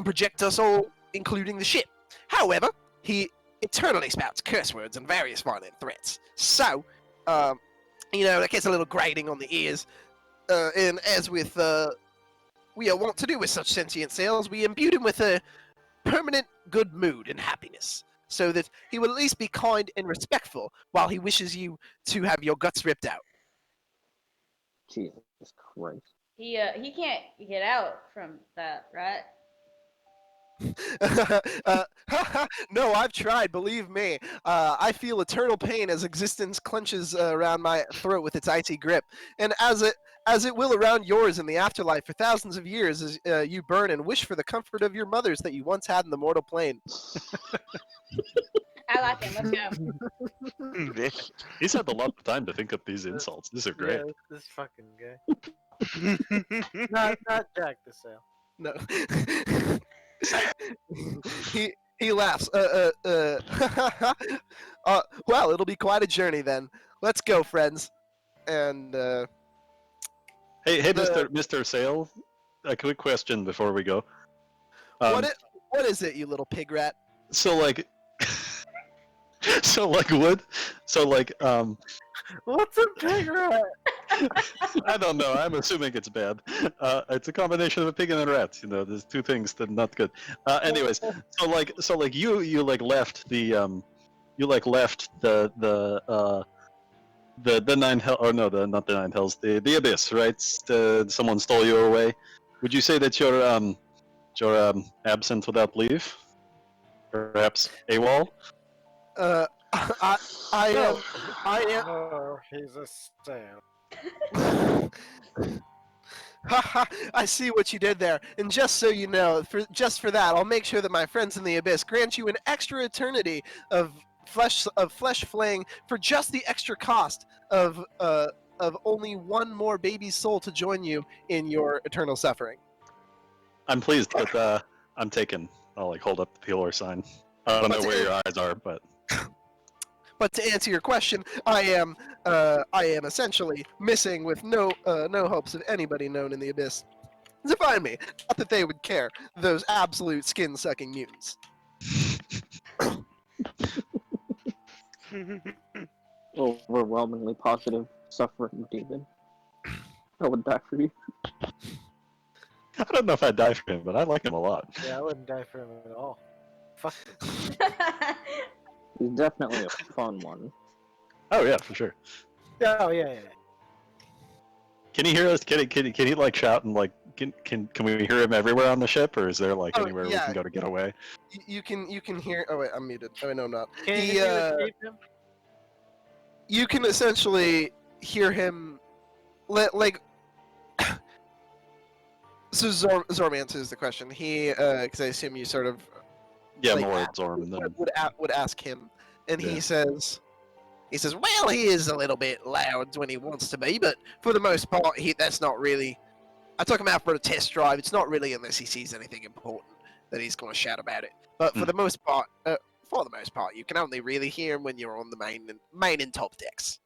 project us all, including the ship. However, he eternally spouts curse words and various violent threats. So, that gets a little grating on the ears. And as with we are wont to do with such sentient sails, we imbued him with a permanent good mood and happiness, so that he will at least be kind and respectful while he wishes you to have your guts ripped out. Jesus Christ. He can't get out from that, right? No, I've tried. Believe me. I feel eternal pain as existence clenches around my throat with its icy grip, and as it will around yours in the afterlife for thousands of years, as you burn and wish for the comfort of your mothers that you once had in the mortal plane. I like him. Let's go. He's had a lot of time to think up these insults. These are great. Yeah, this fucking guy. Not Jack the Sale. No. he laughs. Well, it'll be quite a journey then. Let's go, friends. And Hey, The- Mr. Sale, a quick question before we go. Um, what is it, you little pig rat? So like, so like wood, so like What's a pig rat? I don't know. I'm assuming it's bad. It's a combination of a pig and a rat. You know, there's two things that are not good. Anyways, so like you like left the you like left the nine hell, or no, not the nine hells, the abyss, right? Someone stole you away. Would you say that you're absent without leave? Perhaps AWOL? I am. Oh, he's a Sale. Haha, I see what you did there. And just so you know, for that, I'll make sure that my friends in the abyss grant you an extra eternity of flesh flaying for just the extra cost of only one more baby's soul to join you in your eternal suffering. I'm pleased, but I'm taken. I'll like hold up the peeler sign. I don't know where your eyes are, but But to answer your question, I am essentially missing with no hopes of anybody known in the abyss to find me. Not that they would care. Those absolute skin-sucking mutants. Overwhelmingly positive suffering demon. I would die for you. I don't know if I'd die for him, but I like him a lot. Yeah, I wouldn't die for him at all. Fuck. He's definitely a fun one. Oh yeah, for sure. Oh yeah. Can he hear us? Can he like shout and like can we hear him everywhere on the ship, or is there like Oh, anywhere we yeah. can go to get away? You can hear. Oh wait, I'm muted. Oh wait, no, I'm not. Can He, you escape him? You can essentially hear him, like. So Zorm answers the question. He, because I assume you sort of Yeah, like, more Zorm and then would ask him, and Yeah. he says, well, he is a little bit loud when he wants to be, but for the most part, that's not really. I took him out for a test drive. It's not really unless he sees anything important that he's going to shout about it. But for the most part, you can only really hear him when you're on the main and top decks.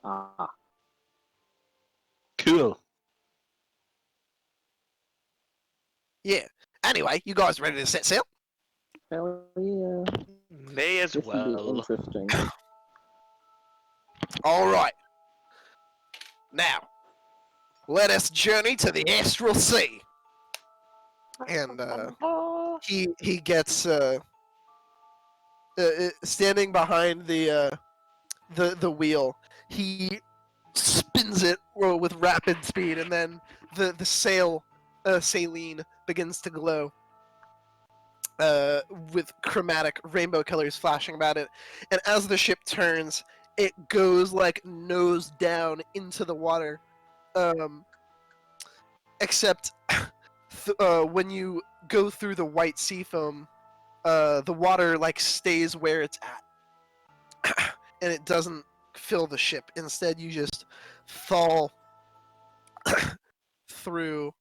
Ah, cool. Yeah. Anyway, you guys ready to set sail? hell yeah. May as This would be well. interesting. All right. Now, let us journey to the astral sea. And he gets standing behind the wheel. He spins it with rapid speed, and then the saline begins to glow with chromatic rainbow colors flashing about it. And as the ship turns, it goes like nose down into the water. Except when you go through the white sea foam, the water like stays where it's at, and it doesn't fill the ship. Instead, you just fall through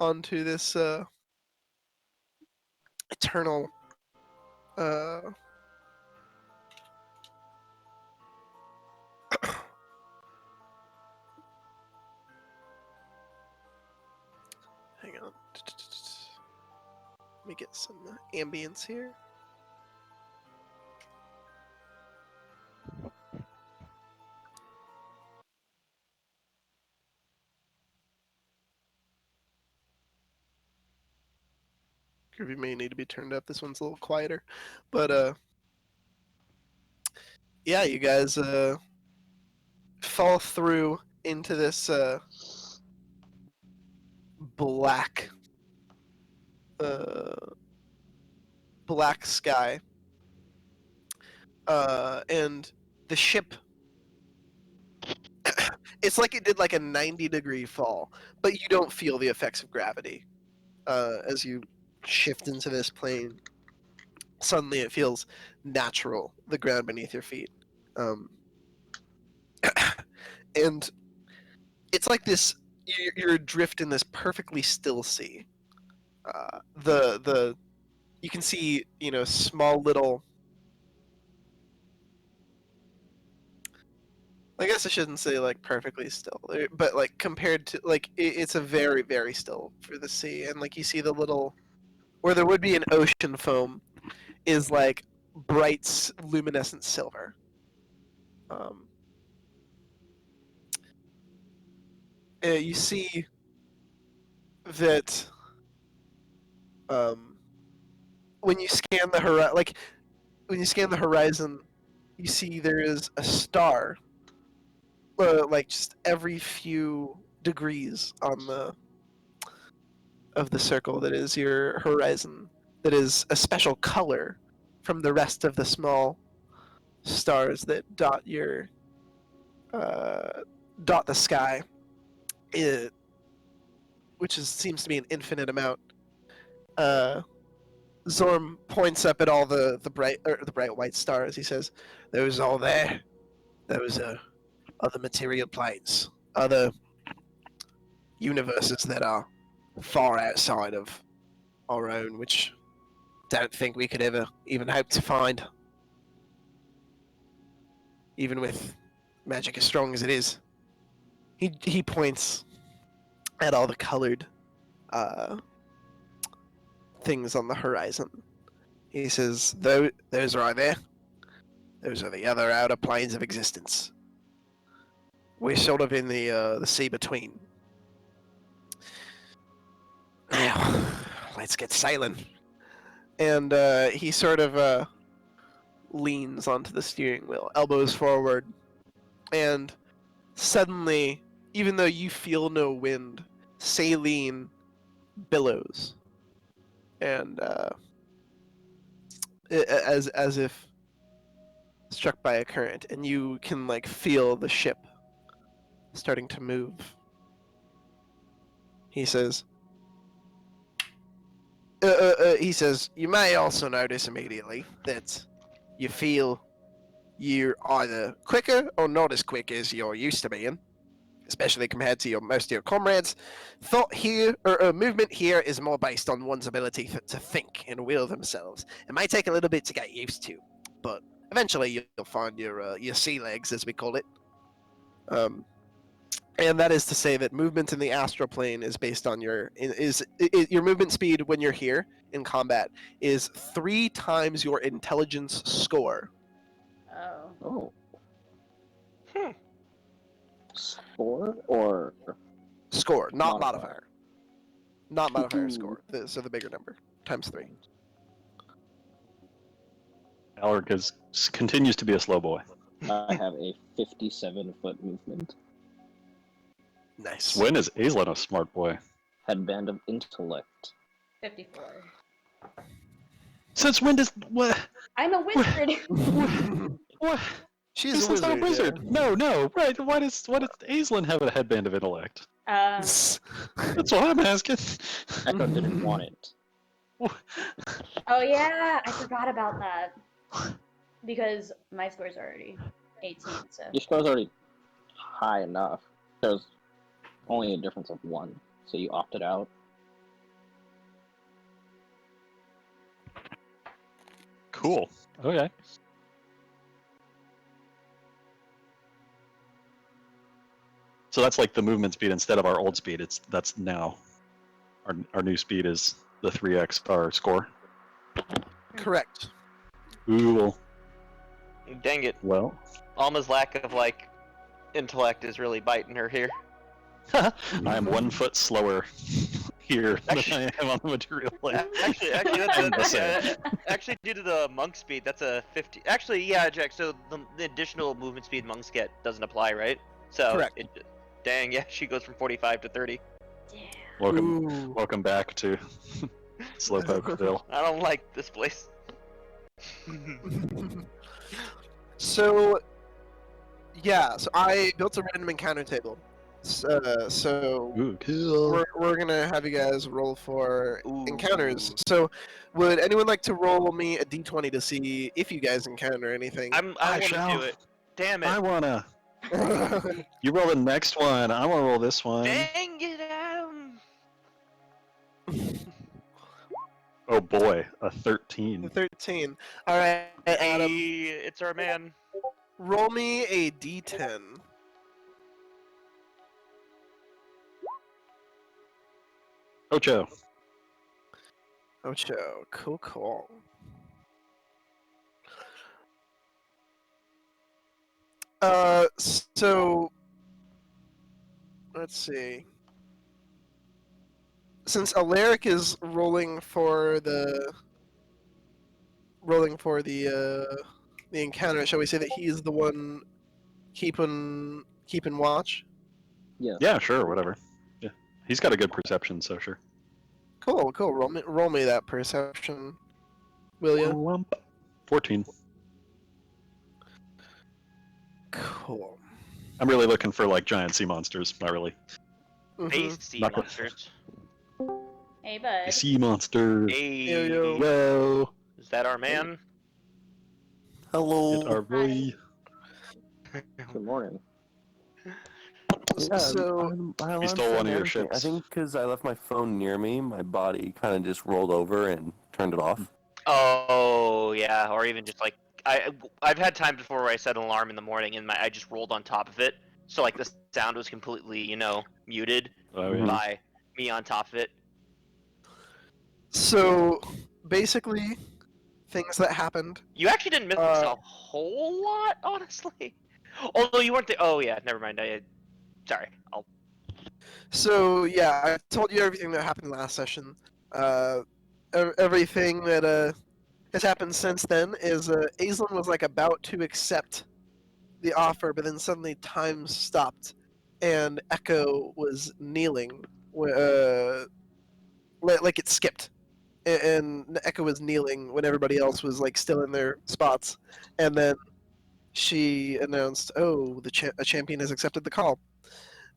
onto this eternal hang on. Let me get some ambience here. preview may need to be turned up. This one's a little quieter, but yeah, you guys fall through into this black black sky, and the ship. It's like it did like a 90-degree fall, but you don't feel the effects of gravity as you shift into this plane. Suddenly, it feels natural, the ground beneath your feet, and it's like this. You're adrift in this perfectly still sea. You can see, small little. I guess I shouldn't say like perfectly still, but like compared to like it's a very very still for the sea, and like you see the little where there would be an ocean foam is like bright luminescent silver. You see that when you scan the horizon, you see there is a star, like just every few degrees on the circle that is your horizon. That is a special color from the rest of the small stars that dot the sky. Which seems to be an infinite amount. Zorm points up at all the bright white stars. He says, "Those all there. Those are other material planes, other universes that are far outside of our own, which don't think we could ever even hope to find, even with magic as strong as it is." He points at all the colored things on the horizon. He says, "Those right there, those are the other outer planes of existence. We're sort of in the sea between. Now, let's get sailing." And he sort of leans onto the steering wheel, elbows forward, and suddenly, even though you feel no wind, saline billows, and as if struck by a current, and you can like feel the ship starting to move. He says, "You may also notice immediately that you feel you're either quicker or not as quick as you're used to being, especially compared to most of your comrades. Thought here, or movement here, is more based on one's ability to think and will themselves. It may take a little bit to get used to, but eventually you'll find your sea legs, as we call it." And that is to say that movement in the astral plane is based on your movement speed when you're here in combat is 3 times your intelligence score. Oh. Oh. Score or Score, not Modifier. modifier. Not modifier, Ooh. score. So the bigger number, times 3. Alaric continues to be a slow boy. I have a 57-foot movement. Nice. When is Aislinn a smart boy? Headband of intellect. 54. Since when does what? I'm a wizard. What? She's a Aisllinn's wizard. not a wizard. No, right. Why does Aislinn have a headband of intellect? That's what I'm asking. Echo didn't want it. Oh yeah, I forgot about that. Because my score's already 18, so. Your score's already high enough. There's only a difference of 1, so you opted out. Cool. Okay. So that's like the movement speed instead of our old speed. That's now our new speed is the 3x our score. Correct. Cool. Dang it. Well, Alma's lack of, intellect is really biting her here. I am 1 foot slower. here than Actually- I am on the material plane. Actually, that's I'm the same. actually due to the monk speed, that's a 50. Actually, yeah, Jack. So the additional movement speed monks get doesn't apply, right? So Correct. Dang, yeah, she goes from 45 to 30. Welcome back to Slowpokeville. I don't like this place. So, yeah, so I built a random encounter table. So Ooh, cool. we're gonna have you guys roll for Ooh. encounters. So, would anyone like to roll me a d20 to see if you guys encounter anything? I I want to shall. do it. Damn I it. wanna. You roll the next one. I wanna roll this one. Dang it, Adam. Oh boy, a 13. 13. All right, Adam, Hey, it's our man. roll me a d10. Ocho. Ocho, cool. So let's see. Since Alaric is rolling for the encounter, shall we say that he's the one keeping watch? Yes. Yeah, sure, whatever. Yeah, he's got a good perception, so sure. Cool. Roll me that perception, will you? Lump. 14. Cool. I'm really looking for like giant sea monsters. Not really. Mhm. Face sea Not- monsters. Hey, bud. Sea monsters. Hey, Yo. Yo. is that our man? Hello. It our boy. Good morning. Yeah, So my He alarm stole one of your said everything. I ships. think because I left my phone near me, my body kind of just rolled over and turned it off. Oh yeah, or even just like I've had times before where I set an alarm in the morning and I just rolled on top of it, so like the sound was completely muted Oh yeah. by me on top of it. So basically, things that happened. You actually didn't miss a whole lot, honestly. Although you weren't there. Oh yeah, never mind. Sorry. So yeah, I told you everything that happened last session. Everything that has happened since then is Aislinn was like about to accept the offer, but then suddenly time stopped, and Echo was kneeling, like it skipped, and Echo was kneeling when everybody else was like still in their spots, and then she announced, "Oh, a champion has accepted the call,"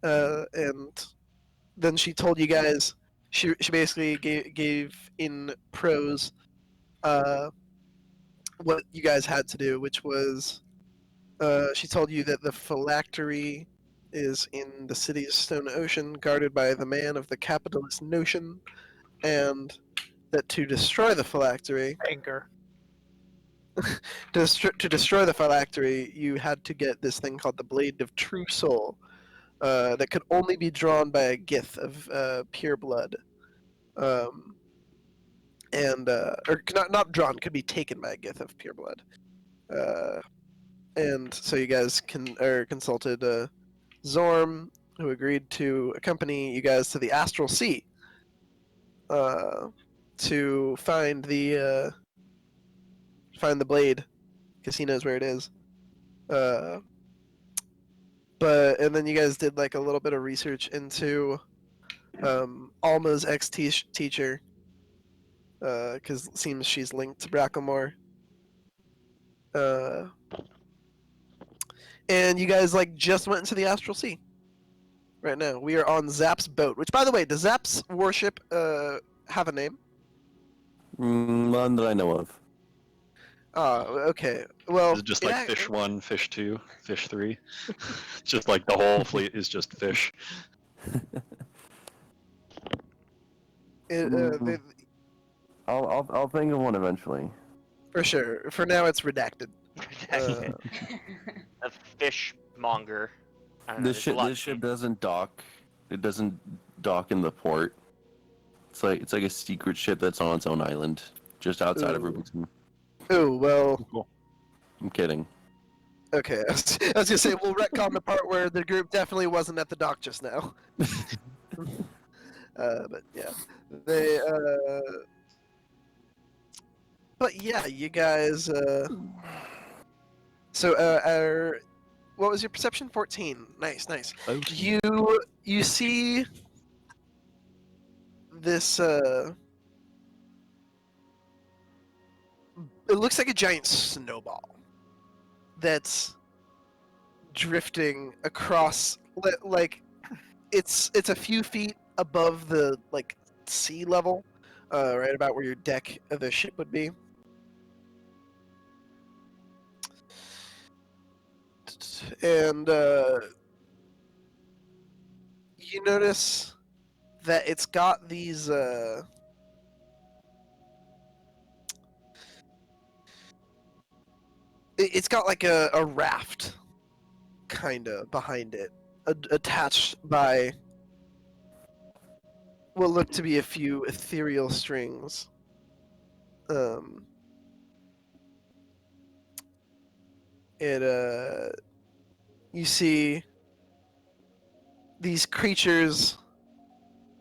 and then she told you guys. She basically gave in prose what you guys had to do, which was she told you that the phylactery is in the city of Stone Ocean, guarded by the man of the capitalist notion, and that to destroy the phylactery, Anchor. to destroy the phylactery, you had to get this thing called the Blade of True Soul, that could only be drawn by a gith of pure blood. Or not drawn, could be taken by a gith of pure blood. And so you guys consulted Zorm, who agreed to accompany you guys to the Astral Sea to find the blade, because he knows where it is. And then you guys did like a little bit of research into Alma's ex-teacher, because it seems she's linked to Bracklemore. And you guys like just went into the Astral Sea. Right now, we are on Zap's boat. Which, by the way, does Zap's warship have a name? None that I know of. Okay. Well, Is it just like fish 1, fish 2, fish 3? Just like the whole fleet is just fish. Mhm. I'll think of one eventually. For sure. For now, it's redacted. A fishmonger. I don't know, This there's a lot- ship doesn't dock. It doesn't dock in the port. It's like a secret ship that's on its own island, just outside of Ooh. Rubik's. Oh well. I'm kidding. Okay. I was gonna say we'll retcon the part where the group definitely wasn't at the dock just now. But yeah, they. But yeah, you guys. So, what was your perception? 14. Nice, nice. You see this. It looks like a giant snowball that's drifting across. Like, it's a few feet above the sea level, right about where your deck of the ship would be. And you notice that it's got these it's got like a raft kind of behind it, attached by what look to be a few ethereal strings. You see these creatures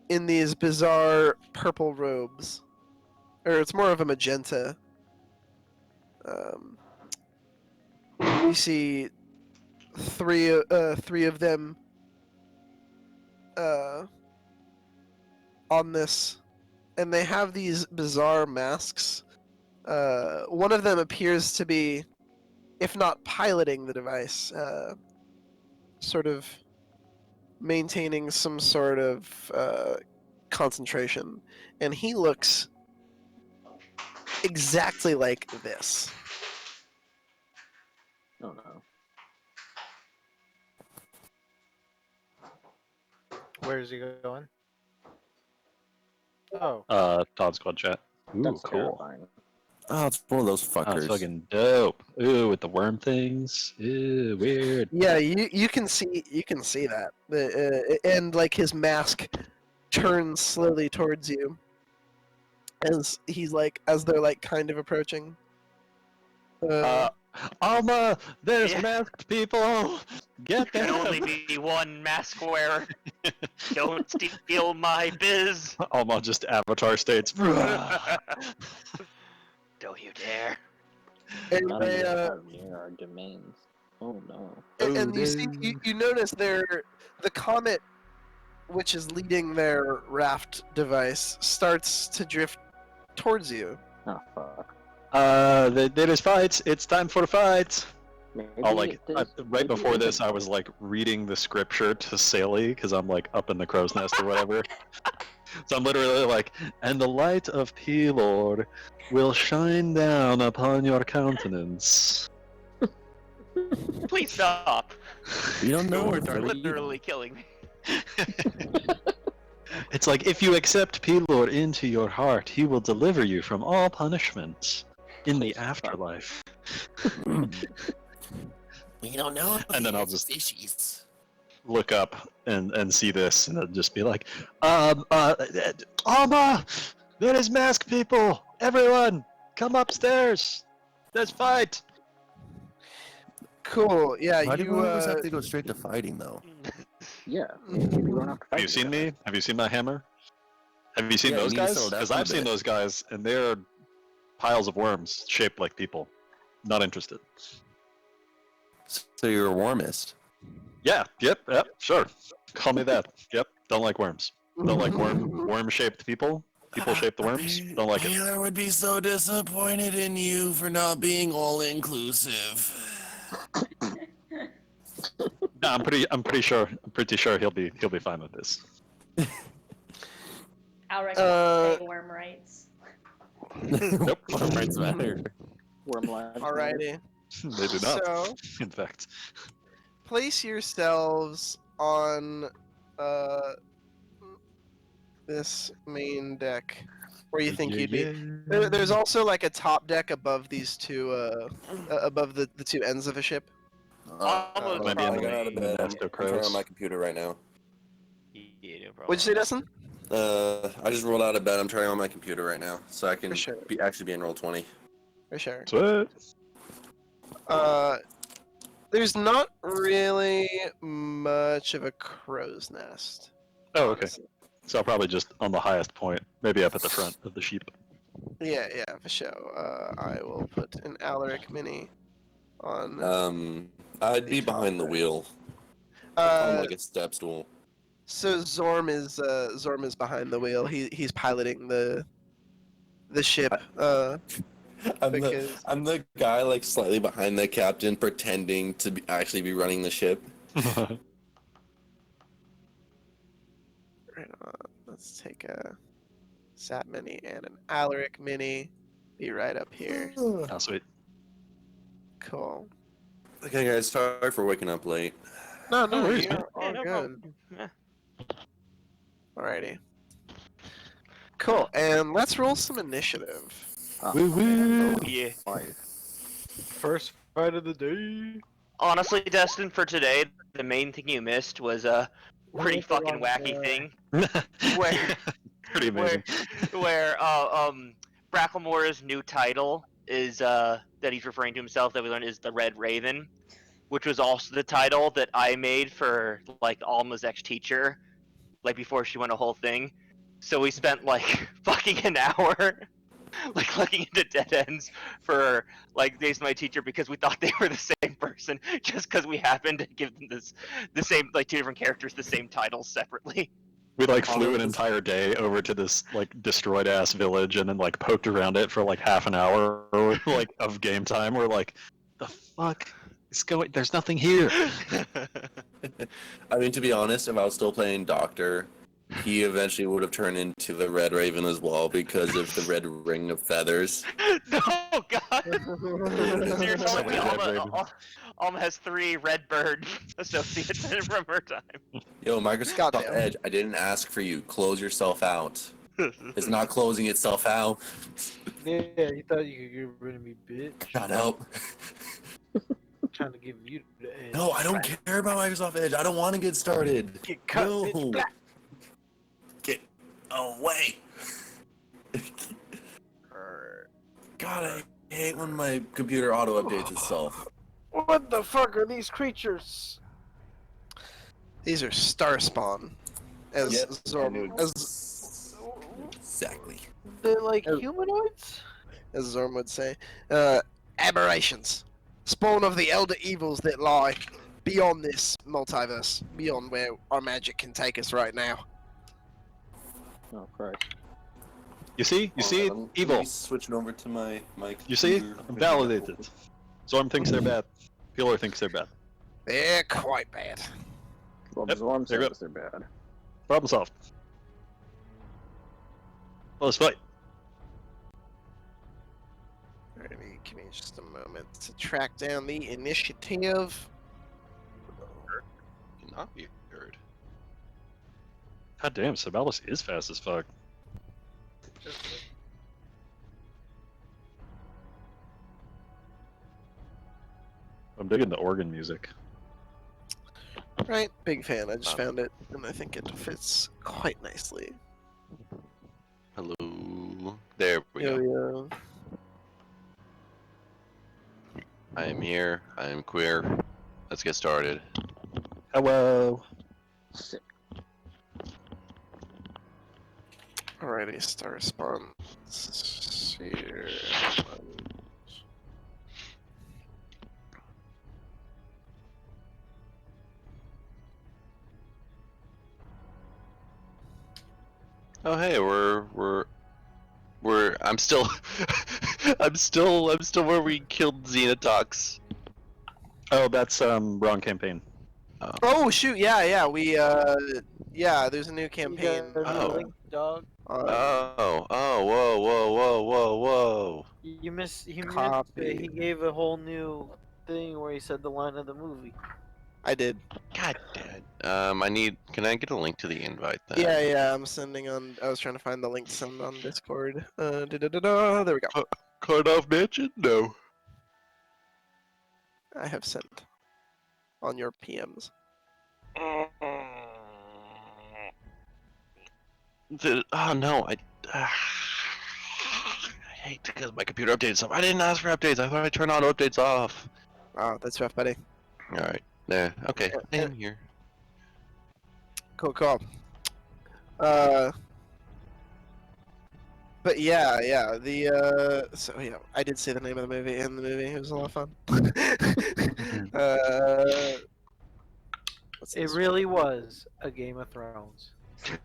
in these bizarre purple robes, or it's more of a magenta. You see three of them on this, and they have these bizarre masks. One of them appears to be, if not piloting the device, sort of maintaining some sort of concentration, and he looks exactly like this. Oh no. Where is he going? Oh, Todd Squad chat. Ooh, That's cool. terrifying. Oh, it's one of those Oh, fuckers. fucking dope. Ooh, with the worm things. Ooh, weird. Yeah, you can see that, and like his mask turns slowly towards you as they're like kind of approaching. Alma, there's Yeah. masked people. Get There them. can only be one mask wearer. Don't steal my biz. Alma just avatar states. Don't you dare. And None they, of us are near our domains. Oh no. and you see you notice the comet, which is leading their raft device, starts to drift towards you. Oh fuck. There is fights. It's time for fights. Maybe Right maybe before it this, is I was like reading the scripture to Saley because I'm like up in the crow's nest or whatever. So I'm literally like, and the light of Pelor will shine down upon your countenance. Please stop. You don't know. Words are what are you literally killing me. It's like if you accept Pelor into your heart, he will deliver you from all punishment in the Please stop. afterlife. You don't know. And then I'll just look up and see this, and it'll just be like, Alma, there is masked people. Everyone, come upstairs. Let's fight. Cool. Yeah, Why do you. we always have to go straight to fighting, though? Yeah. Maybe we don't have to fight Have you seen me? Have you seen my hammer? Have you seen Yeah, those you need to guys? settle down Because a I've seen bit. those guys, and they're piles of worms shaped like people. Not interested. So you're a warmist. Yeah. Yep. Sure. Call me that. Yep. Don't like worms. Don't like worm-shaped people. People shaped the worms. Don't like it. Taylor would be so disappointed in you for not being all inclusive. No, I'm pretty sure he'll be fine with this. Alaric Uh, say worm rights. Nope. Worm rights matter. Worm lives. Alrighty. They do not. So, In fact. place yourselves on this main deck where you think you'd be. There's also like a top deck above these two, above the two ends of a ship. Almost Maybe in I the got out of bed. I'm Master turning Crows. on my computer right now. Yeah, no problem. What'd you say, Deston? I just rolled out of bed. I'm turning on my computer right now, so I can For sure. actually be in roll 20. For sure. Sweet. There's not really much of a crow's nest. Oh, okay. honestly. So I'll probably just on the highest point, maybe up at the front of the sheep. Yeah, for sure. I will put an Alaric mini on. I'd be The top behind the right. wheel on Uh, like a step stool. so Zorm is behind the wheel. He's piloting the ship. Because I'm the guy like slightly behind the captain, pretending to actually be running the ship. right on. Let's take a Sap mini and an Alaric mini. Be right up here. Oh, sweet. Cool. Okay, guys, sorry for waking up late. No, No worries, man. you're all Yeah, no good. problem. Yeah. Alrighty. Cool. And let's roll some initiative. Woo woo! Yeah. First fight of the day. Honestly, Deston, for today, the main thing you missed was a pretty Went the fucking wrong wacky way. thing. Where Pretty amazing. where Bracklemore's new title is that he's referring to himself that we learned is the Red Raven, which was also the title that I made for like Alma's ex-teacher, like before she went a whole thing. So we spent like fucking an hour like looking into dead ends for like days my teacher because we thought they were the same person just because we happened to give them the same like two different characters the same titles separately. We like flew an entire day over to this like destroyed ass village and then like poked around it for like half an hour like of game time. We're like, the fuck is going? There's nothing here. I mean, to be honest, if I was still playing Doctor, he eventually would have turned into the Red Raven as well because of the red ring of feathers. No, God. So you're telling me Red Raven. Alma has 3 red bird associates in it from her time. Yo, Microsoft Goddamn. Edge, I didn't ask for you. Close yourself out. It's not closing itself out. Yeah, you thought you could get rid of me, bitch. Shut up. I'm trying to give you the edge. No, I don't care about Microsoft Edge. I don't want to get started. Get cut, No. bitch. Blah. Get away. God, I hate when my computer auto updates itself. What the fuck are these creatures? These are star spawn. As Yep. Zorm as Exactly. They're like Oh. humanoids? as Zorm would say. Aberrations. Spawn of the elder evils that lie beyond this multiverse, beyond where our magic can take us right now. Oh Christ. You see? You see? Let me Evil. switching over to my You see? computer. I'm validated. Zorm thinks they're bad. Peeler thinks they're bad. They're quite bad. Well, Yep, Zorm there you says they're bad. Problem solved. Well, let's fight. Alright, give me just a moment to track down the initiative. Cannot be heard. God damn, Sabalis is fast as fuck. I'm digging the organ music. Right, big fan. I just found it, and I think it fits quite nicely. Hello. There we Here go. we go. I am here. I am queer. Let's get started. Hello. Sick. Alrighty, star spawn. Here. Oh hey, we're I'm still I'm still where we killed Xenotox. Oh, that's wrong campaign. Oh shoot! Yeah. We there's a new campaign. You got Oh. a link, dog. Oh, whoa. You missed. He Copy. he gave a whole new thing where he said the line of the movie. I did. God damn it. Can I get a link to the invite then? Yeah. I'm sending on. I was trying to find the link to send on Discord. There we go. Cut off mention? No. I have sent on your PMs. Oh no, I hate because my computer updated something. I didn't ask for updates. I thought I turned auto updates off. Oh, that's rough, buddy. Alright. There. Okay. Yeah. I'm here. Cool. But yeah, so yeah, I did say the name of the movie in the movie. It was a lot of fun. What's It this? really was a Game of Thrones. It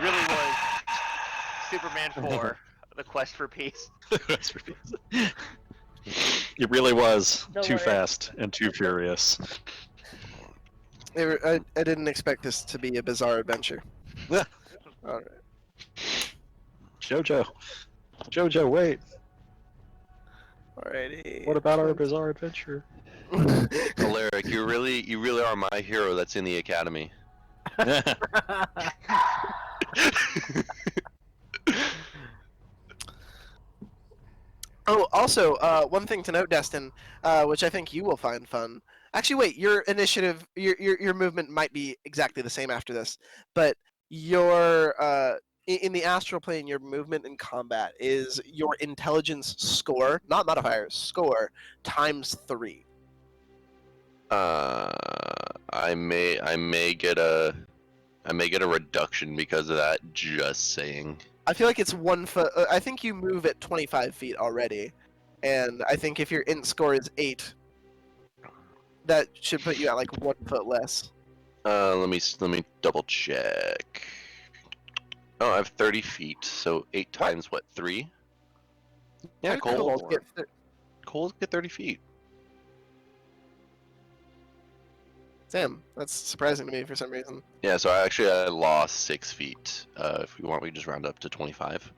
really was Superman 4, The Quest for Peace. It really was The too worst. fast and too furious. I didn't expect this to be a bizarre adventure. Yeah. All right. Jojo, wait. Alrighty. What about our bizarre adventure? Alaric, you really are my hero that's in the academy. Oh, also, one thing to note, Deston, which I think you will find fun. Actually, wait, your initiative, your movement might be exactly the same after this, but your in the astral plane, your movement in combat is your intelligence score, not modifier, score times 3. I may get a reduction because of that. Just saying. I feel like it's 1 foot. I think you move at 25 feet already, and I think if your int score is 8, that should put you at like 1 foot less. Let me double check. Oh, I have 30 feet, so 8 times what? 3? Yeah, How did Cole. kobolds get Cole's get 30 feet. Damn, that's surprising to me for some reason. Yeah, so I lost 6 feet. If we want, we can just round up to 25.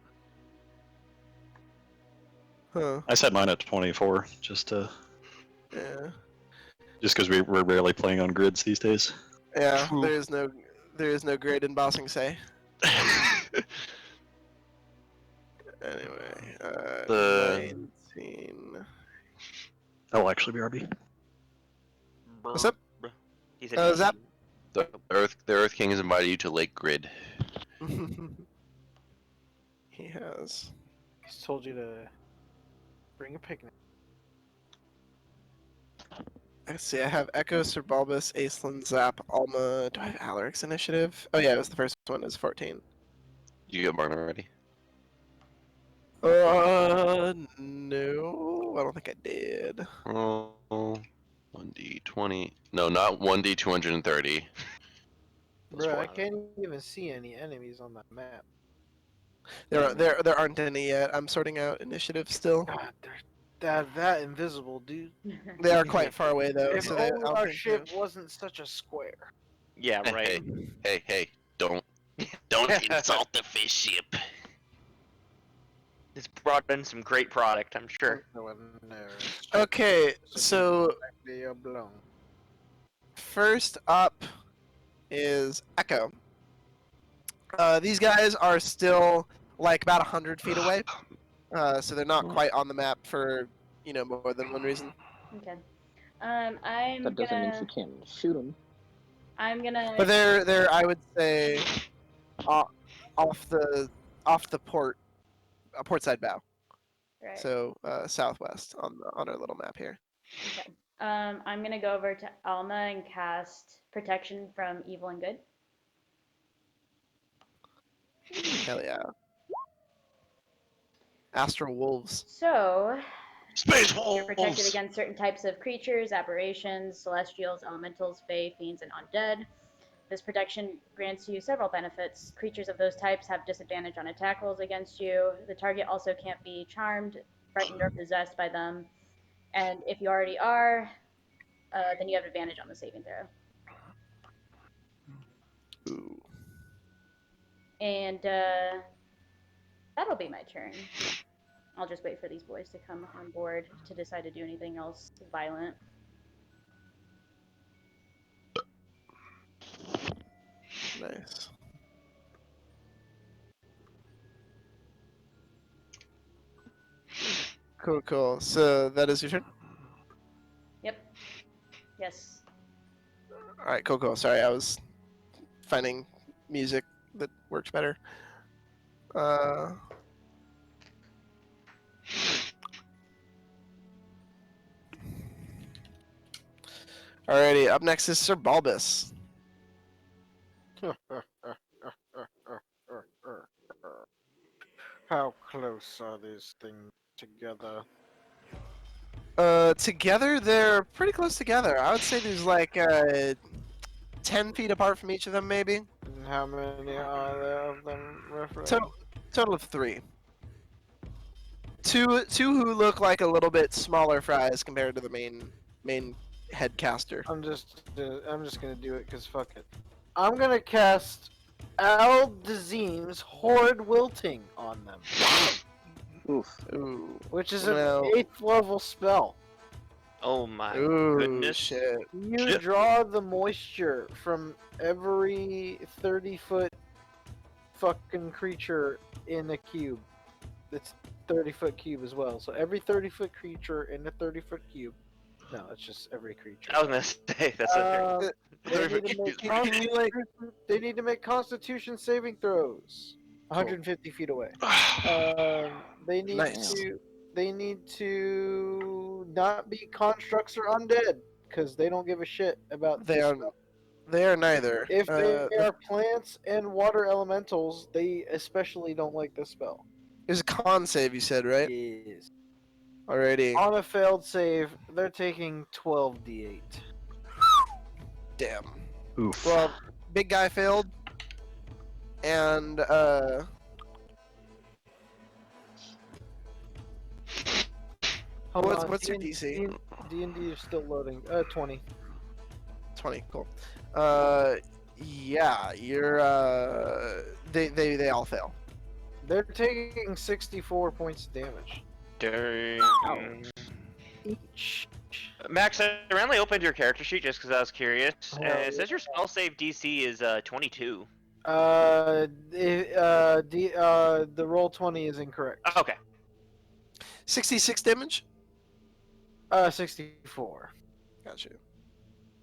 Huh. I set mine at 24, just Yeah. because we're rarely playing on grids these days. Yeah. True. There is no grade in bossing say. Anyway, The- 19. That'll actually be RB. What's up? He said Zap? the Earth King has invited you to Lake Grid. He has. He's told you to bring a picnic. Let's see. I have Echo, Sir Bulbous, Aislinn, Zap, Alma. Do I have Alaric's initiative? Oh yeah, it was the first one. It was 14. You get Barn already? No, I don't think I did. Oh, 1d20. No, not 1d230. Bro, I can't even see any enemies on that map. There aren't any yet. I'm sorting out initiative still. God, they're that invisible, dude. They are quite far away though. If So they, only I'll our think ship to- wasn't such a square. Yeah, right. Hey, don't insult the fish ship. It's brought in some great product, I'm sure. Okay, so They are blown. first up is Echo. These guys are still like about 100 feet away, so they're not quite on the map for more than one reason. Okay. I'm That doesn't mean gonna. she can't shoot him. I'm gonna. But they're I would say off the port side bow. Right. So southwest on our little map here. Okay. I'm gonna go over to Alma and cast protection from evil and good. Hell yeah. Astral wolves. So Space you're protected wolves. against certain types of creatures, aberrations, celestials, elementals, fae, fiends, and undead. This protection grants you several benefits. Creatures of those types have disadvantage on attack rolls against you. The target also can't be charmed, frightened, or possessed by them. And if you already are, then you have advantage on the saving throw. Ooh. And that'll be my turn. I'll just wait for these boys to come on board to decide to do anything else violent. Nice. Cool. So that is your turn? Yep. Yes. Alright, cool. Sorry, I was finding music that works better. Alrighty, up next is Sir Bulbous. How close are these things together? Together they're pretty close together. I would say there's like 10 feet apart from each of them, maybe. And how many are there of them, roughly? Total of 3. Two who look like a little bit smaller fries compared to the main head caster. I'm just gonna do it because fuck it. I'm gonna cast Aldazim's Horde Wilting on them, Oof. Ooh. which is Well- an 8th level spell. Oh my Ooh, goodness. shit. You Shit. draw the moisture from every 30-foot fucking creature in a cube. It's 30-foot cube as well. So every 30-foot creature in a 30-foot cube. No, it's just every creature. I was gonna say that's a They need, to make Can you, like- they need to make Constitution saving throws. 150 feet away. They need Nice. to not be constructs or undead because they don't give a shit about They this are stuff. they are neither. If they Uh, are plants and water elementals, they especially don't like this spell. There's a con save, you said, right? Is Already. on a failed save, they're taking 12d8. Damn. Oof. Well, big guy failed. And Hold What's- on, what's your D&D DC? D&D is still loading. 20. 20, cool. Yeah, you're they all fail. They're taking 64 points of damage Dang. each. Max, I randomly opened your character sheet just because I was curious, and Oh, it says your spell save DC is 22. The roll 20 is incorrect. Okay. 66 damage? 64. Gotcha.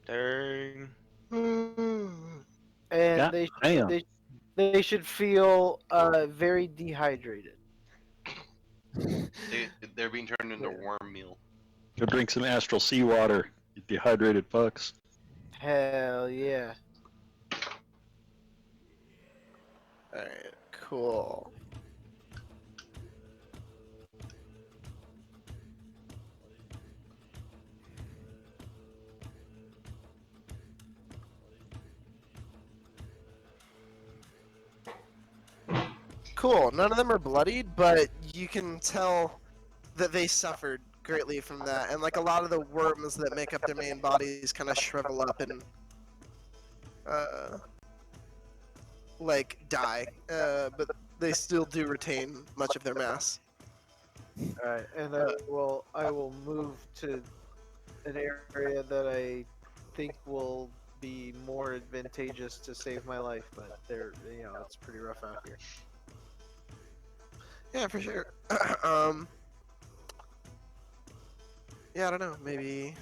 Dang. And Yeah, damn. they should feel very dehydrated. They're being turned into worm meal. Go drink some astral seawater, you dehydrated fucks. Hell yeah. Alright, cool. Cool. None of them are bloodied, but you can tell that they suffered greatly from that, and like a lot of the worms that make up their main bodies kind of shrivel up and like die, but they still do retain much of their mass. Alright, and I will move to an area that I think will be more advantageous to save my life, but it's pretty rough out here. Yeah, for sure. Yeah, I don't know. Maybe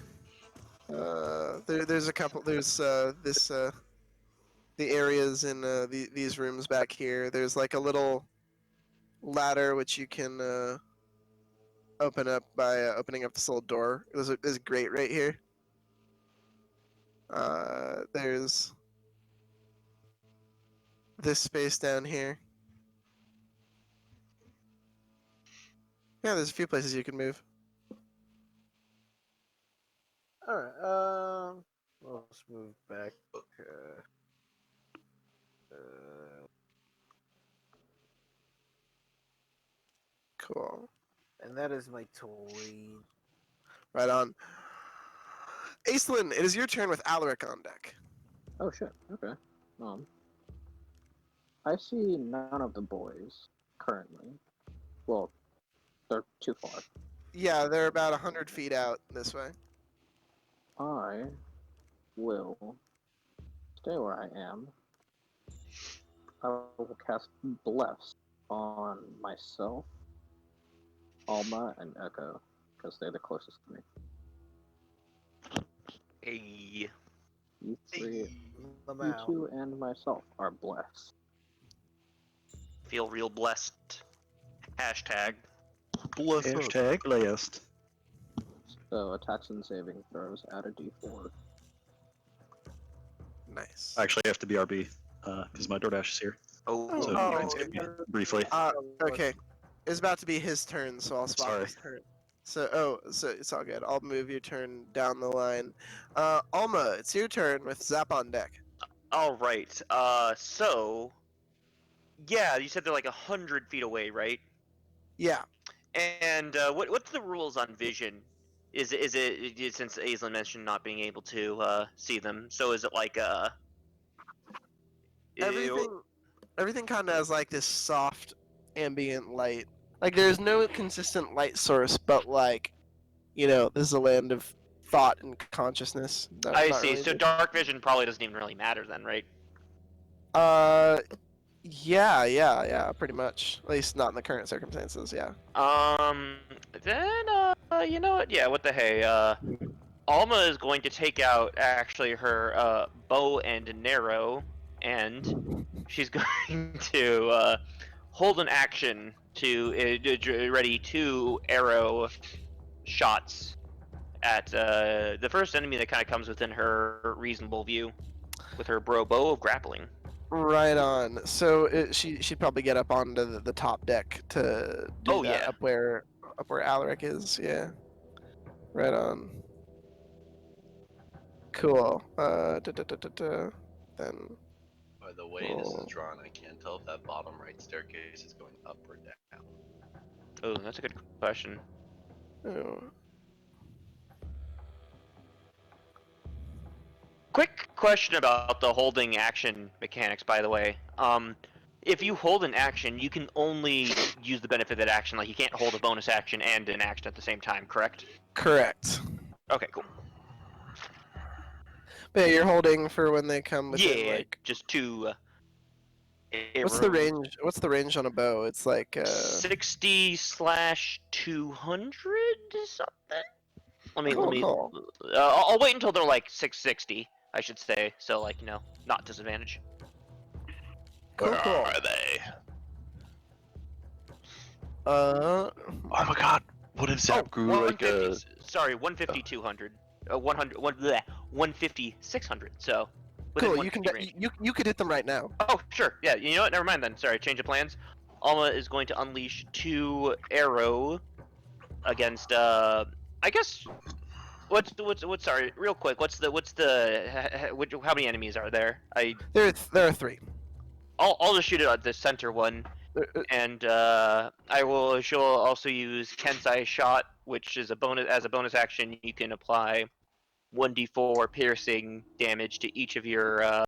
there's a couple. There's the areas in these rooms back here. There's like a little ladder which you can open up by opening up this little door. There's a grate right here. There's this space down here. Yeah, there's a few places you can move. Alright, let's move back. Cool. And that is my toy. Right on. Aislinn, it is your turn with Alaric on deck. Oh shit. Okay. I see none of the boys currently. Well, they're too far. Yeah, they're about 100 feet out this way. I will stay where I am. I will cast Bless on myself, Alma, and Echo, because they're the closest to me. Hey. You three, you Lamau. two, and myself are blessed. Feel real blessed. Hashtag. Hashtag blessed. So attacks and saving throws add a d4. Nice. I actually have to BRB because my DoorDash is here. Oh. So Oh, try and skip me briefly. Okay. It's about to be his turn, so I'll swap Sorry. his turn. So it's all good. I'll move your turn down the line. Alma, it's your turn with Zap on deck. All right. So yeah, you said they're like 100 feet away, right? Yeah. And what's the rules on vision? Is it since Aislinn mentioned not being able to see them? So is it like Everything kind of has like this soft ambient light. Like there's no consistent light source, but like, this is a land of thought and consciousness. I Not see. really So dark vision probably doesn't even really matter then, right? Yeah, pretty much. At least not in the current circumstances. Yeah. Then you know what? Yeah, what the hey? Alma is going to take out actually her bow and arrow, and she's going to hold an action to ready 2 arrow shots at the first enemy that kind of comes within her reasonable view with her bow of grappling. Right on. So she'd probably get up onto the top deck to do Oh, that yeah. up where Alaric is. Yeah. Right on. Cool. Then. By the way this is drawn, I can't tell if that bottom right staircase is going up or down. Oh, that's a good question. Oh. Quick question about the holding action mechanics, by the way. If you hold an action, you can only use the benefit of that action. Like, you can't hold a bonus action and an action at the same time, correct? Correct. Okay, cool. But yeah, you're holding for when they come within, Yeah, like. just 2 What's the range? What's the range on a bow? It's like 60/200 something. Cool. I'll wait until they're like 660, I should say. So like, not disadvantage. Cool. Are they? Uh. Oh my god! What if Zap grew like a? 150, sorry, 150, 200, 150, 600. So. within Cool. You can 150 range. you could hit them right now. Oh, sure. Yeah, you know what? Never mind then. Sorry, change of plans. Alma is going to unleash 2 arrow against I guess what's sorry, real quick. How many enemies are there? There are 3. I'll just shoot it at the center one. And she'll also use Kensai shot, which is a bonus action. You can apply 1d4 piercing damage to each of your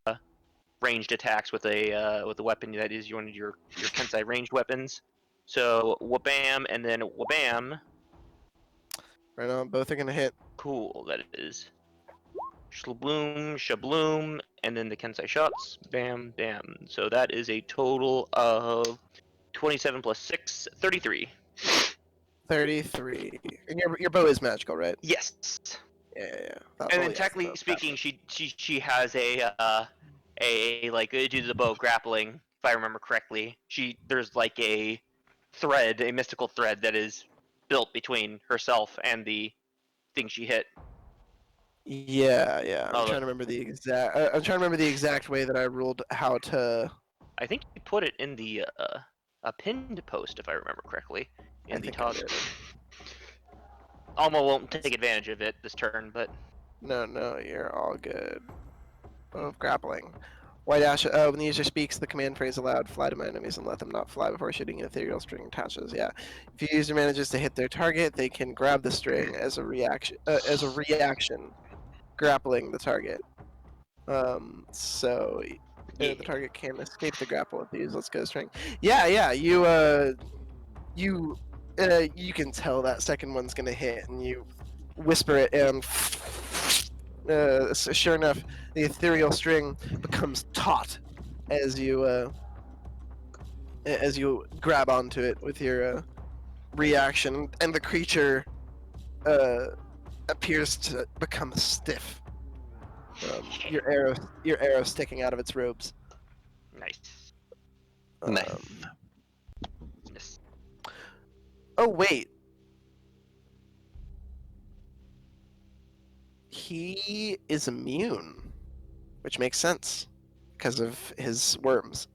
ranged attacks with a weapon that is one of your Kensai ranged weapons. So wabam and then wabam. Right on. Both are gonna hit. Cool, that is. Shabloom, shabloom, and then the Kensai shots. Bam, bam. So that is a total of 27 plus 6, 33. 33. And your bow is magical, right? Yes. Yeah. And then technically speaking, she has a like due to the bow grappling, if I remember correctly. There's like a mystical thread that is built between herself and the thing she hit. Yeah. I'm trying to remember the exact way that I ruled how to. I think you put it in the a pinned post, if I remember correctly, in the toggle. Alma won't take advantage of it this turn, but No, you're all good. Of grappling. White Ash. When the user speaks the command phrase aloud, fly to my enemies and let them not fly before shooting an ethereal string attaches. Yeah. If your user manages to hit their target, they can grab the string as a reaction. Grappling the target. So the target can escape the grapple if they use Let's Go string. Yeah. You can tell that second one's gonna hit, and you whisper it, and sure enough, the ethereal string becomes taut as you grab onto it with your reaction, and the creature appears to become stiff. Your arrow sticking out of its robes. nice. Nice. Oh wait. He is immune, which makes sense because of his worms.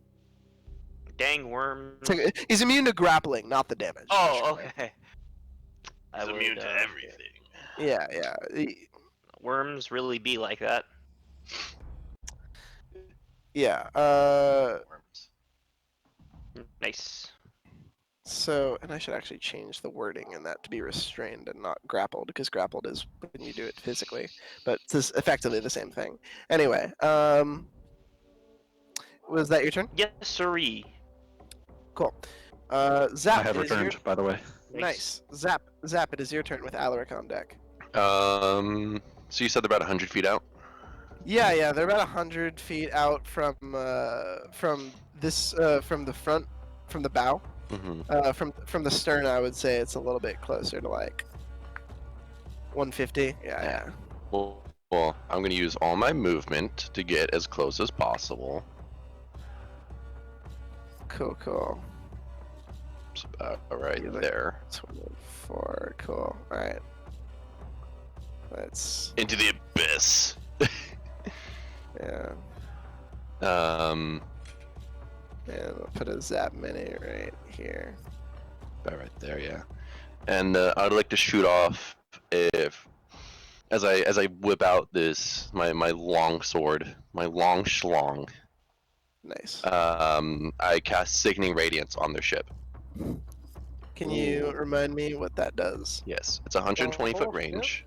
Dang worms. He's immune to grappling, not the damage. Oh, okay. He's immune to everything. Yeah. Worms really be like that. Yeah. Worms. Nice. So, and I should actually change the wording in that to be restrained and not grappled, because grappled is when you do it physically, but it's effectively the same thing. Anyway, was that your turn? Yes, sirree. Cool. Zap. I have it is your- returned, by the way. Nice. Zap. It is your turn with Alaric on deck. So you said they're about 100 feet out? Yeah. They're about 100 feet out from this from the front, from the bow. Mm-hmm. From the stern, I would say it's a little bit closer to like 150. Yeah. Well, I'm going to use all my movement to get as close as possible. Cool. It's about right You like- there. 24. Cool. All right. Let's. Into the abyss. Yeah. And we'll put a zap mini right here. About right there, yeah. And I'd like to shoot off as I whip out this my long sword, my long schlong. Nice. I cast Sickening Radiance on their ship. Can you remind me what that does? Yes, it's 120 Oh, foot yep. range.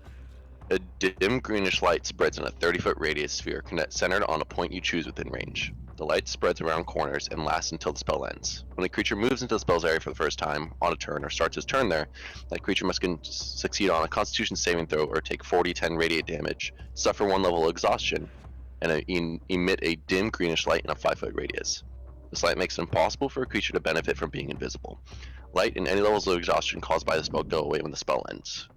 A dim greenish light spreads in a 30-foot radius sphere centered on a point you choose within range. The light spreads around corners and lasts until the spell ends. When a creature moves into the spell's area for the first time on a turn or starts his turn there, that creature must succeed on a Constitution saving throw or take 40-10 radiant damage, suffer 1 level of exhaustion, and emit a dim greenish light in a 5-foot radius. This light makes it impossible for a creature to benefit from being invisible. Light and any levels of exhaustion caused by the spell go away when the spell ends.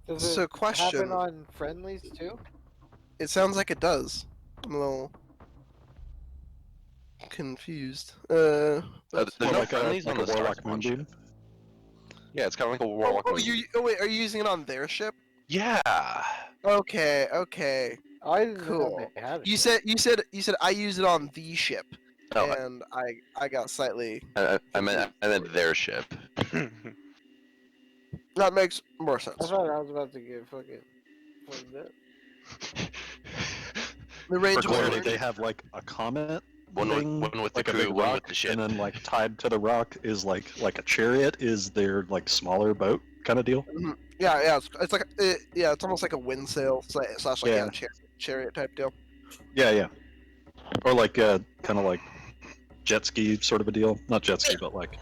Does So, it question. happen on friendlies too? It sounds like it does. I'm a little confused. There's More no like friendlies on a the warlock Starspawn ship. moonbeam. Yeah, it's kind of like a warlock. Moonbeam. Wait, are you using it on their ship? Yeah. Okay. I didn't Cool. know they had it. You said I use it on the ship, Oh, and I got slightly. I meant their ship. That makes more sense. I thought I was about to get fucking fucked up. The range For of clarity, Or they have like a comet One thing, with the like a crew, big one rock, with the ship. and then like tied to the rock is like a chariot is their like smaller boat kind of deal. Yeah. It's like it's almost like a wind sail slash like Yeah. chariot type deal. Yeah. Or like kind of like jet ski sort of a deal. Not jet ski, but like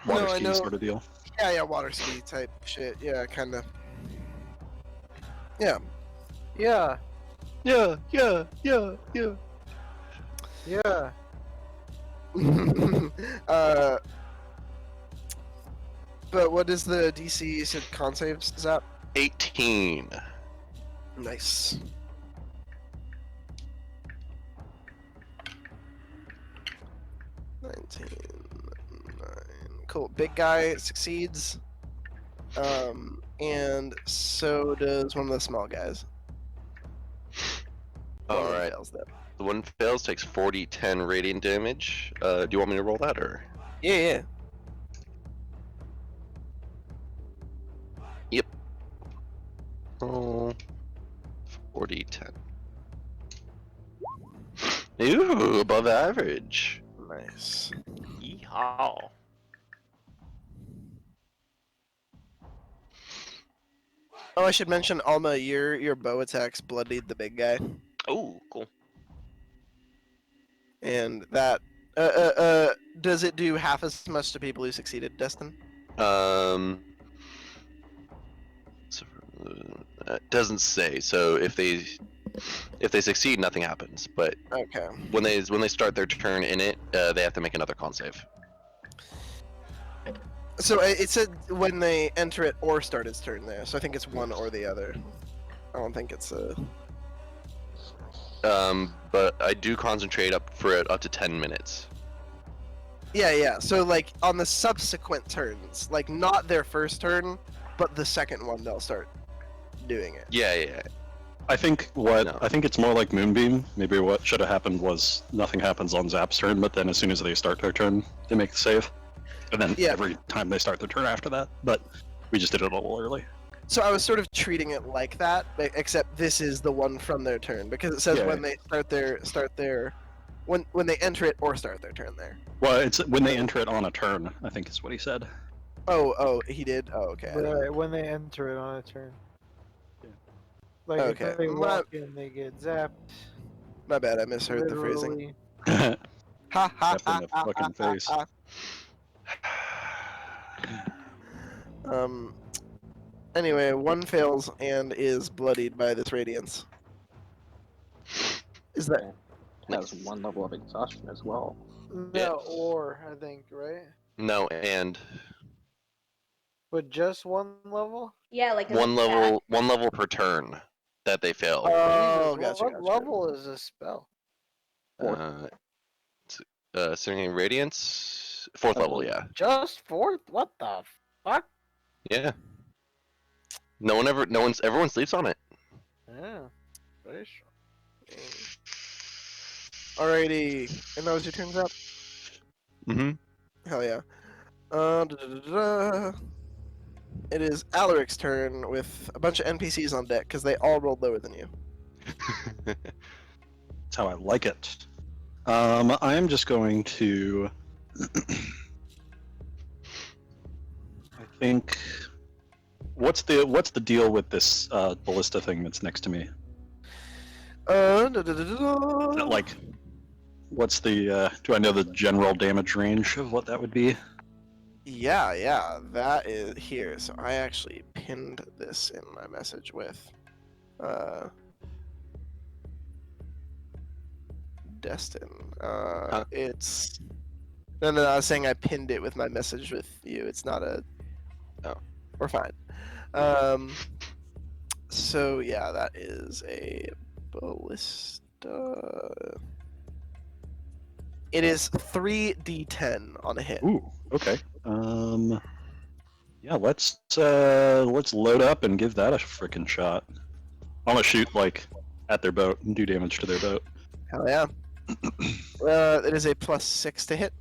water No, I ski know. sort of deal. Yeah, water ski type shit. Yeah, kind of. Yeah. Yeah. Yeah. But what is the DC? You said con saves, Zap? 18. Nice. Cool. Big guy succeeds. And so does one of the small guys. One of them Alright. fails, though. The one fails, takes 40-10 radiant damage. Do you want me to roll that or? Yeah. Oh, 40-10. Ooh, above average. Nice. Yeehaw. Oh, I should mention, Alma, your bow attacks bloodied the big guy, Oh, cool. and that does it do half as much to people who succeeded, Deston? So, it doesn't say. So if they succeed, nothing happens. But Okay. when they start their turn in it, they have to make another con save. So it said when they enter it or start its turn there, so I think it's one or the other. I don't think it's a. But I do concentrate up to 10 minutes. Yeah. So like on the subsequent turns, like not their first turn, but the second one they'll start doing it. Yeah. I think it's more like Moonbeam. Maybe what should have happened was nothing happens on Zap's turn, but then as soon as they start their turn, they make the save, and then every time they start their turn after that. But we just did it a little early. So I was sort of treating it like that, except this is the one from their turn because it says when they start their when they enter it or start their turn there. Well, it's when they enter it on a turn, I think is what he said. Oh, he did. Oh, okay. Right, when they enter it on a turn. Like Okay. if they walk in, they get zapped. My bad, I misheard the phrasing. Literally. Ha ha ha Zap in the ha, fucking ha, face. ha. Anyway, one fails and is bloodied by this radiance. Is that? Has one level of exhaustion as well. No, Yeah. or I think, right? No, and But just one level? Yeah, like one level per turn that they fail. Oh, Jesus, gotcha. what level is this spell? Singing Radiance, 4th level, yeah. Just fourth? What the fuck? Yeah. Everyone sleeps on it. Yeah, very strong. Alrighty, and that was your turns up. Mm-hmm. Hell yeah. It is Alaric's turn with a bunch of NPCs on deck because they all rolled lower than you. That's how I like it. I'm just going to. I think. What's the deal with this ballista thing that's next to me? Like, what's the? Do I know the general damage range of what that would be? Yeah, that is here. So I actually pinned this in my message with Deston. It's no, I was saying I pinned it with my message with you. It's not a. Oh, we're fine. So yeah, that is a ballista. It is 3d10 on a hit. Ooh, okay. Yeah, let's load up and give that a freaking shot. I'm gonna shoot like at their boat and do damage to their boat. Hell yeah. It is a +6 to hit.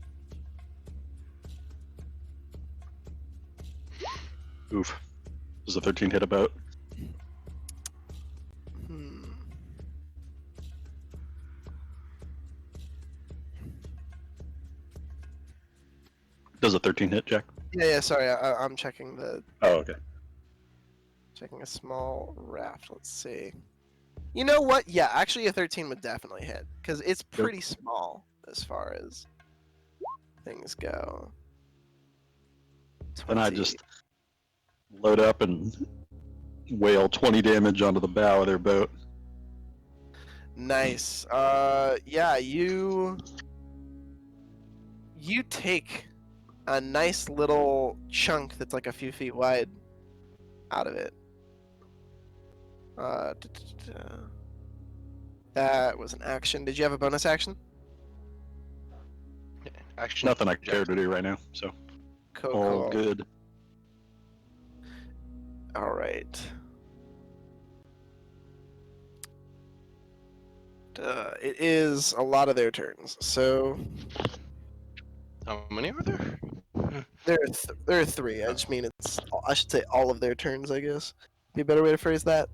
Oof. Does a 13 hit a boat? Does a 13 hit, Jack? Yeah. Sorry, I'm checking the. Oh, okay. Checking a small raft. Let's see. You know what? Yeah, actually, a 13 would definitely hit because it's pretty small as far as things go. Then I just load up and wail 20 damage onto the bow of their boat. Nice. Yeah, you take a nice little chunk that's like a few feet wide out of it. That was an action. Did you have a bonus action? Action. Nothing I care to do right now, so all good. All right. It is a lot of their turns. So How many are there? there are 3. I just mean I should say all of their turns. I guess be a better way to phrase that.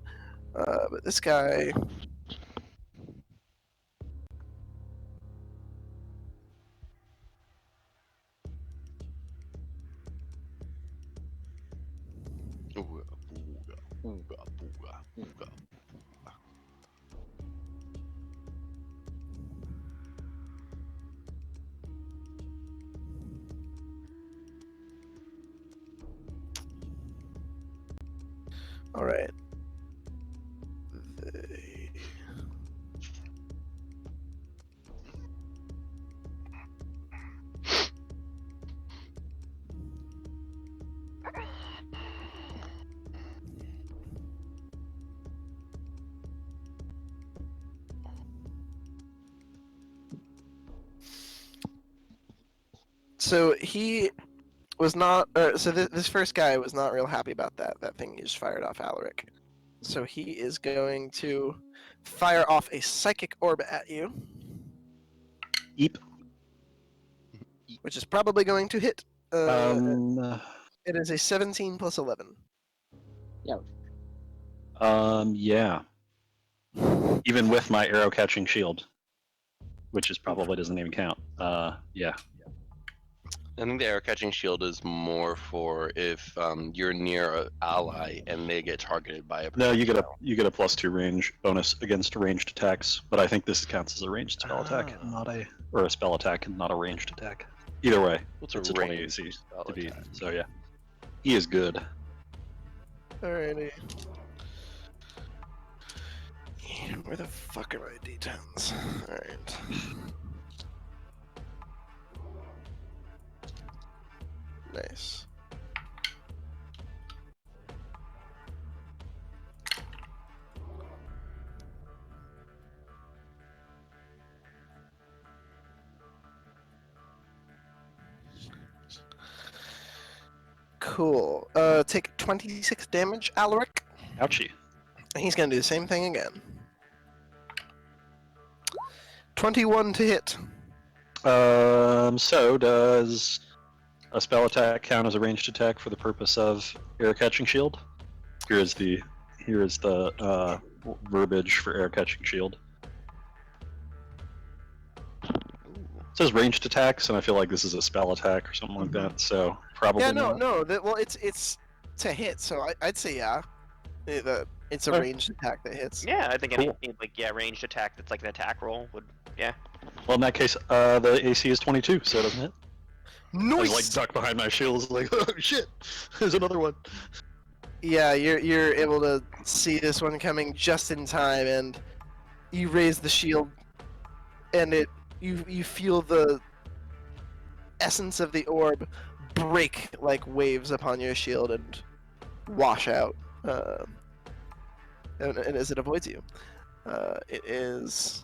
But this guy. All right. So he was not. So this first guy was not real happy about that thing he just fired off Alaric. So he is going to fire off a psychic orb at you, Eep. which is probably going to hit. Um. It is a 17 plus 11. Yeah. Even with my arrow catching shield, which is probably doesn't even count. Yeah. I think the arrow catching shield is more for if you're near an ally and they get targeted by a. No, you get a +2 range bonus against ranged attacks, but I think this counts as a ranged spell attack, not a spell attack, and not a ranged attack. Either way, What's it's a 20 AC spell to beat. attack? So yeah, he is good. Alrighty. Where the fuck are my d10s? Alright. Nice. Cool. Take 26 damage, Alaric. Ouchie. And he's gonna do the same thing again. 21 to hit. So does a spell attack count as a ranged attack for the purpose of arrow catching shield? Here is the verbiage for arrow catching shield. It says ranged attacks, and I feel like this is a spell attack or something like that. So probably Yeah, not. no. Well, it's to hit, so I'd say yeah. It's a Okay. ranged attack that hits. Yeah, I think any Cool. ranged attack that's like an attack roll would. Yeah. Well, in that case, the AC is 22, so it doesn't hit. I was like Nice. ducked behind my shield, like, oh shit, there's another one. Yeah, you're able to see this one coming just in time, and you raise the shield, and you feel the essence of the orb break like waves upon your shield and wash out, and as it avoids you. It is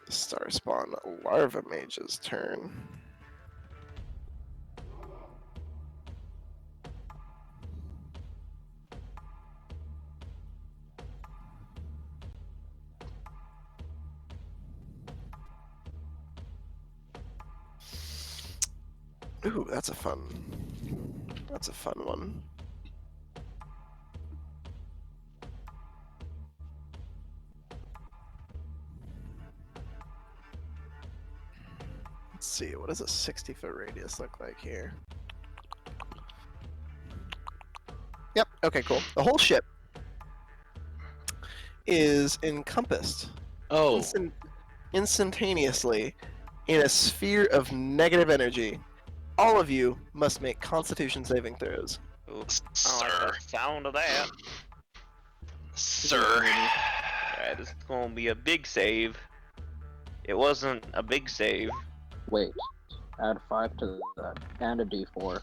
Star Spawn Larva Mage's turn. Ooh, that's a fun one. Let's see, what does a 60-foot radius look like here? Yep, okay, cool. The whole ship is encompassed Oh, instantaneously in a sphere of negative energy. All of you must make Constitution saving throws. Ooh, I like sir, the sound of that. sir. Yeah, this is gonna be a big save. It wasn't a big save. Wait, add 5 to that and a d4.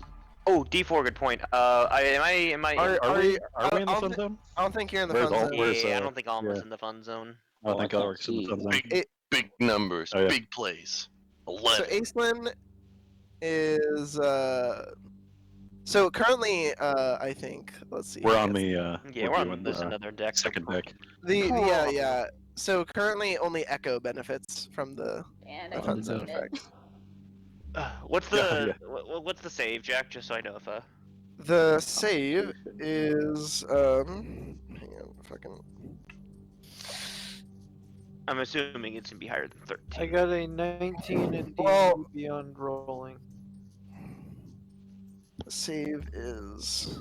Oh, D4, good point. Am I? Are we in the I'll fun th- zone? I don't think you're in the Where's fun all- zone. where's, I don't think Alma's yeah. in the fun zone. I think I can't Alaric's in the fun zone. see. Big numbers, Oh, yeah. big plays. So 11. Aislinn is so currently I think let's see. We're I on guess- the Yeah, we're we're on doing this the another deck. second deck. yeah. So currently only Echo benefits from the And I fun can zone see it. effect. What's Yeah, the what's the save, Jack? Just so I know if The save is hang on, fucking I'm assuming it's gonna be higher than 13. I got a 19 and Well- beyond rolling. save is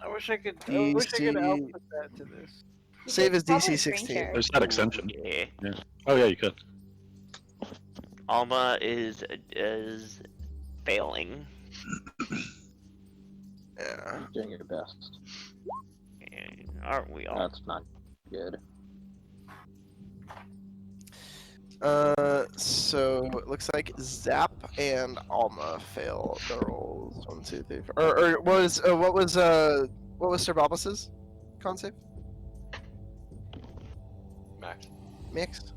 I wish I could DC output that to this. You Save could is probably DC screen 16. share. There's that extension. Yeah. Oh yeah, you could. Alma is failing. yeah. Doing your best. Aren't we all? That's not good. So it looks like Zap and Alma fail the rolls. 1, 2, 3, 4. Or what was Sir Bobus's con save? Max. Mixed?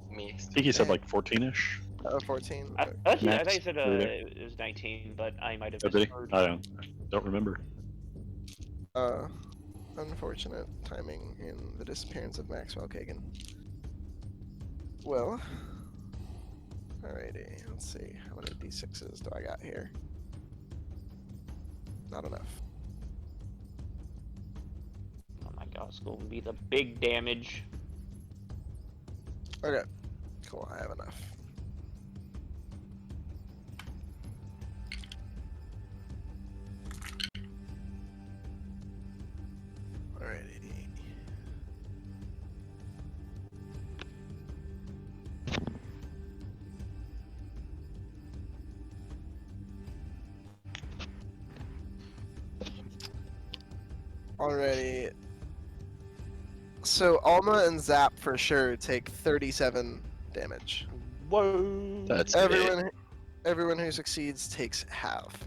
Me. I think he said like 14-ish. 14. Actually, I Max, thought you said read it was 19, but I might have Oh, did he? misheard. I don't remember. Unfortunate timing in the disappearance of Maxwell Kagan. Well, alrighty, let's see. How many d6s do I got here? Not enough. Oh my god, it's gonna be the big damage. Okay, cool, I have enough. Alrighty. Alrighty. So Alma and Zap for sure take 37 damage. Whoa. That's big. Everyone who succeeds takes half.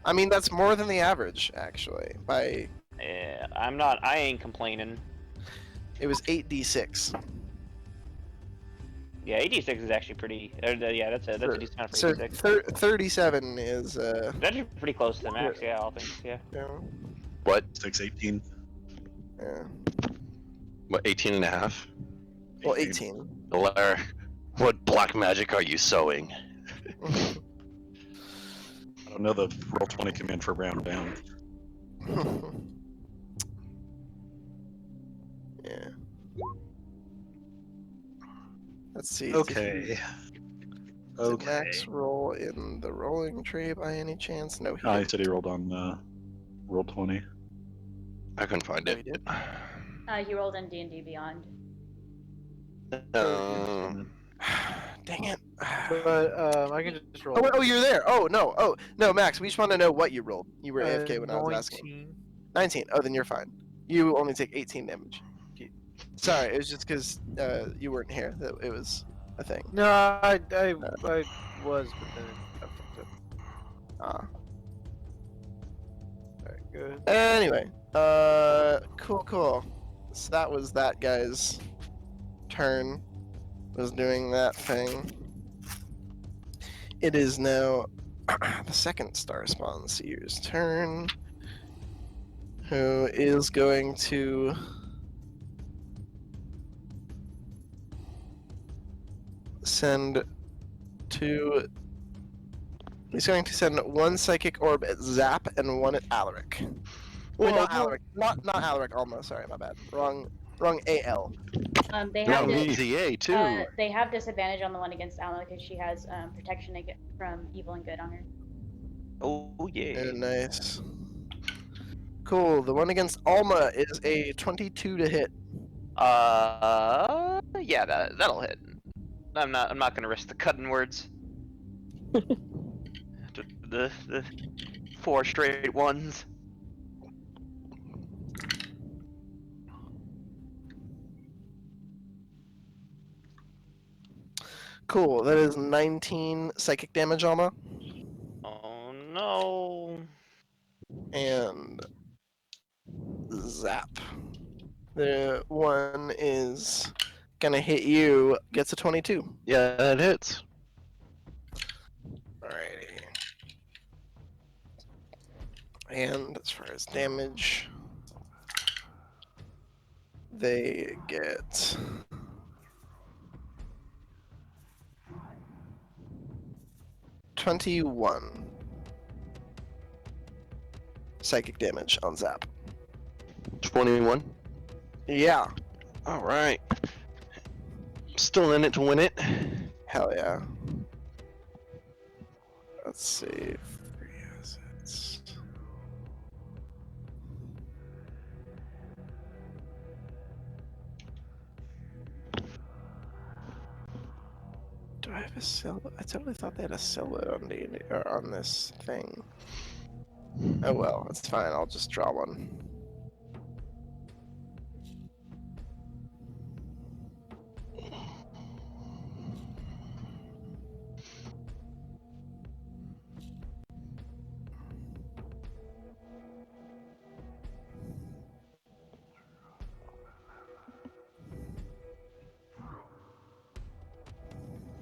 I mean, that's more than the average, actually. Yeah, I ain't complaining. It was 8d6. Yeah, 86 is actually pretty. Yeah, that's a decent amount for So 86. 37 is That's actually pretty close to the max. Yeah, all things. Yeah. yeah, What? 618. yeah. What, 18 and a half? Well, 18. Alaric, what black magic are you sowing? I don't know the roll 20 command for round down. Yeah. Let's see. Okay. Did Max roll in the rolling tree by any chance? No, he I didn't. said he rolled on roll 20. I couldn't find No, it. he did. He rolled in D&D Beyond. Dang it. But I can just roll. Oh, you're there. Oh, no, Max. We just want to know what you rolled. You were AFK when I was asking. 19. 19. Oh, then you're fine. You only take 18 damage. Sorry, it was just because you weren't here that it was a thing. No, I was, but then I fucked up. Ah. Alright, good. Anyway, cool. So that was that guy's turn. Was doing that thing. It is now the second Star Spawn Seer's turn, who is going to send two. He's going to send one psychic orb at Zap and one at Alaric. Wait, not Alaric. Not Alaric. Alma. Sorry, my bad. Wrong AL. They Now have EZA too. they have disadvantage on the one against Alma because she has protection from evil and good on her. Oh yeah. Yeah, nice. Cool. The one against Alma is a 22 to hit. Yeah, that'll hit. I'm not gonna risk the cutting words. the 4 straight ones. Cool. That is 19 psychic damage, Alma. Oh no. And Zap. The one is gonna hit you. Gets a 22. Yeah, that hits. Alrighty. And as far as damage, they get 21 psychic damage on Zap. 21. Yeah. All right. Still in it to win it. Hell yeah. Let's see. 3 assets. Do I have a silhouette? I totally thought they had a silhouette on D&D, or on this thing. Oh well, it's fine. I'll just draw one.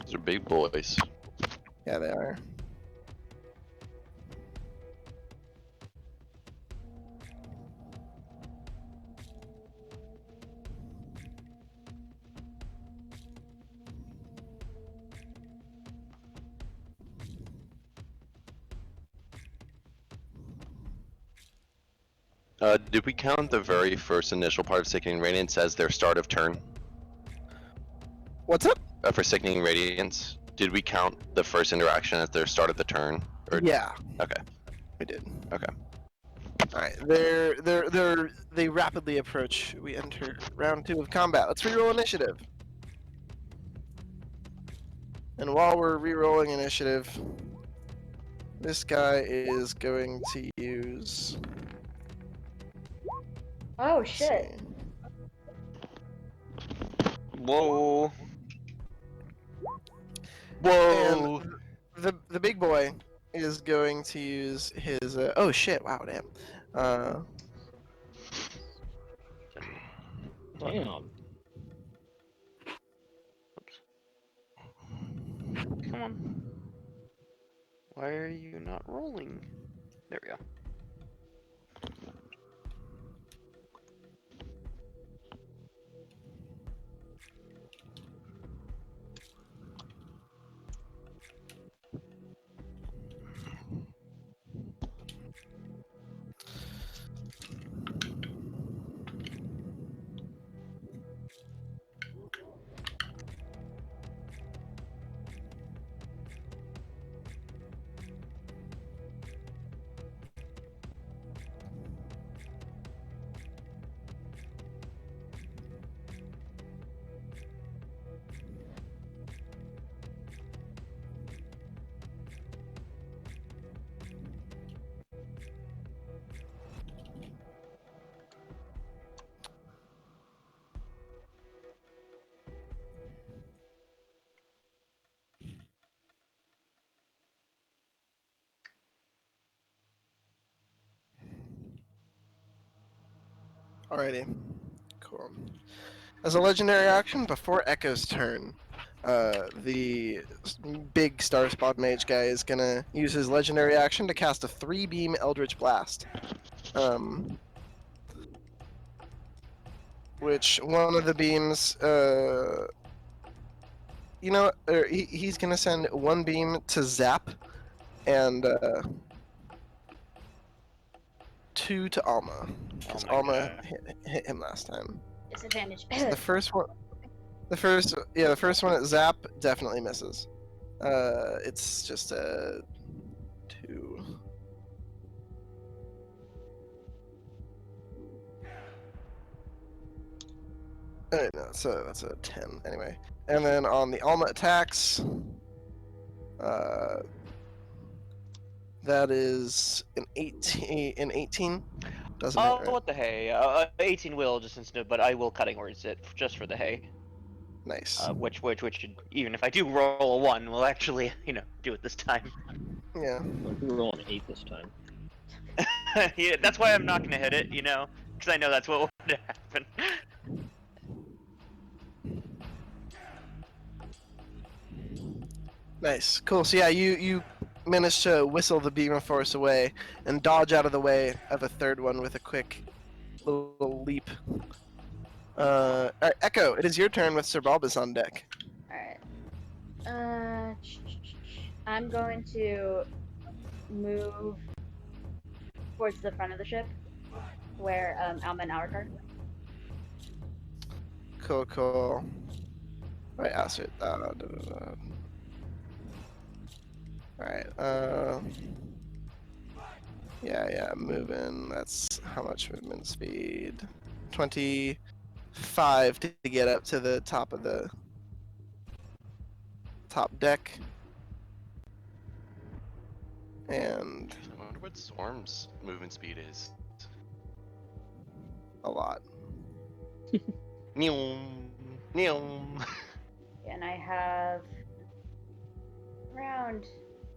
These are big boys. Yeah, they are. Did we count the very first initial part of Sickening Radiance as their start of turn? What's up? For Sickening Radiance, did we count the first interaction as their start of the turn? Or... Yeah. Okay. We did. Okay. All right. They rapidly approach. We enter round 2 of combat. Let's reroll initiative. And while we're rerolling initiative, this guy is going to use. Oh let's shit. see. Whoa. Whoa. And the big boy is going to use his. Oh shit! Wow, damn. Damn. Come on. Why are you not rolling? There we go. Alrighty. Cool. As a legendary action, before Echo's turn, the big Star Spawn Mage guy is gonna use his legendary action to cast a 3-beam Eldritch Blast. Which one of the beams, he's gonna send 1 beam to Zap, and 2 to Alma, because Oh my Alma God. hit him last time. Disadvantage. So the first one at Zap definitely misses. It's just a 2. No, so that's a 10 anyway. And then on the Alma attacks, that is an 18. An 18 doesn't hit, Oh, right? what the hey? 18 will just instant, but I will cutting words it just for the hay. Nice. Which should, even if I do roll a 1, will actually, do it this time. Yeah. Like, we roll an 8 this time. Yeah, that's why I'm not gonna hit it, because I know that's what would happen. Nice. Cool. So yeah, you managed to whistle the beam of force away and dodge out of the way of a third one with a quick little leap. Alright, Echo, it is your turn with Sir Balbus on deck. Alright. I'm going to move towards the front of the ship, where Alma and Alaric are. Cool. Right, Acid. Alright, yeah, moving. That's how much movement speed? 25 to get up to the top of the top deck. And I wonder what Storm's movement speed is. a lot. Neom. And I have around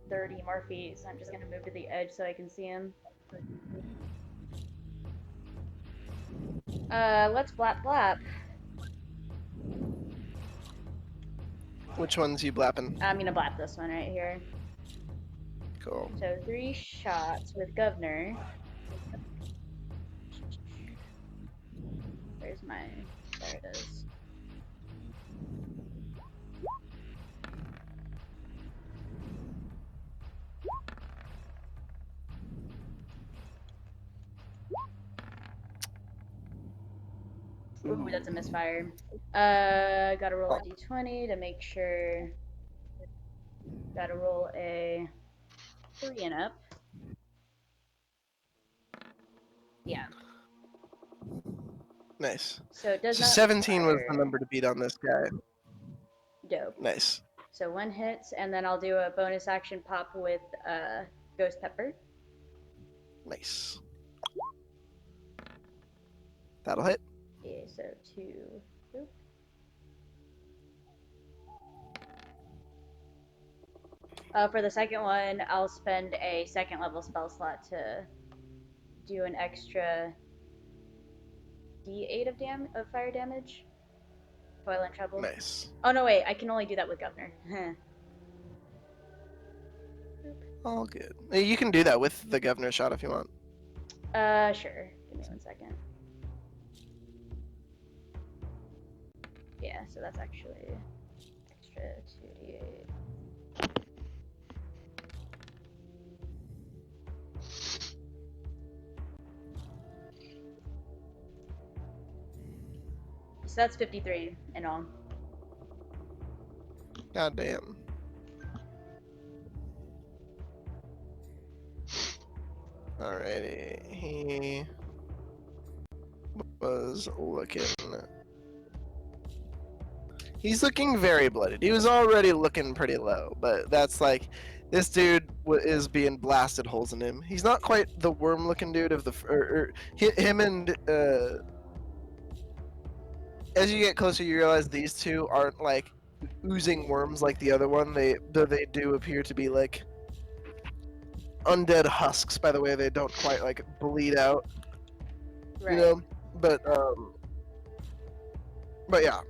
30 more feet, so I'm just gonna move to the edge so I can see him. Let's blap. Which one's you blapping? I'm gonna blap this one right here. Cool. So 3 shots with Governor. Where's my... There it is. Ooh, that's a misfire. Gotta roll a d20 to make sure. Gotta roll a 3 and up. Yeah. Nice. So it does So not 17 was the misfire. number to beat on this guy. Dope. Nice. So 1 hits, and then I'll do a bonus action pop with Ghost Pepper. Nice. That'll hit. Yeah, so 2. Oop. For the second one, I'll spend a second level spell slot to do an extra d8 of fire damage. Toil and trouble. Nice. Oh no, wait! I can only do that with Governor. All good. You can do that with the governor shot if you want. Sure. Give me 1 second. Yeah, so that's actually extra 2d8. So that's 53 in all. God damn. Alrighty. He was looking. He's looking very blooded. He was already looking pretty low, but that's like, this dude is being blasted holes in him. He's not quite the worm-looking dude of the him and as you get closer, you realize these two aren't like oozing worms like the other one. They do appear to be like undead husks by the way they don't quite like bleed out. Right. You know, but yeah,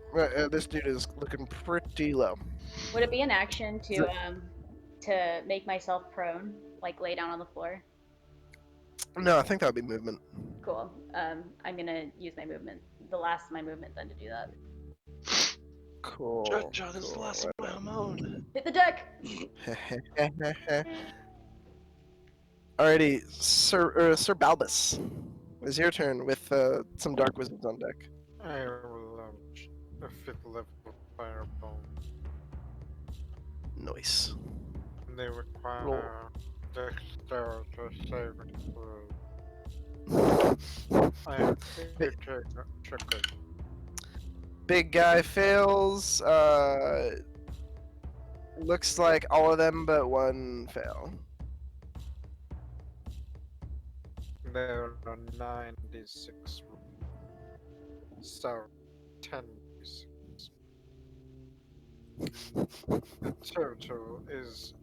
this dude is looking pretty low. Would it be an action to make myself prone, like lay down on the floor? No, I think that would be movement. Cool. I'm gonna use my movement, the last of my movement, then to do that. Cool. John is the cool. last of my hormone. Hit the deck. Alrighty, Sir Balbus. It's your turn with some dark wizards on deck. I will launch a 5th level fireball. Nice. They require dexterity saving throw. I am triggered. Big guy fails. Looks like all of them but one fail. There are 96. So, 10d6. The total is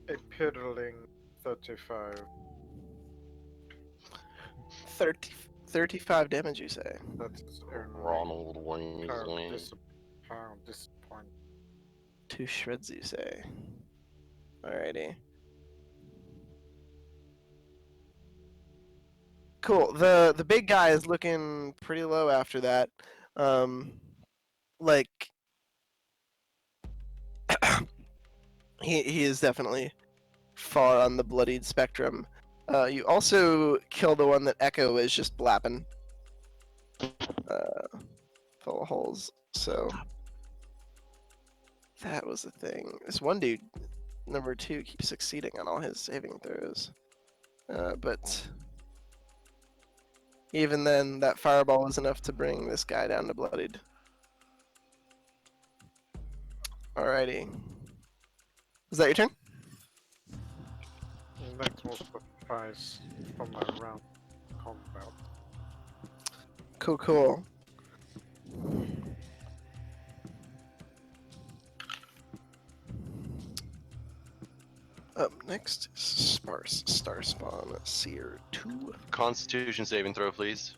a piddling 35. 35 damage, you say? That's Ronald Weasley. disappointing. 2 shreds, you say? Alrighty. Cool. The big guy is looking pretty low after that. Like he is definitely far on the bloodied spectrum. You also kill the one that Echo is just blapping. Full of holes. So that was the thing. This one dude, number 2, keeps succeeding on all his saving throws. But even then, that fireball was enough to bring this guy down to bloodied. Alrighty. Is that your turn? That will suffice for my round combat. Cool. Up next is Sparse Starspawn Seer 2. Constitution saving throw, please.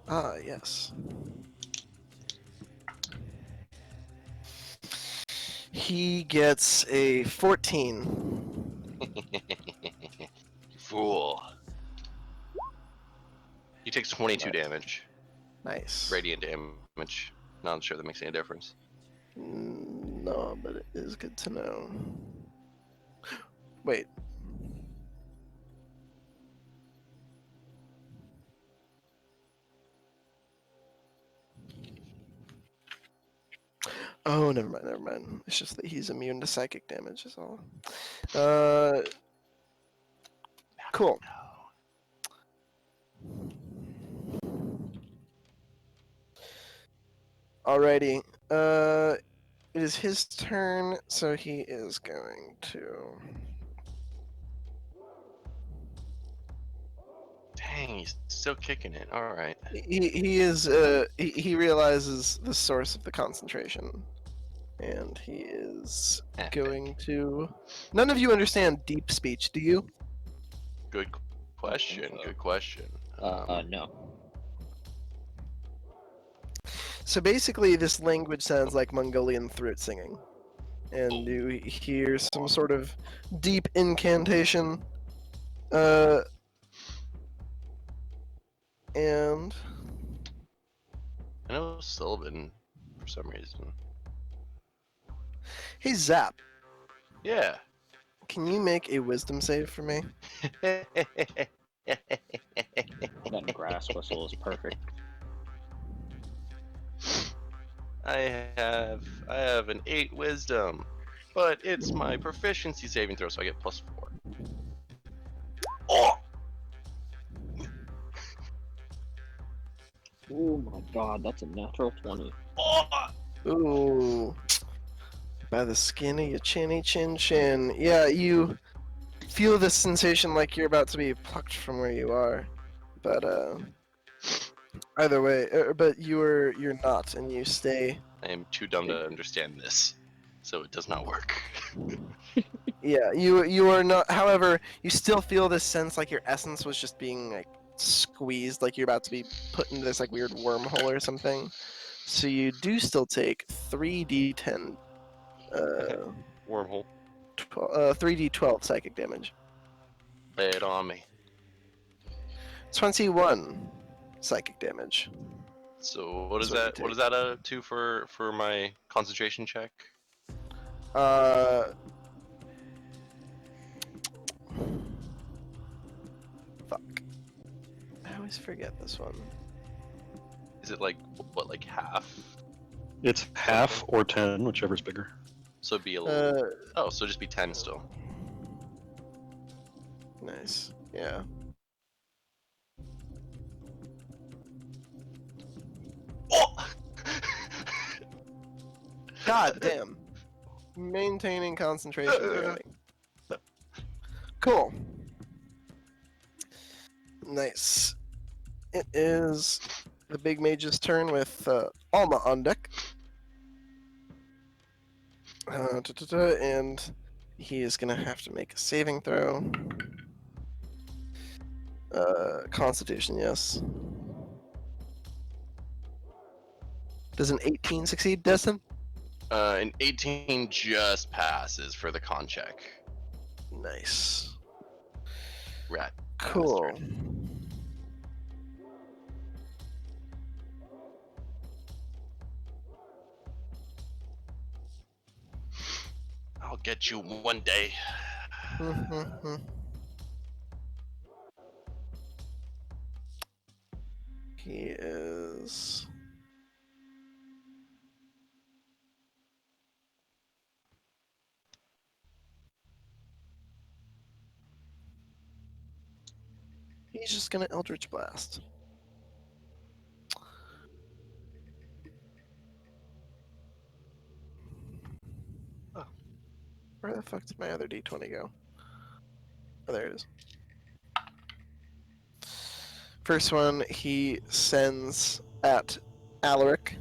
Ah, yes. He gets a 14. Fool. He takes 22 damage. Nice. Radiant damage. Not sure that makes any difference. No, but it is good to know. Wait. Oh, never mind, never mind. It's just that he's immune to psychic damage, is all. Cool. Alrighty. It is his turn, so he is going to. Dang, he's still kicking it. All right. He realizes the source of the concentration, and he is Epic. going to. None of you understand deep speech, do you? Good question. Good question. No. So basically, this language sounds like Mongolian throat singing, and you hear some sort of deep incantation. And I know Sylvan for some reason. hey, Zap, Yeah. can you make a Wisdom save for me? That grass whistle is perfect. I have an 8 wisdom, but it's my proficiency saving throw, so I get +4. Oh! Oh my god, that's a natural 20. Oh! Ooh, by the skin of your chinny chin chin. Yeah, you feel this sensation like you're about to be plucked from where you are, but either way, but you're not, and you stay. I am too dumb to understand this, so it does not work. Yeah, you are not. However, you still feel this sense like your essence was just being like squeezed, like you're about to be put into this like weird wormhole or something. So you do still take 3d10, Wormhole. 3d12 psychic damage. Lay it on me. 21 psychic damage. So what is That's what that? you What is that to for my concentration check? Fuck. I always forget this one. Is it like what, like half? It's half or 10, whichever's bigger. So it'd be a little. Oh, so just be 10 still. Nice. Yeah. Oh! God damn. Maintaining concentration. Barely. Cool. Nice. It is the big mage's turn with Alma on deck. And he is gonna have to make a saving throw. Constitution, yes. Does an 18 succeed, Deston? An 18 just passes for the con check. Nice. Rat. Cool. bastard. I'll get you one day. He is. He's just gonna Eldritch Blast. Oh. Where the fuck did my other D20 go? Oh, there it is. First one he sends at Alaric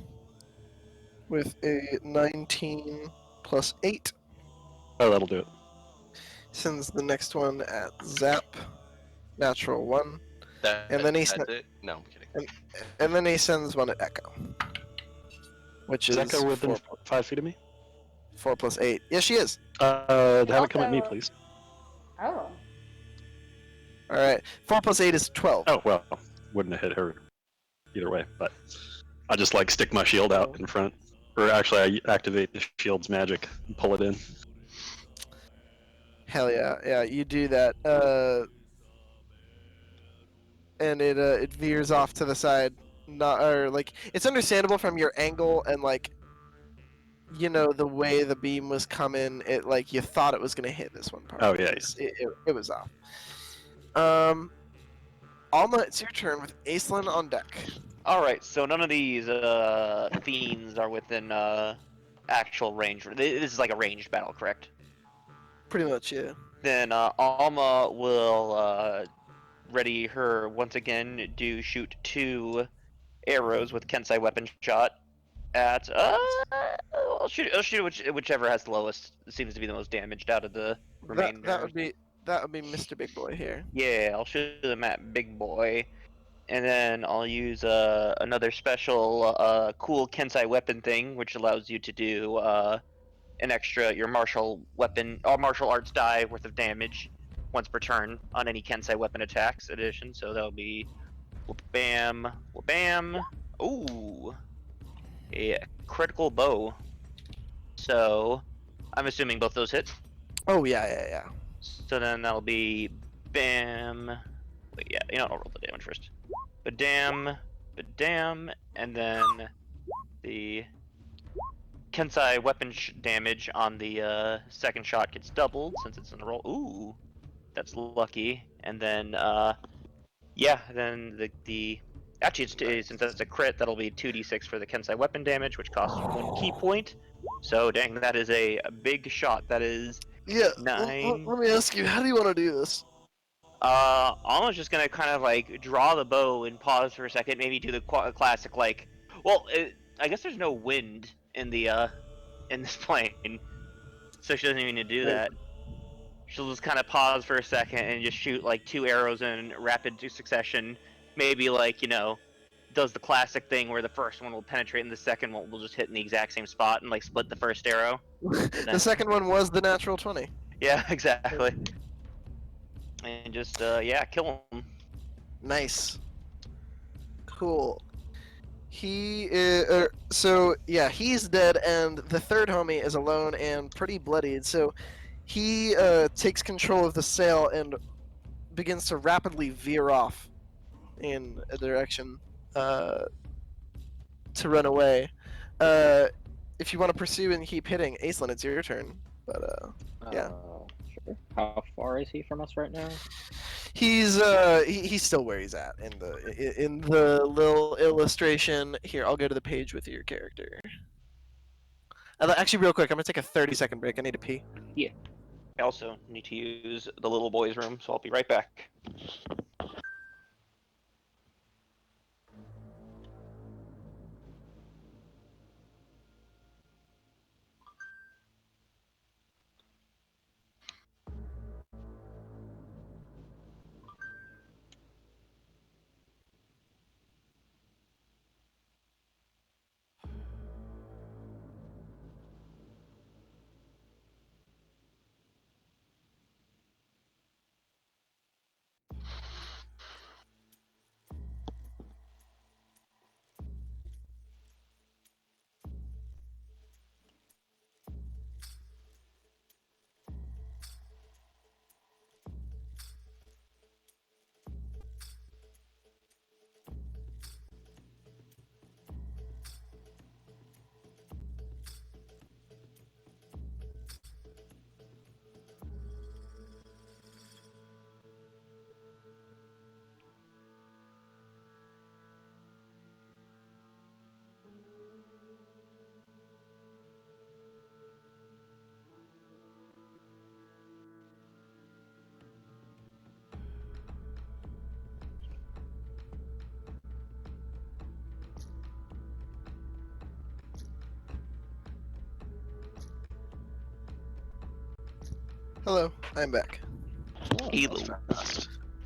with a 19 plus 8. Oh, that'll do it. Sends the next one at Zap, natural 1. That, And then he that's it? No, I'm kidding. And then he sends one at Echo. Which Is is Echo within 4, 5 feet of me? 4 plus 8. Yes, she is. Have it come at me, Also- please. Oh. Alright. 4 plus 8 is 12. Oh, well, wouldn't have hit her either way, but I just like stick my shield out in front. Or actually, I activate the shield's magic and pull it in. Hell yeah. Yeah, you do that. And it veers off to the side. Not, or like, it's understandable from your angle and like you know, the way the beam was coming, it like you thought it was gonna hit this one part. Oh, yeah, It was off. Alma, it's your turn with Aislinn on deck. All right, so none of these fiends are within actual range. This is like a ranged battle, correct? Pretty much, yeah. Then Alma will ready her once again to shoot 2 arrows with Kensei weapon shot at I'll shoot whichever has the lowest. It seems to be the most damaged out of the remaining. That would be Mr. Big Boy here. Yeah, I'll shoot them at Big Boy. And then I'll use another special cool Kensei weapon thing, which allows you to do an extra your martial weapon or martial arts die worth of damage once per turn on any Kensei weapon attacks addition. So that'll be whoop bam, whoop bam. Ooh, a critical bow. So I'm assuming both those hit. Oh yeah. So then that'll be bam. Wait, yeah, you know what, I'll roll the damage first. Badam, badam, and then the Kensei weapon damage on the second shot gets doubled since it's in a roll. Ooh, that's lucky. And then yeah, then the actually since that's a crit, that'll be 2d6 for the Kensei weapon damage, which costs 1 key point. So dang, that is a big shot. That is 9. Let me ask you, how do you want to do this? Alma's just gonna kind of like draw the bow and pause for a second, maybe do the classic like, well, I guess there's no wind in the in this plane, so she doesn't even need to do that. She'll just kind of pause for a second and just shoot like 2 arrows in rapid succession. Maybe like, you know, does the classic thing where the first one will penetrate and the second one will just hit in the exact same spot and like split the first arrow. The second one was the natural 20. Yeah, exactly. And just yeah, kill him. Nice. Cool. He is, so yeah, he's dead, and the third homie is alone and pretty bloodied. So he takes control of the sail and begins to rapidly veer off in a direction to run away. If you want to pursue and keep hitting, Aislinn, it's your turn. But yeah. Sure. How far is he from us right now? He's still where he's at in the little illustration here. I'll go to the page with your character. Actually, real quick, I'm gonna take a 30-second break. I need to pee. I also need to use the little boy's room, so I'll be right back. Hello, I'm back. Hello.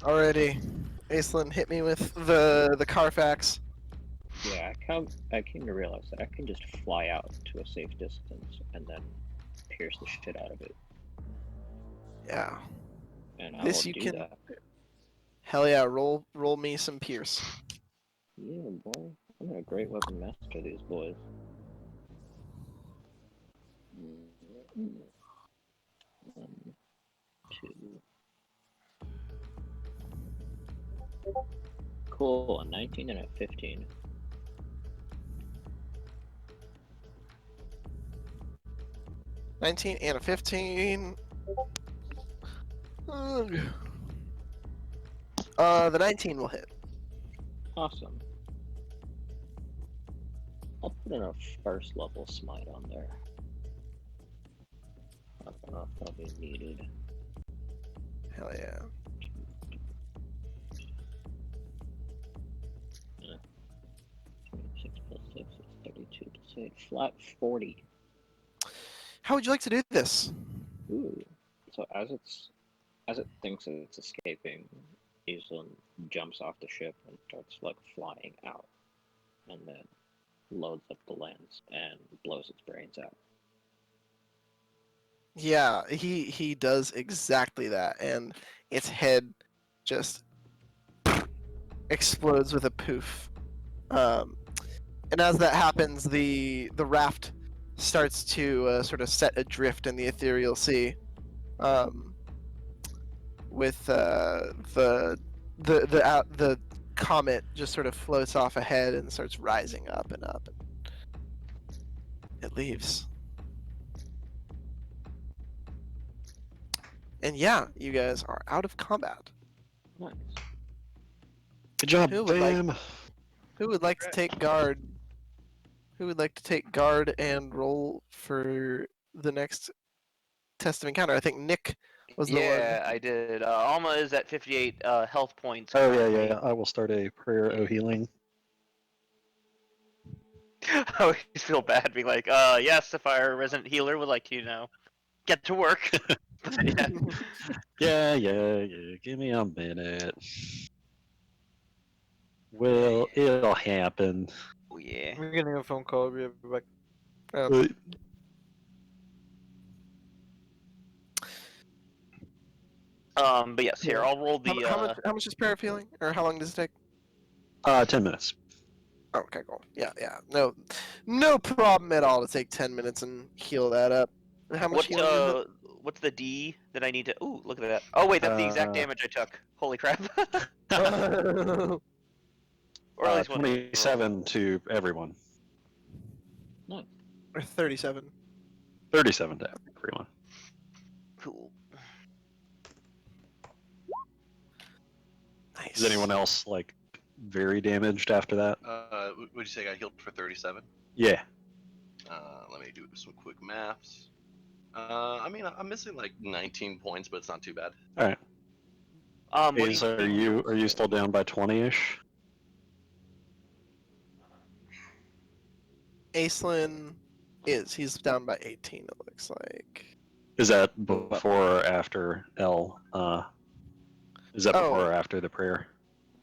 Alrighty, Aislinn, hit me with the Carfax. Yeah, I came to realize that I can just fly out to a safe distance and then pierce the shit out of it. Yeah. And This I will you do can- that. Hell yeah, roll me some Pierce. Yeah, boy. I'm a great weapon master, these boys. Mm. 1, 2. Cool, a 19 and a 15. 19 and a 15. Ugh. The 19 will hit. Awesome. I'll put in a first level smite on there. I don't know if that'll be needed. Hell yeah. Yeah. 26 plus 6 is 32 to say flat 40. How would you like to do this? Ooh. So as it thinks it's escaping, Aislinn jumps off the ship and starts like flying out, and then loads up the lens and blows its brains out. Yeah, he does exactly that, and its head just explodes with a poof. And as that happens, the raft starts to sort of set adrift in the ethereal sea, with the comet just sort of floats off ahead and starts rising up and up. It leaves. And yeah, you guys are out of combat. Nice. Good job, Who would like- fam. Who would like to take guard? Who would like to take guard and roll for the next test of encounter? I think Nick was the Yeah, I did. Alma is at 58 health points. Oh yeah, currently. yeah. I will start a prayer o healing. I always feel bad being like, yes, if our resident healer would like to, get to work. But, yeah. Yeah. Give me a minute. Well, it'll happen. Oh, yeah. We're getting a phone call. We'll be back. But But yes, here, I'll roll the, how much is prayer of healing? Or how long does it take? 10 minutes. Oh, okay, cool. Yeah. No problem at all to take 10 minutes and heal that up. And how much healing what's the D that I need to, ooh, look at that. Oh, wait, that's the exact damage I took. Holy crap. Or at least one. 27 to everyone. Nice. Or 37. 37 to everyone. Cool. Nice. Is anyone else like very damaged after that? Would you say I got healed for 37? Yeah. Let me do some quick maths. I mean, I'm missing like 19 points, but it's not too bad. All right. What do Are you still down by 20-ish? Aislinn he's down by 18, it looks like. Is that before or after L? Is that before or after the prayer?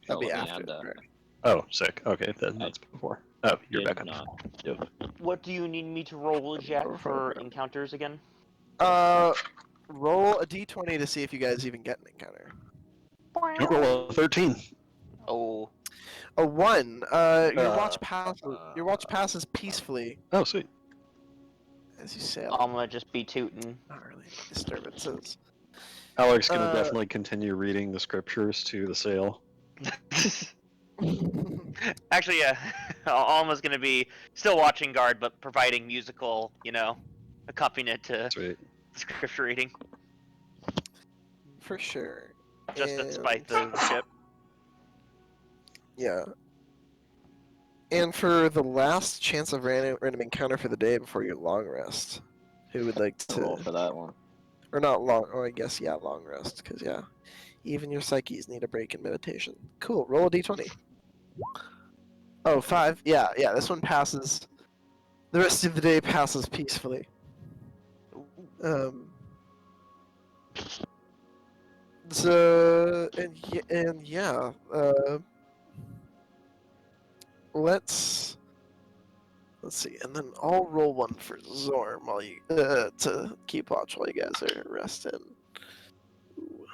That'd be let me after. add that. prayer. Oh, sick. Okay, then that's before. Oh, you're Did back up. not. Yep. What do you need me to roll, Jack, for encounters again? Roll a d20 to see if you guys even get an encounter. Don't roll a 13. Oh. A 1. Your watch passes peacefully Oh, sweet. as you sail. Alma just be tootin'. Not really any disturbances. Alaric's gonna definitely continue reading the scriptures to the sail. Actually, yeah. Alma's gonna be still watching guard, but providing musical, accompaniment to Sweet. scripture reading. For sure. Just And- despite the ship. Yeah. And for the last chance of random encounter for the day before your long rest, who would like Roll to... for that one. Or not long, or I guess, yeah, long rest, because, yeah. Even your psyches need a break in meditation. Cool, roll a d20. Oh, 5. Yeah, this one passes. The rest of the day passes peacefully. So, and yeah, let's see, and then I'll roll one for Zorm while you, to keep watch while you guys are resting. Ooh.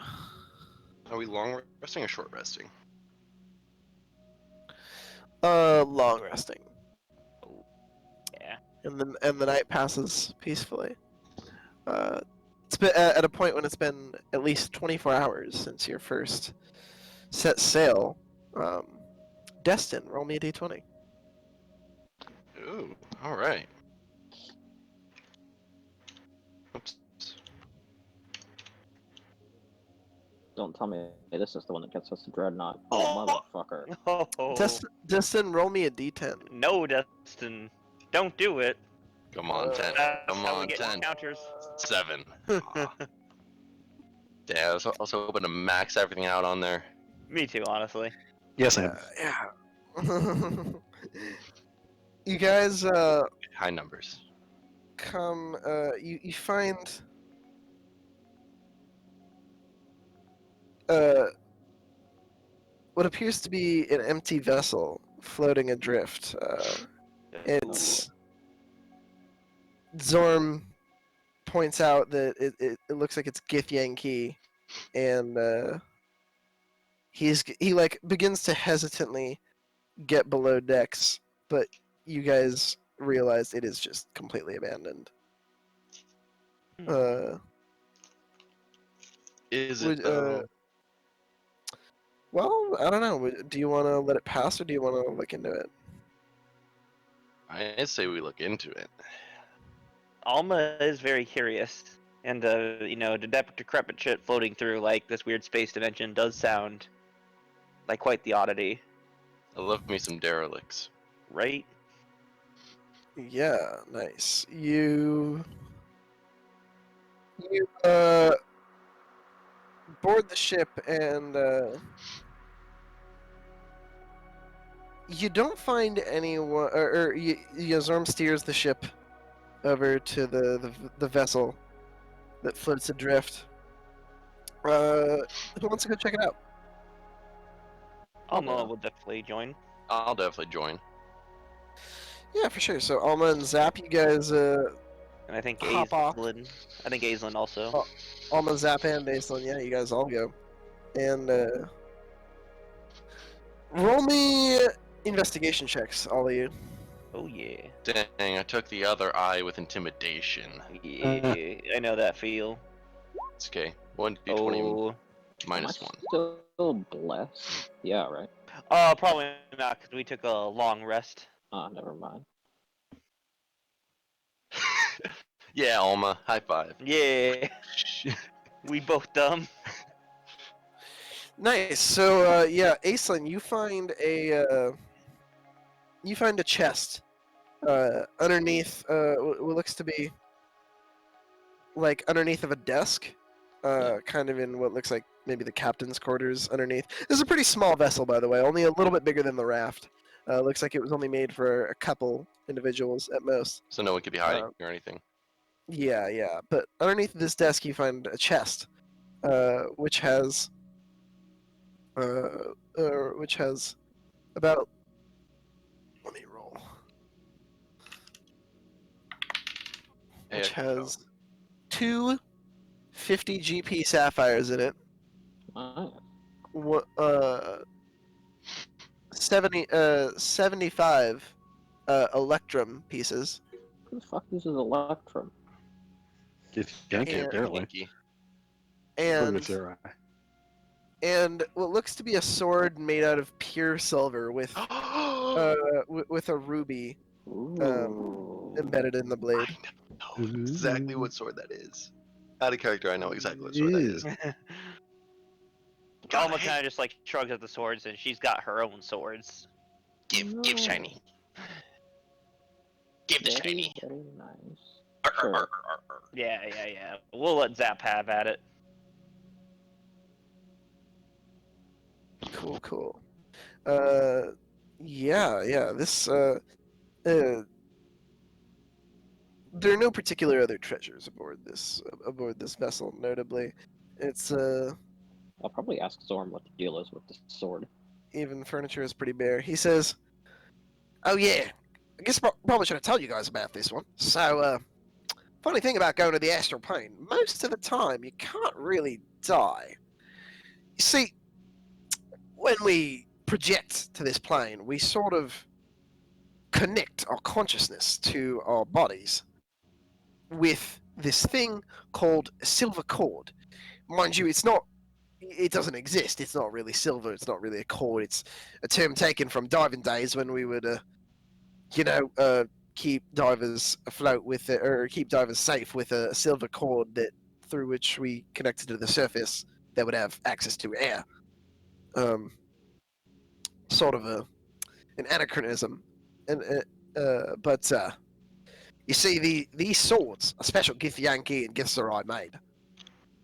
Are we long resting or short resting? Long resting. Yeah. And the night passes peacefully. It's been at a point when it's been at least 24 hours since your first set sail. Deston, roll me a d20. Ooh, all right. Don't tell me this is the one that gets us to Dreadnought. Oh! Motherfucker. Oh, Deston, roll me a d10. no, Deston. Don't do it. Come on, 10. That's Come how we on, get 10. Counters. 7. Aw. Yeah, I was also hoping to max everything out on there. Me too, honestly. Yes, I am. Yeah. You guys High numbers. come. You find. What appears to be an empty vessel floating adrift. It's Zorm points out that it looks like it's Gith Yankee, and he like begins to hesitantly get below decks, but you guys realize it is just completely abandoned. Is it Would, though? Well, I don't know. Do you want to let it pass, or do you want to look into it? I say we look into it. Alma is very curious, and you know, the decrepit shit floating through like this weird space dimension does sound like quite the oddity, I love me some derelicts. right? Yeah, nice. You board the ship, and you don't find anyone, or Zorm steers the ship over to the vessel that floats adrift. Who wants to go check it out? Alma would definitely join. I'll definitely join. Yeah, for sure. So Alma and Zap, you guys, And I think Hop off. Aislinn. I think Aislinn also. Oh. Alma, Zap, and Aislinn, yeah, you guys all go. And roll me investigation checks, all of you. Oh yeah. Dang, I took the other eye with intimidation. Yeah, I know that feel. It's okay. 1d20 Oh. minus Am 1. I still blessed? Yeah, right. Probably not, because we took a long rest. Never mind. Yeah, Alma, high five. Yeah. We both dumb. Nice. So yeah, Aislinn, you find a chest underneath what looks to be like underneath of a desk, kind of in what looks like maybe the captain's quarters underneath. This is a pretty small vessel, by the way, only a little bit bigger than the raft. Looks like it was only made for a couple individuals at most. So no one could be hiding or anything. Yeah, yeah. But underneath this desk, you find a chest, which has about. Let me roll. Which has two 50 GP sapphires in it. Nice. 75 electrum pieces. Who the fuck uses Electrum? If Yankee, And- apparently. Yankee. According And to Sarah. and what looks to be a sword made out of pure silver with with a ruby Ooh. embedded in the blade. I know exactly what sword that is. Out of character, I know exactly what sword that is. Alma kind of just like shrugs at the swords, and she's got her own swords. Give shiny. Give the Very, shiny. very nice. Arr, Sure. arr, arr, arr. Yeah. We'll let Zap have at it. Cool. Yeah. This there are no particular other treasures aboard this vessel. Notably, it's I'll probably ask Zorm what the deal is with the sword. even furniture is pretty bare. He says, "Oh yeah, I guess I probably should have told you guys about this one. So, funny thing about going to the astral plane, most of the time you can't really die. You see, when we project to this plane, we sort of connect our consciousness to our bodies with this thing called a silver cord. Mind you, it doesn't exist. It's not really silver. It's not really a cord. It's a term taken from diving days when we would, keep divers afloat with it, or keep divers safe with a silver cord that through which we connected to the surface that would have access to air. Sort of an anachronism, but you see, these swords are special Githyanki and Githzerai made.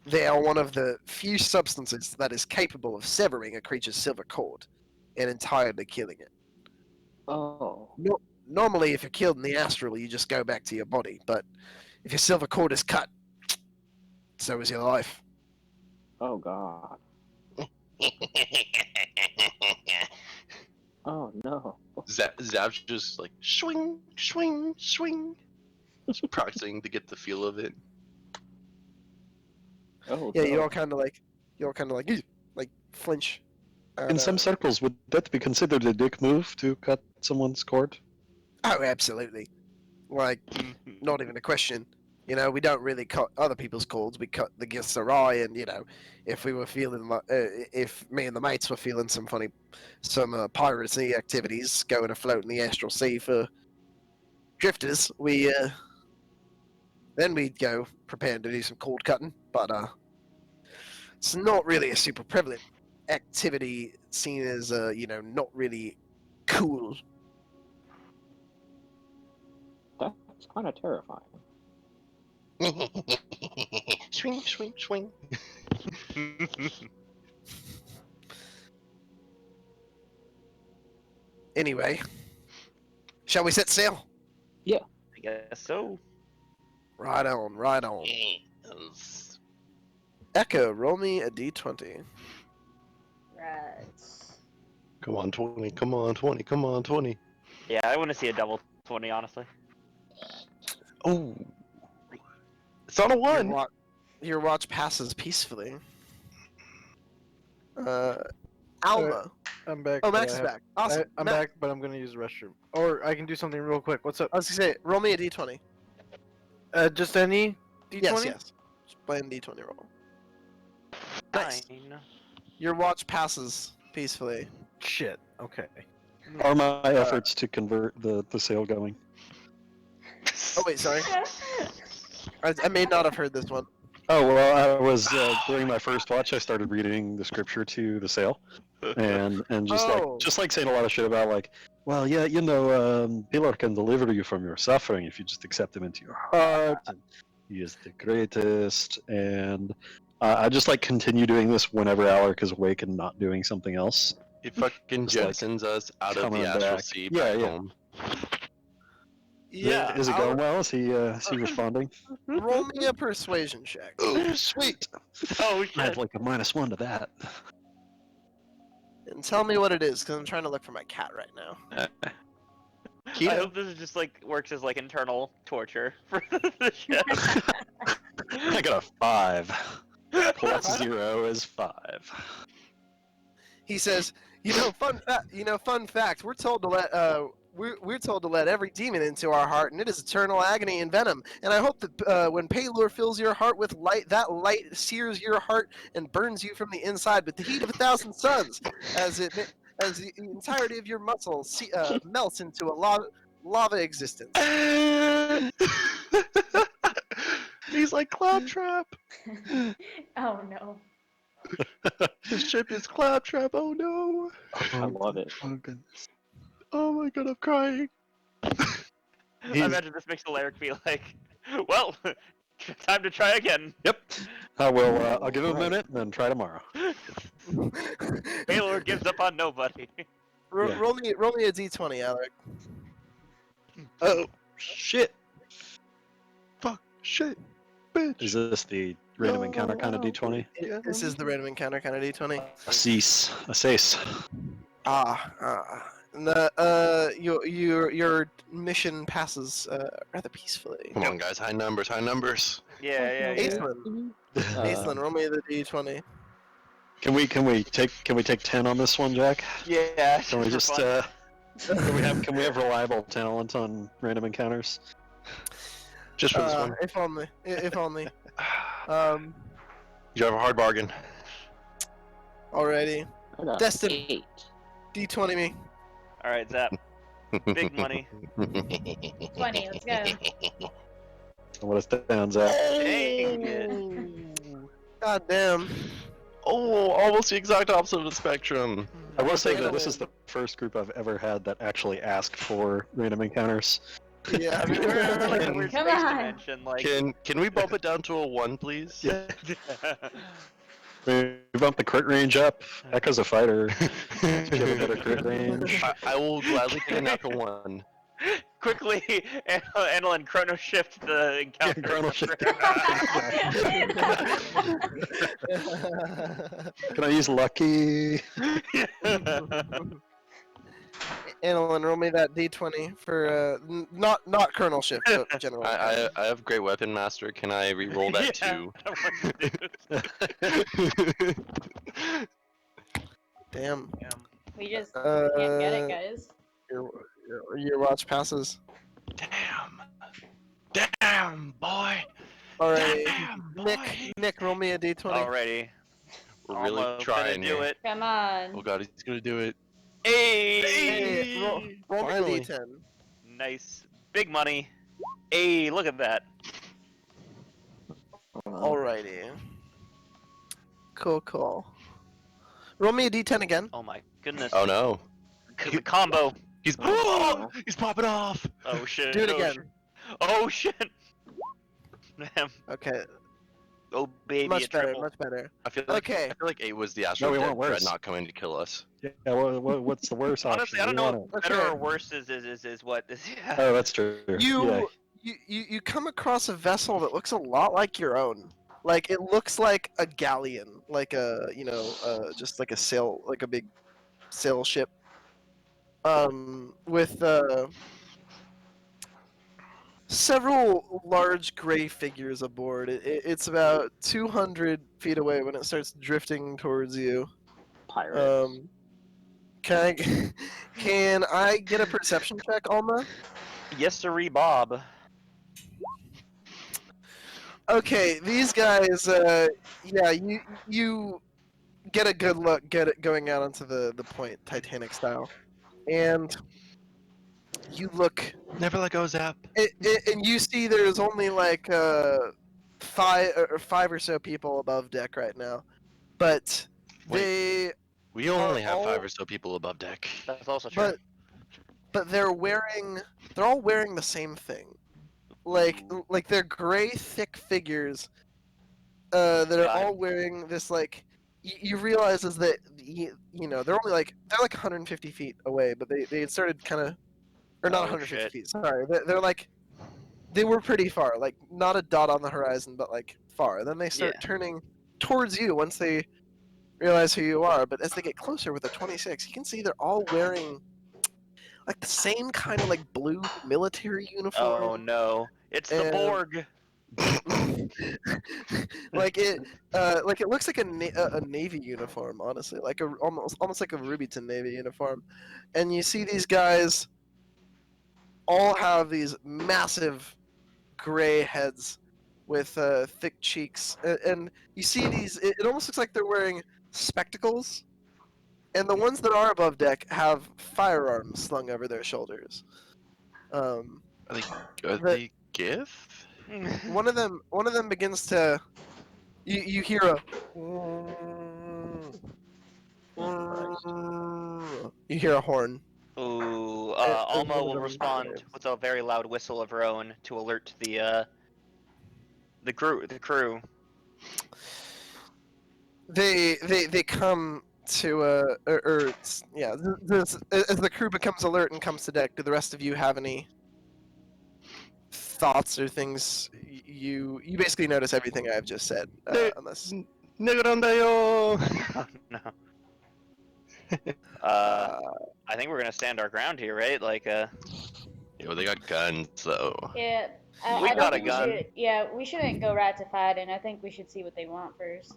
They are one of the few substances that is capable of severing a creature's silver cord and entirely killing it. Oh. Normally, if you're killed in the astral, you just go back to your body, but if your silver cord is cut, so is your life. Oh god. Oh no. Zav's just like swing, swing, swing, just practicing to get the feel of it. Oh Yeah, no. you're all kind of like flinch. In some circles, would that be considered a dick move to cut someone's cord? Oh, absolutely. Like, not even a question. You know, we don't really cut other people's cords. We cut the Githzerai, and if we were feeling like, if me and the mates were feeling some piracy activities, going afloat in the astral sea for drifters, then we'd go preparing to do some cord cutting. But it's not really a super prevalent activity, seen as not really cool. That's kind of terrifying. Swing, swing, swing. Anyway, shall we set sail? I guess so. Right on, right on. Yes. Echo, roll me a d20. Right. Come on, 20. Come on, 20. Come on, 20. Yeah, I want to see a double 20, honestly. Oh. It's on a 1. Your watch passes peacefully. Alma. I'm back. Oh, but Max I is have- back. Awesome. I'm Max, back, but I'm gonna use the restroom. Or I can do something real quick. What's up? I was gonna say, roll me a d20. Just any D20? Yes. Just plain d20 roll. Nice. 9. Your watch passes peacefully. Shit. Okay. Are my efforts to convert the sail going? Oh wait, sorry. I may not have heard this one. Oh, well, I was, during my first watch, I started reading the scripture to the sail. And Oh. just saying a lot of shit about, like, well, yeah, Pillar can deliver you from your suffering if you just accept him into your heart. And he is the greatest. And I just, continue doing this whenever Alaric is awake and not doing something else. He fucking Just, like, jettisons us out of coming the astral back. sea Yeah, back yeah. home. Yeah. Is it going well? Is he responding? Roll me a persuasion check. Oh, sweet. Oh, I have shit. like a -1 to that. And tell me what it is, because I'm trying to look for my cat right now. I hope this is just works as internal torture for the show. I got a 5. Plus 0 is 5. He says, fun fact. We're told to let we're told to let every demon into our heart, and it is eternal agony and venom. And I hope that when Paylor fills your heart with light, that light sears your heart and burns you from the inside with the heat of 1,000 suns, as the entirety of your muscles melts into a lava existence. He's like Claptrap. Oh no. His ship is Claptrap. Oh no. I love it. Oh, goodness. Oh my god, I'm crying. I imagine this makes Alaric be like, well, time to try again. Yep. I will. I'll give him a minute and then try tomorrow. Baylor gives up on nobody. Roll me a d20, Alaric. Oh shit. Fuck. Shit. Bitch. Is this the random encounter kind of D20? This is the random encounter kind of d20. A cease. A sace. Your mission passes rather peacefully. Come on, guys. High numbers. High numbers. Yeah. Aislinn, roll me the d20. Can we take 10 on this one, Jack? Yeah. Can we for just fun. can we have reliable talent on random encounters? Just for this one. If only. If only. You have a hard bargain. Alrighty. I got Deston. 8. D20 me. All right, Zap. Big money. 20, let's go. What is that down, Zach? Dang it. God damn. Oh, almost the exact opposite of the spectrum. I will say that this is the first group I've ever had that actually asked for random encounters. Yeah. I mean, we're in like a weird Come space on. dimension. Like, Can we bump it down to a 1, please? Yeah. We bumped the crit range up. Echo's a fighter. Give a better crit range. I will gladly take a natural 1. quickly, Analyn chrono shift the encounter. Chrono shift. Can I use lucky? Analyn, roll me that d20 for not Colonel Shift, but general. I have Great Weapon Master. Can I re-roll that Yeah, too? Damn. We just can't get it, Uh, guys. Your watch passes. Damn, boy. Alright, Damn, Nick, roll me a d20. Alrighty. We're really Almost trying gonna do here. it. Come on. Oh god, he's gonna do it. Hey! Hey, roll me Finally. a d10. Nice. Big money. Hey, look at that. Alrighty. Cool. Roll me a d10 again. Oh my goodness. Oh no. The combo. He's he's popping off. Oh shit. Do it oh, again. shit. Oh shit. Damn. Okay, Oh baby. much a better, triple. much better. I feel like Okay. 8 was the No, we asteroid want that worse. not coming to kill us. Yeah, what's the worst option? Honestly, I don't We know want if better Okay. or worse is what is. Yeah. Oh, that's true. Yeah. You come across a vessel that looks a lot like your own. Like it looks like a galleon, like a just like a sail, like a big sail ship. With several large gray figures aboard. It's about 200 feet away when it starts drifting towards you. Pirates. Can I get a perception check, Alma? Yes, sirree, Bob. Okay, these guys. Yeah, you get a good look. Get it going out onto the point, Titanic style, and you look. Never let go, Zap. And you see there's only like five or so people above deck right now, but Wait. We only have all- 5 or so people above deck. That's also true. but they're all wearing the same thing, like they're gray thick figures that are God. all wearing this like. You realize is that they're only like 150 feet away, but they had started kind of. Or not Oh, 150 shit. feet. Sorry, they're like, they were pretty far, like not a dot on the horizon, but like far. Then they start turning towards you once they realize who you are. But as they get closer with a 26, you can see they're all wearing like the same kind of like blue military Oh uniform. no, it's the And- Borg. like it looks like a navy uniform, honestly, like almost like a Rubyton navy uniform. And you see these guys all have these massive gray heads with thick cheeks, and you see these. It almost looks like they're wearing spectacles, and the ones that are above deck have firearms slung over their shoulders. Are The- they gift? One of them begins to. You hear a. You hear a horn. Ooh, and Alma one of will them respond dies. with a very loud whistle of her own to alert the crew. The crew. They come to yeah. As the crew becomes alert and comes to deck, do the rest of you have any thoughts or things? You basically notice everything I've just said, unless. Negerandayo! Oh, no. I think we're gonna stand our ground here, right? Like, Yo, they got guns though. Yeah. We I got don't a think gun. we shouldn't go right to fighting. I think we should see what they want first.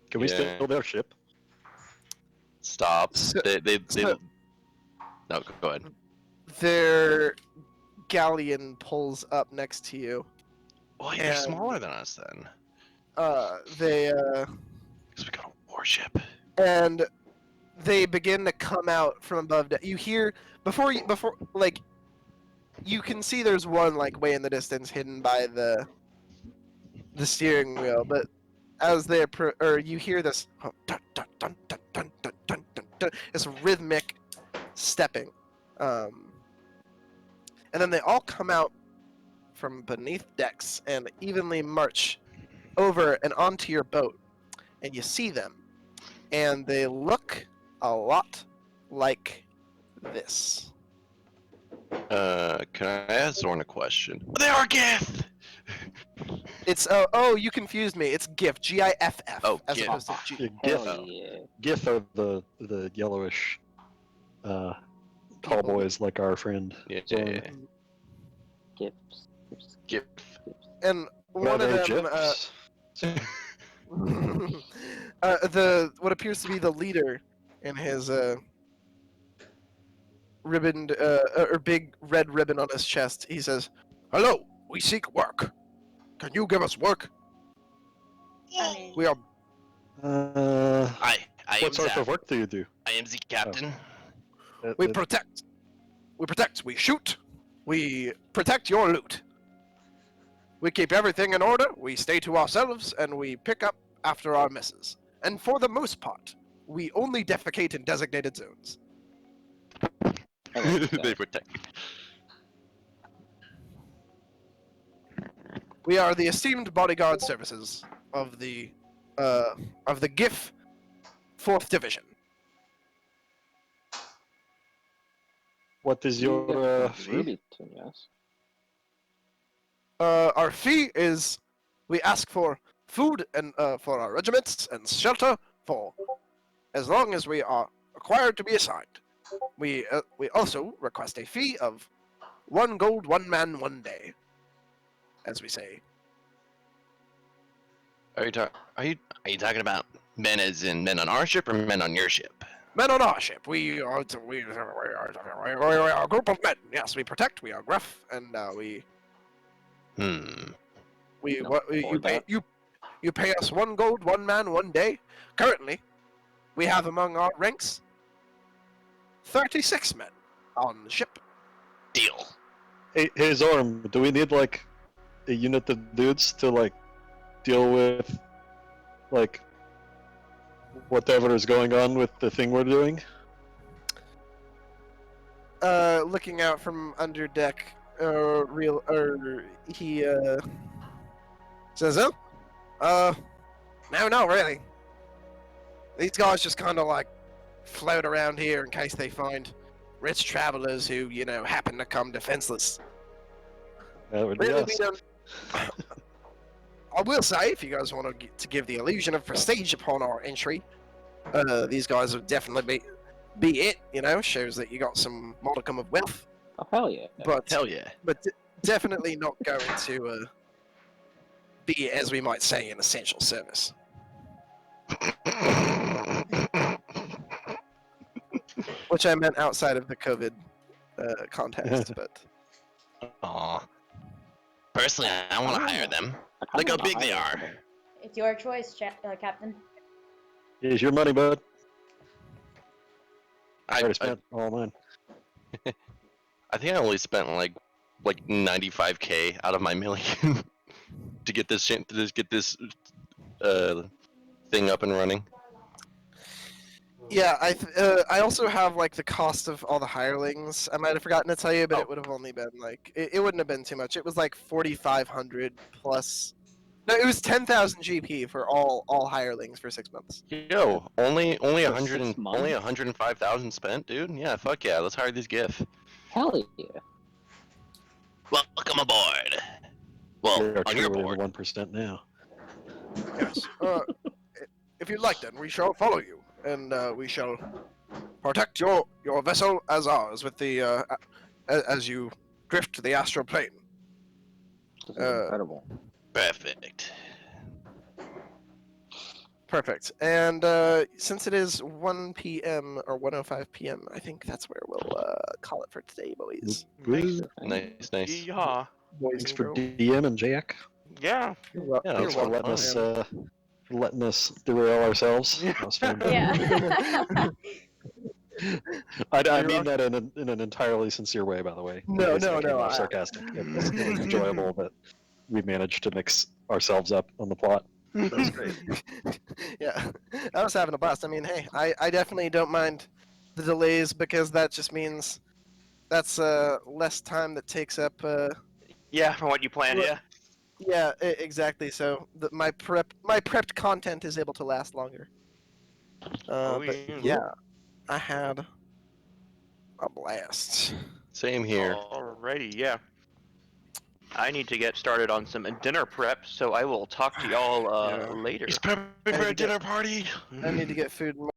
Can we Yeah. steal their ship? Stop. So- They so- No, go ahead. Their galleon pulls up next to you. Oh, you're And- smaller than us then. They Because we got a warship. and they begin to come out from above deck. You hear before like you can see there's one like way in the distance hidden by the steering wheel, but as you hear this dun, dun, dun, dun, dun, dun, dun, dun, dun, this rhythmic stepping, and then they all come out from beneath decks and evenly march over and onto your boat, and you see them, and they look a lot like this. Can I ask Zorn a question? They are Gith! It's you confused me. It's GIF, GIFF, Oh, as GIF. opposed to G. Yeah, Hell Gith, yeah. Gith are the yellowish tall People. boys like our friend. Yeah. Zorn. Gifts. Gif. And one Are of they them, gyps? what appears to be the leader in his ribboned or big red ribbon on his chest, he says, "Hello, we seek work. Can you give us work? I mean, We are I am What sort Zach. of work do you do? I am the captain. we protect. We protect. We shoot. We protect your loot. We keep everything in order. We stay to ourselves, and we pick up after our misses. And for the most part, we only defecate in designated zones." I like They that. protect me. We are the esteemed bodyguard services of the GIF 4th Division. What is your fee? Rubyton, yes. Our fee is we ask for food and for our regiments and shelter for as long as we are required to be assigned. We also request a fee of 1 gold, 1 man, 1 day, as we say. Are you talking about men as in men on our ship or men on your ship? Men on our ship, we are a group of men. Yes, we protect. We are gruff, and we Hmm. No, what, you afford pay that. you pay us 1 gold, 1 man, 1 day. Currently, we have among our ranks 36 men on the ship. Deal. Hey Zorn, do we need like a unit of dudes to like deal with like whatever is going on with the thing we're doing? Looking out from under deck, he says, "Oh, no, not really. These guys just kind of like float around here in case they find rich travelers who, happen to come defenseless. That would be Really, us. we don't." I will say, if you guys want to give the illusion of prestige upon our entry, these guys would definitely be it. Shows that you got some modicum of wealth, Oh, hell yeah. but Hell yeah. definitely not going to be, as we might say, an essential service. Which I meant outside of the COVID context, but Aw. Personally, I want to hire them. I Look how kinda big wanna they hire are. them. it's your choice, Captain. Here's your money, bud. I I, already I, spent all mine. I think I only spent like 95k out of my million to get this thing up and running. yeah, I also have like the cost of all the hirelings. I might have forgotten to tell you, but Oh. it would have only been like it wouldn't have been too much. It was like 4,500 plus. No, it was 10,000 GP for all hirelings for 6 months. Yo, only For 100 6 months? only 105,000 spent, dude. Yeah, fuck yeah. Let's hire these GIF. Hell yeah. Welcome aboard. Well, We are on your truly board. 1% now. Yes. If you like, then we shall follow you, and we shall protect your vessel as ours with the as you drift the astral plane. This is incredible. Perfect. Perfect. And since it is 1 p.m. or 1:05 p.m., I think that's where we'll call it for today, boys. Woo. Nice, nice. Yeah. Boys Thanks and for girls. DM and Jack. Yeah. You're Yeah, Thanks you're for welcome, letting us derail ourselves. That was fun. Yeah. I mean that in an entirely sincere way, by the way. No, It's no, actually no, more I- sarcastic. It was enjoyable that we managed to mix ourselves up on the plot. That was great. Yeah, I was having a blast. I mean, hey, I definitely don't mind the delays because that just means that's less time that takes up. Yeah, from what you planned, Well, yeah. Yeah, my prepped content is able to last longer. Oh, But yeah. yeah, I had a blast. Same here. Alrighty, yeah. I need to get started on some dinner prep, so I will talk to y'all Yeah. later. He's prepping I for need a to get- dinner party. I need to get food in